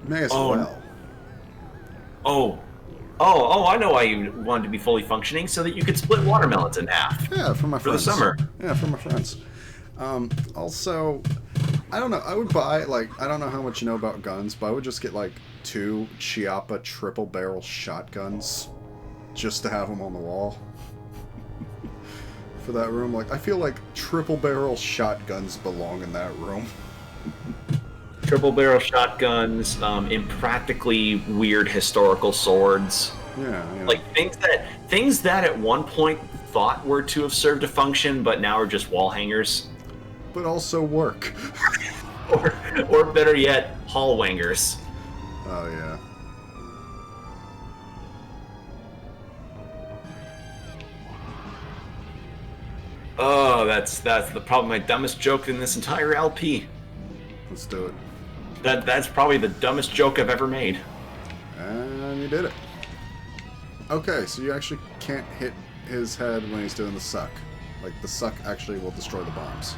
[SPEAKER 1] May as
[SPEAKER 2] Oh.
[SPEAKER 1] well.
[SPEAKER 2] I know why you wanted to be fully functioning, so that you could split watermelons in half.
[SPEAKER 1] Yeah, for my
[SPEAKER 2] For the
[SPEAKER 1] friends.
[SPEAKER 2] summer.
[SPEAKER 1] Yeah, for my friends. Also, I don't know. I would buy, like, I don't know how much you know about guns, but I would just get, like, 2 Chiappa triple barrel shotguns just to have them on the wall for that room. Like, I feel like triple barrel shotguns belong in that room.
[SPEAKER 2] Triple barrel shotguns, impractically weird historical swords.
[SPEAKER 1] Yeah, you know.
[SPEAKER 2] Like, things that at one point thought were to have served a function, but now are just wall hangers.
[SPEAKER 1] But also work.
[SPEAKER 2] Or better yet, hall wangers.
[SPEAKER 1] Oh, yeah.
[SPEAKER 2] Oh, that's probably my dumbest joke in this entire LP.
[SPEAKER 1] Let's do it.
[SPEAKER 2] That's probably the dumbest joke I've ever made.
[SPEAKER 1] And you did it. Okay, so you actually can't hit his head when he's doing the suck. Like, the suck actually will destroy the bombs.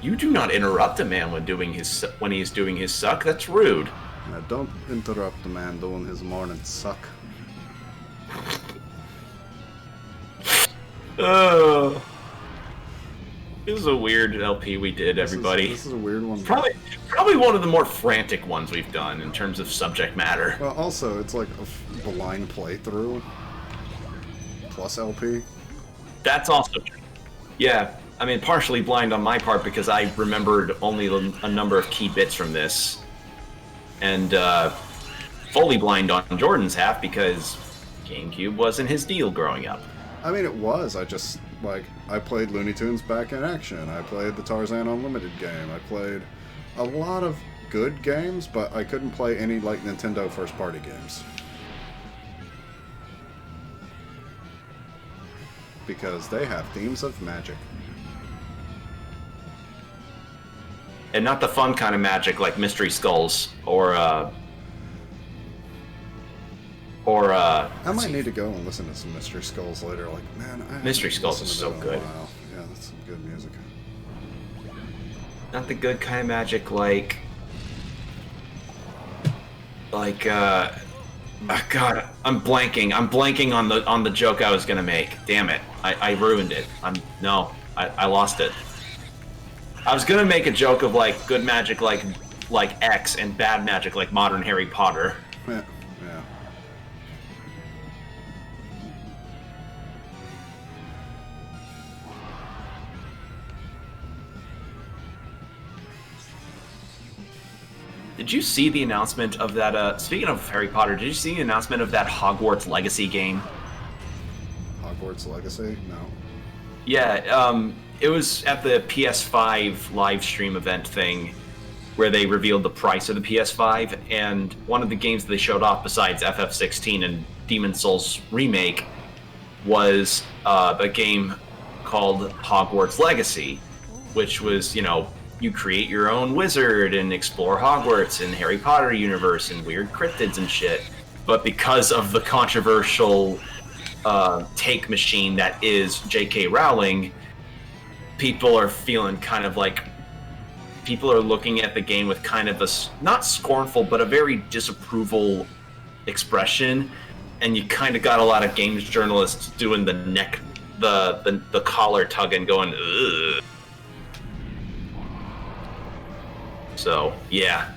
[SPEAKER 2] You do not interrupt a man when he's doing his suck. That's rude.
[SPEAKER 1] Yeah, don't interrupt the man doing his morning suck.
[SPEAKER 2] Oh. This is a weird LP we did, everybody.
[SPEAKER 1] This is a weird one.
[SPEAKER 2] Probably one of the more frantic ones we've done in terms of subject matter.
[SPEAKER 1] Well, also, it's like a blind playthrough plus LP.
[SPEAKER 2] That's also true. Yeah, I mean, partially blind on my part because I remembered only a number of key bits from this. And fully blind on Jordan's half because GameCube wasn't his deal growing up.
[SPEAKER 1] I mean, it was. I just, like, I played Looney Tunes Back in Action. I played the Tarzan Unlimited game. I played a lot of good games, but I couldn't play any, like, Nintendo first-party games. Because they have themes of magic.
[SPEAKER 2] And not the fun kind of magic like Mystery Skulls or
[SPEAKER 1] I might need to go and listen to some Mystery Skulls later. Like, man, I
[SPEAKER 2] Mystery
[SPEAKER 1] haven't
[SPEAKER 2] Skulls
[SPEAKER 1] listened
[SPEAKER 2] is
[SPEAKER 1] to
[SPEAKER 2] so
[SPEAKER 1] that in a
[SPEAKER 2] good.
[SPEAKER 1] while. Yeah, that's some good music.
[SPEAKER 2] not the good kind of magic like God, I'm blanking on the joke I was gonna make. Damn it. I ruined it. I lost it. I was gonna make a joke of like good magic like X and bad magic like modern Harry Potter.
[SPEAKER 1] Yeah, yeah.
[SPEAKER 2] Did you see the announcement of that, speaking of Harry Potter, did you see the announcement of that Hogwarts Legacy game?
[SPEAKER 1] Hogwarts Legacy? No.
[SPEAKER 2] Yeah, it was at the PS5 live stream event thing where they revealed the price of the PS5, and one of the games they showed off besides FF16 and Demon's Souls Remake was a game called Hogwarts Legacy, which was, you create your own wizard and explore Hogwarts and Harry Potter universe and weird cryptids and shit. But because of the controversial take machine that is J.K. Rowling, people are feeling kind of like people are looking at the game with kind of a not scornful but a very disapproval expression, and you kind of got a lot of games journalists doing the collar tugging, going ugh. So, yeah.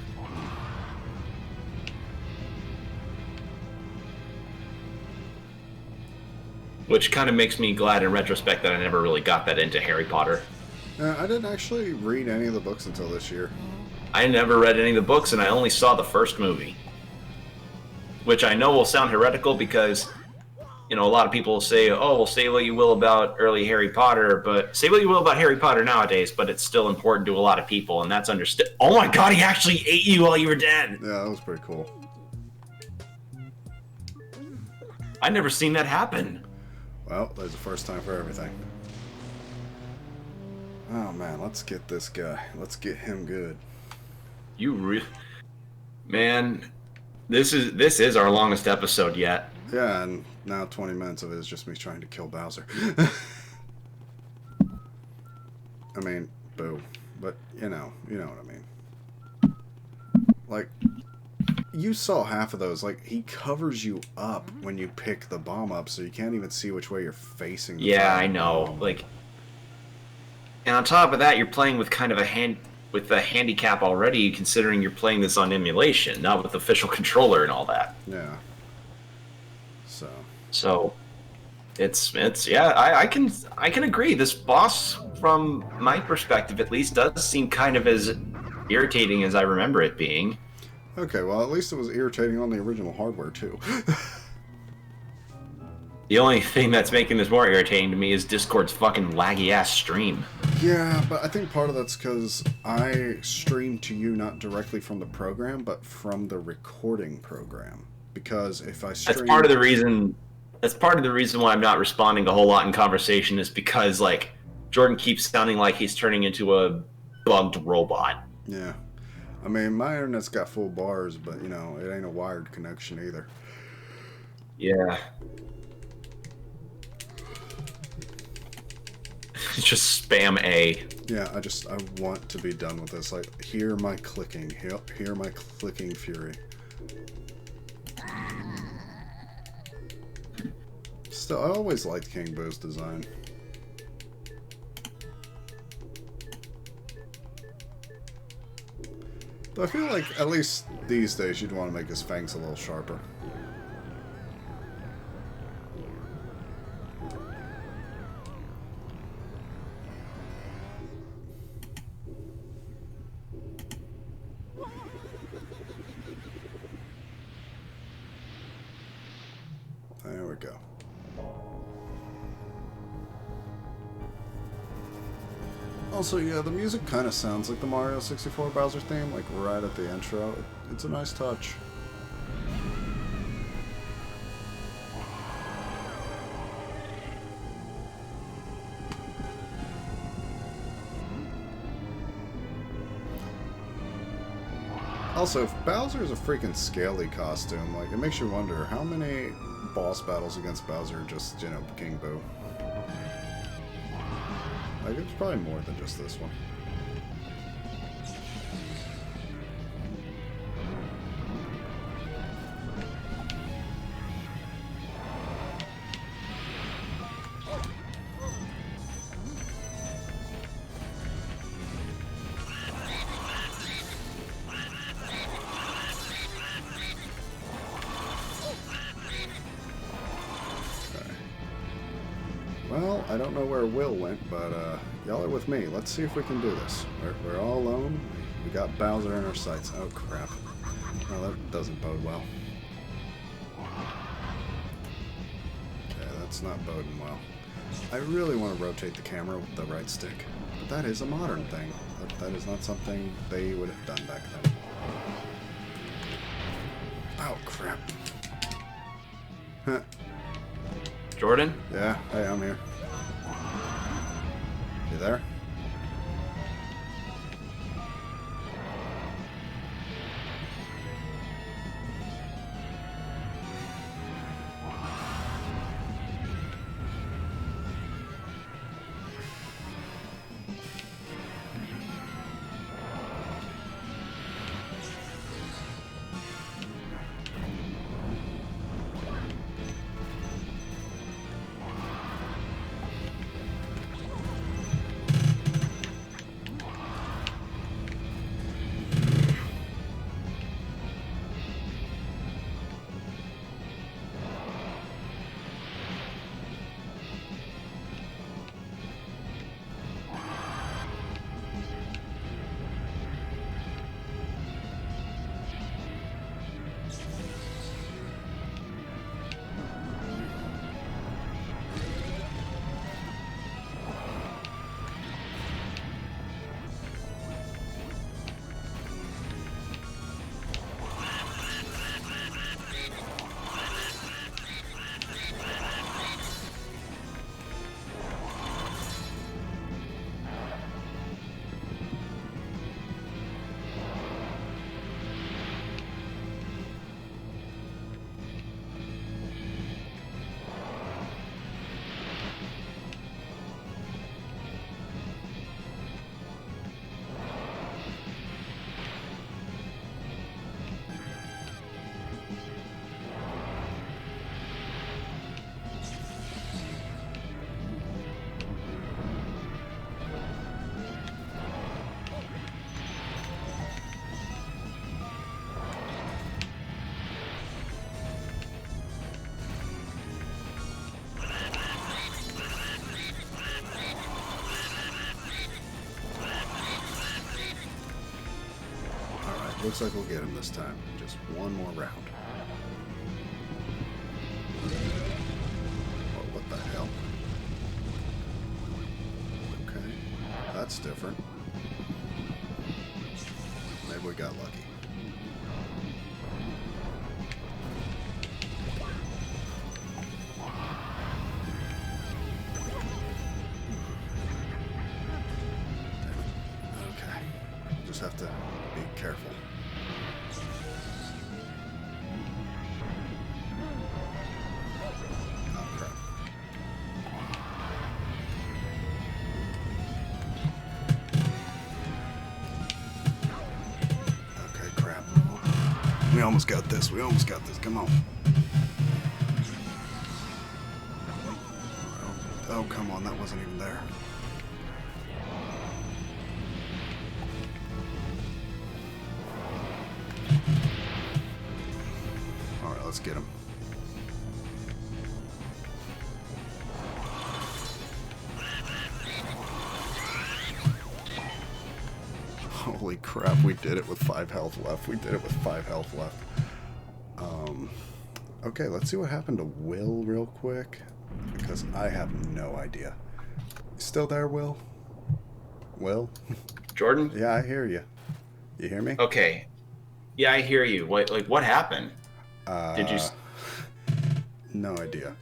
[SPEAKER 2] Which kind of makes me glad in retrospect that I never really got that into Harry Potter.
[SPEAKER 1] I didn't actually read any of the books until this year.
[SPEAKER 2] I never read any of the books, and I only saw the first movie. Which I know will sound heretical because, a lot of people will say, oh, well, say what you will about early Harry Potter, but say what you will about Harry Potter nowadays, but it's still important to a lot of people, and that's understood. Oh my god, he actually ate you while you were dead!
[SPEAKER 1] Yeah, that was pretty cool.
[SPEAKER 2] I've never seen that happen.
[SPEAKER 1] Well, there's a first time for everything. Oh man, let's get this guy. Let's get him good.
[SPEAKER 2] Man, this is our longest episode yet.
[SPEAKER 1] Yeah, and now 20 minutes of it is just me trying to kill Bowser. I mean, boo. But, you know what I mean. Like, you saw half of those. Like, he covers you up when you pick the bomb up, so you can't even see which way you're facing.
[SPEAKER 2] Yeah, I know. Like, and on top of that, you're playing with kind of a handicap already, considering you're playing this on emulation, not with official controller and all that.
[SPEAKER 1] Yeah.
[SPEAKER 2] So, it's yeah. I can agree. This boss, from my perspective at least, does seem kind of as irritating as I remember it being.
[SPEAKER 1] Okay, well, at least it was irritating on the original hardware, too.
[SPEAKER 2] The only thing that's making this more irritating to me is Discord's fucking laggy-ass stream.
[SPEAKER 1] Yeah, but I think part of that's because I stream to you not directly from the program, but from the recording program. Because if I stream...
[SPEAKER 2] That's part of the reason why I'm not responding a whole lot in conversation is because, like, Jordan keeps sounding like he's turning into a bugged robot.
[SPEAKER 1] Yeah. I mean, my internet's got full bars, but, you know, it ain't a wired connection either.
[SPEAKER 2] Yeah. Just spam A.
[SPEAKER 1] Yeah, I want to be done with this. Like, hear my clicking. Hear my clicking fury. Still, I always liked King Boo's design. But I feel like, at least these days, you'd want to make his fangs a little sharper. There we go. Also, yeah, the music kind of sounds like the Mario 64 Bowser theme, like right at the intro. It's a nice touch. Also, if Bowser is a freaking scaly costume, like, it makes you wonder how many boss battles against Bowser just, you know, King Boo. Like, it's probably more than just this one. Well, I don't know where Will went, but y'all are with me. Let's see if we can do this. We're all alone. We got Bowser in our sights. Oh, crap. Well, that doesn't bode well. Okay, that's not boding well. I really want to rotate the camera with the right stick, but that is a modern thing. That is not something they would have done back then. Oh, crap. Huh.
[SPEAKER 2] Jordan?
[SPEAKER 1] Yeah, hey, I'm here. You there? looks like we'll get him this time. Just one more round. Oh, what the hell? Okay, that's different. Maybe we got lucky. Okay, just have to be careful. Oh, crap. Okay, crap. We almost got this. We almost got this. Come on. Oh, come on. That wasn't even there. Alright, let's get him. Holy crap, we did it with 5 health left. We did it with 5 health left. Okay, let's see what happened to Will real quick, because I have no idea. Still there, Will? Will?
[SPEAKER 2] Jordan?
[SPEAKER 1] Yeah, I hear you. You hear me?
[SPEAKER 2] Okay. Yeah, I hear you. What happened? Did you...
[SPEAKER 1] No idea.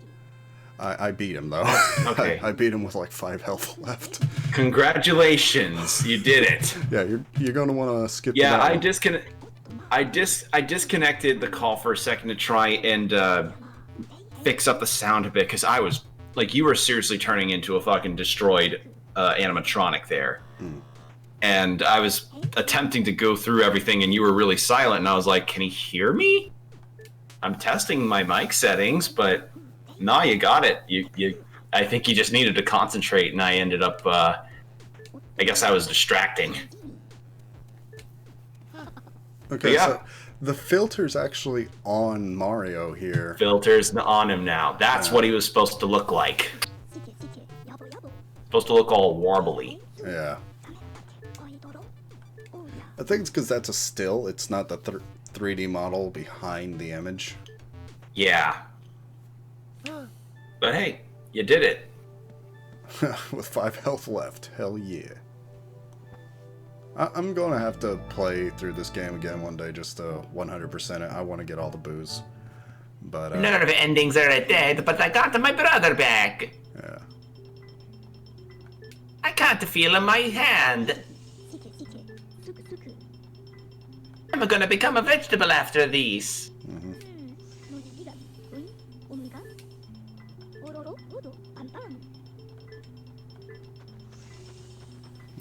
[SPEAKER 1] I beat him, though.
[SPEAKER 2] Okay.
[SPEAKER 1] I beat him with like 5 health left.
[SPEAKER 2] Congratulations, you did it.
[SPEAKER 1] Yeah, you're going to want to skip to
[SPEAKER 2] Yeah,
[SPEAKER 1] that one.
[SPEAKER 2] I disconnected the call for a second to try and fix up the sound a bit, because I was like, you were seriously turning into a fucking destroyed animatronic there. And I was attempting to go through everything, and you were really silent, and I was like, can he hear me? I'm testing my mic settings, but no, you got it. I think you just needed to concentrate, and I ended up, I guess I was distracting.
[SPEAKER 1] Okay,
[SPEAKER 2] yeah.
[SPEAKER 1] so the filter's actually on Mario here.
[SPEAKER 2] Filters on him now. That's what he was supposed to look like. Supposed to look all warbly.
[SPEAKER 1] Yeah. I think it's because that's a still. It's not the 3D model behind the image.
[SPEAKER 2] Yeah. But hey, you did it.
[SPEAKER 1] With 5 health left. Hell yeah. I'm going to have to play through this game again one day just to 100% it. I want to get all the booze. But,
[SPEAKER 4] Nerve endings are dead, but I got my brother back.
[SPEAKER 1] yeah.
[SPEAKER 4] I can't feel my hand. I'm gonna become a vegetable after these.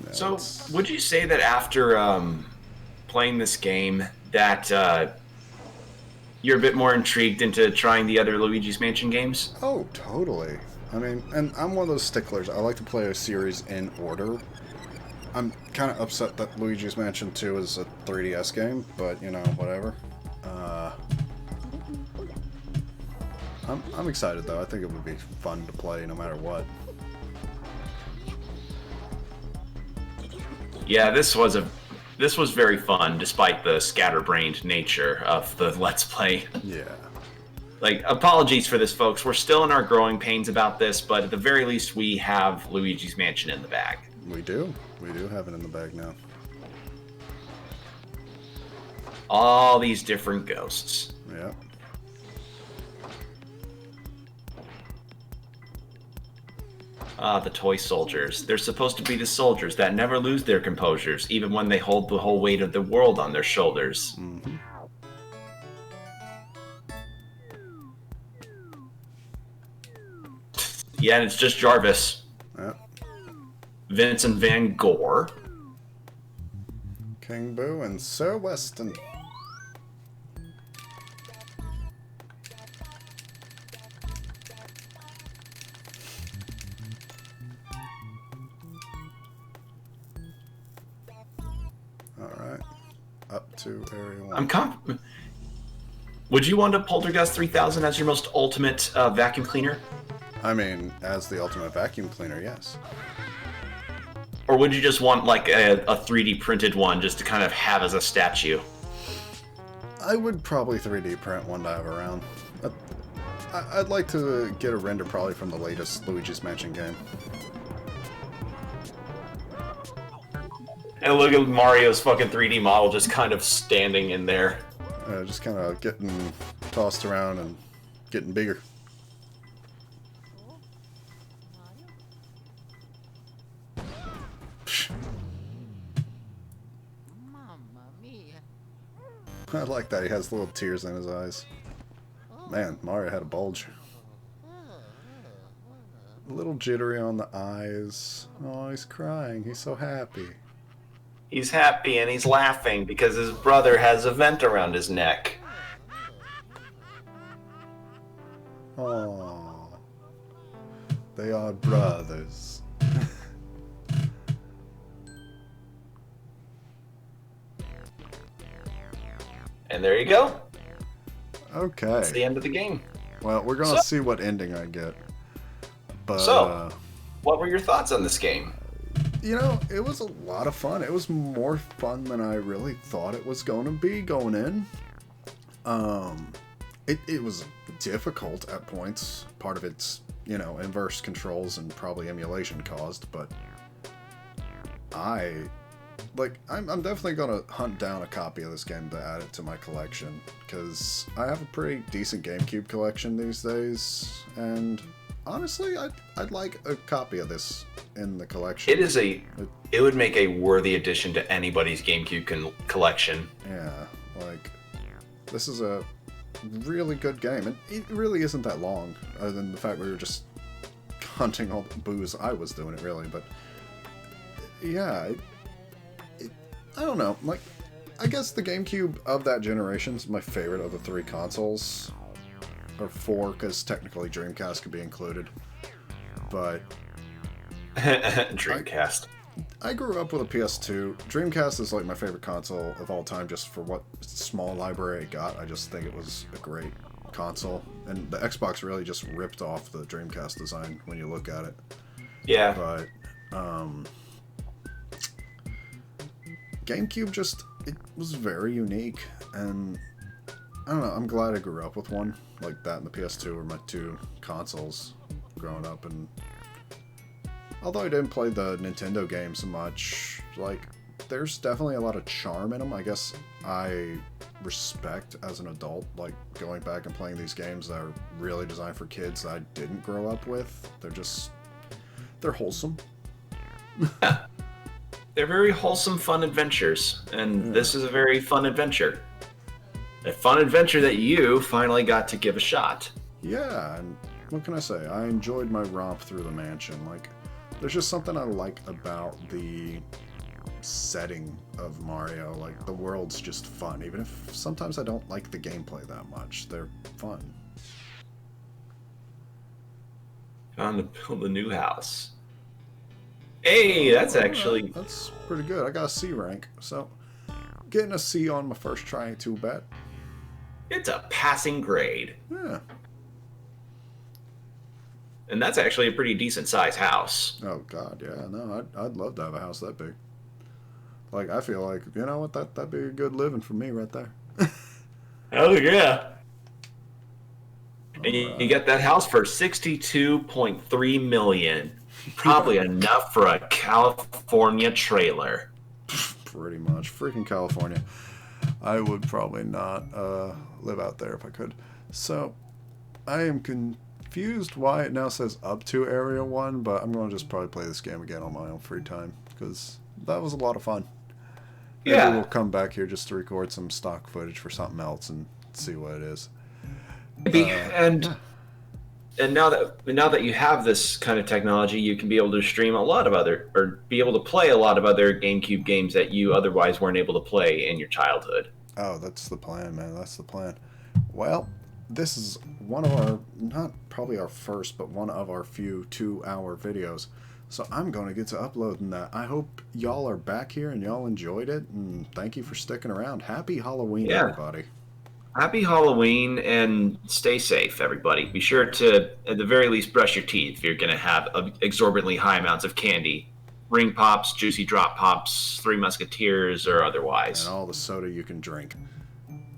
[SPEAKER 1] Yeah,
[SPEAKER 2] So, would you say that after playing this game, that you're a bit more intrigued into trying the other Luigi's Mansion games?
[SPEAKER 1] Oh, totally. I mean, and I'm one of those sticklers. I like to play a series in order. I'm kind of upset that Luigi's Mansion 2 is a 3DS game, but, you know, whatever. I'm excited, though. I think it would be fun to play no matter what.
[SPEAKER 2] Yeah, this was very fun, despite the scatterbrained nature of the Let's Play.
[SPEAKER 1] Yeah.
[SPEAKER 2] Like, apologies for this, folks. We're still in our growing pains about this, but at the very least, we have Luigi's Mansion in the bag.
[SPEAKER 1] We do. We do have it in the bag now.
[SPEAKER 2] All these different ghosts.
[SPEAKER 1] Yeah.
[SPEAKER 2] Ah, the toy soldiers. They're supposed to be the soldiers that never lose their composures, even when they hold the whole weight of the world on their shoulders.
[SPEAKER 1] Mm-hmm.
[SPEAKER 2] Yeah, and it's just Jarvis,
[SPEAKER 1] Yeah.
[SPEAKER 2] Vincent Van Gogh.
[SPEAKER 1] King Boo and Sir Weston. Alright. Up to Area 1.
[SPEAKER 2] Would you want a Poltergeist 3000 as your most ultimate vacuum cleaner?
[SPEAKER 1] I mean, as the ultimate vacuum cleaner, yes.
[SPEAKER 2] Or would you just want like a 3D printed one just to kind of have as a statue?
[SPEAKER 1] I would probably 3D print one to have around. I'd like to get a render probably from the latest Luigi's Mansion game.
[SPEAKER 3] And look at Mario's fucking 3D model just kind of standing in there.
[SPEAKER 1] Just kind of getting tossed around and getting bigger. I like that he has little tears in his eyes. Man, Mario had a bulge. A little jittery on the eyes. Oh, he's crying. He's so happy.
[SPEAKER 3] He's happy and he's laughing because his brother has a vent around his neck.
[SPEAKER 1] Oh, they are brothers.
[SPEAKER 3] And there you go.
[SPEAKER 1] Okay.
[SPEAKER 3] That's the end of the game.
[SPEAKER 1] Well, we're gonna see what ending I get. But
[SPEAKER 3] So, what were your thoughts on this game?
[SPEAKER 1] you know, it was a lot of fun. It was more fun than I really thought it was going to be going in. It was difficult at points. Part of it's, you know, inverse controls and probably emulation caused, but I'm definitely gonna hunt down a copy of this game to add it to my collection, because I have a pretty decent GameCube collection these days, and honestly, I'd like a copy of this in the collection.
[SPEAKER 3] It would make a worthy addition to anybody's GameCube collection.
[SPEAKER 1] Yeah, like, this is a really good game, and it really isn't that long, other than the fact we were just hunting all the booze. I was doing it, really, but yeah, I don't know, like, I guess the GameCube of that generation is my favorite of the three consoles, or four, because technically Dreamcast could be included, but
[SPEAKER 3] Dreamcast.
[SPEAKER 1] I grew up with a PS2. Dreamcast is like my favorite console of all time, just for what small library it got. I just think it was a great console, and the Xbox really just ripped off the Dreamcast design when you look at it.
[SPEAKER 3] Yeah.
[SPEAKER 1] But GameCube it was very unique, and I don't know, I'm glad I grew up with one like that, and the PS2 were my two consoles growing up. And although I didn't play the Nintendo games much, like, there's definitely a lot of charm in them. I guess I respect as an adult, like, going back and playing these games that are really designed for kids that I didn't grow up with. They're wholesome.
[SPEAKER 3] They're very wholesome, fun adventures, and this is a very fun adventure. A fun adventure that you finally got to give a shot.
[SPEAKER 1] Yeah, and what can I say? I enjoyed my romp through the mansion. Like, there's just something I like about the setting of Mario. Like, the world's just fun, even if sometimes I don't like the gameplay that much. They're fun.
[SPEAKER 3] Found to build a new house. Hey, that's actually...
[SPEAKER 1] That's pretty good. I got a C rank, so getting a C on my first try ain't too bad.
[SPEAKER 3] It's a passing grade.
[SPEAKER 1] Yeah.
[SPEAKER 3] And that's actually a pretty decent size house.
[SPEAKER 1] Oh god, yeah. No, I'd love to have a house that big. Like, I feel like, you know what, that'd be a good living for me right there.
[SPEAKER 3] Oh yeah. And you get that house for $62.3 million. Probably enough for a California trailer.
[SPEAKER 1] Pretty much. Freaking California. I would probably not live out there if I could. So, I am confused why it now says up to Area 1, but I'm going to just probably play this game again on my own free time, because that was a lot of fun. Maybe
[SPEAKER 3] Yeah.
[SPEAKER 1] we'll come back here just to record some stock footage for something else and see what it is.
[SPEAKER 3] Maybe. And now that you have this kind of technology, you can be able to stream a lot of be able to play a lot of other GameCube games that you otherwise weren't able to play in your childhood.
[SPEAKER 1] Oh, that's the plan, man. That's the plan. Well, this is one of our, not probably our first, but one of our few 2-hour videos. So I'm going to get to uploading that. I hope y'all are back here and y'all enjoyed it, and thank you for sticking around. Happy Halloween, everybody.
[SPEAKER 3] Happy Halloween, and stay safe, everybody. Be sure to, at the very least, brush your teeth if you're going to have exorbitantly high amounts of candy. Ring Pops, Juicy Drop Pops, Three Musketeers, or otherwise.
[SPEAKER 1] And all the soda you can drink.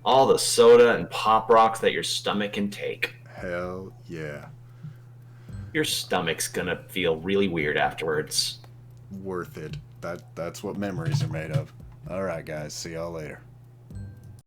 [SPEAKER 2] all the soda and pop rocks that your stomach can take.
[SPEAKER 1] Hell yeah.
[SPEAKER 2] Your stomach's gonna feel really weird afterwards.
[SPEAKER 1] Worth it. That's what memories are made of. All right, guys. See y'all later.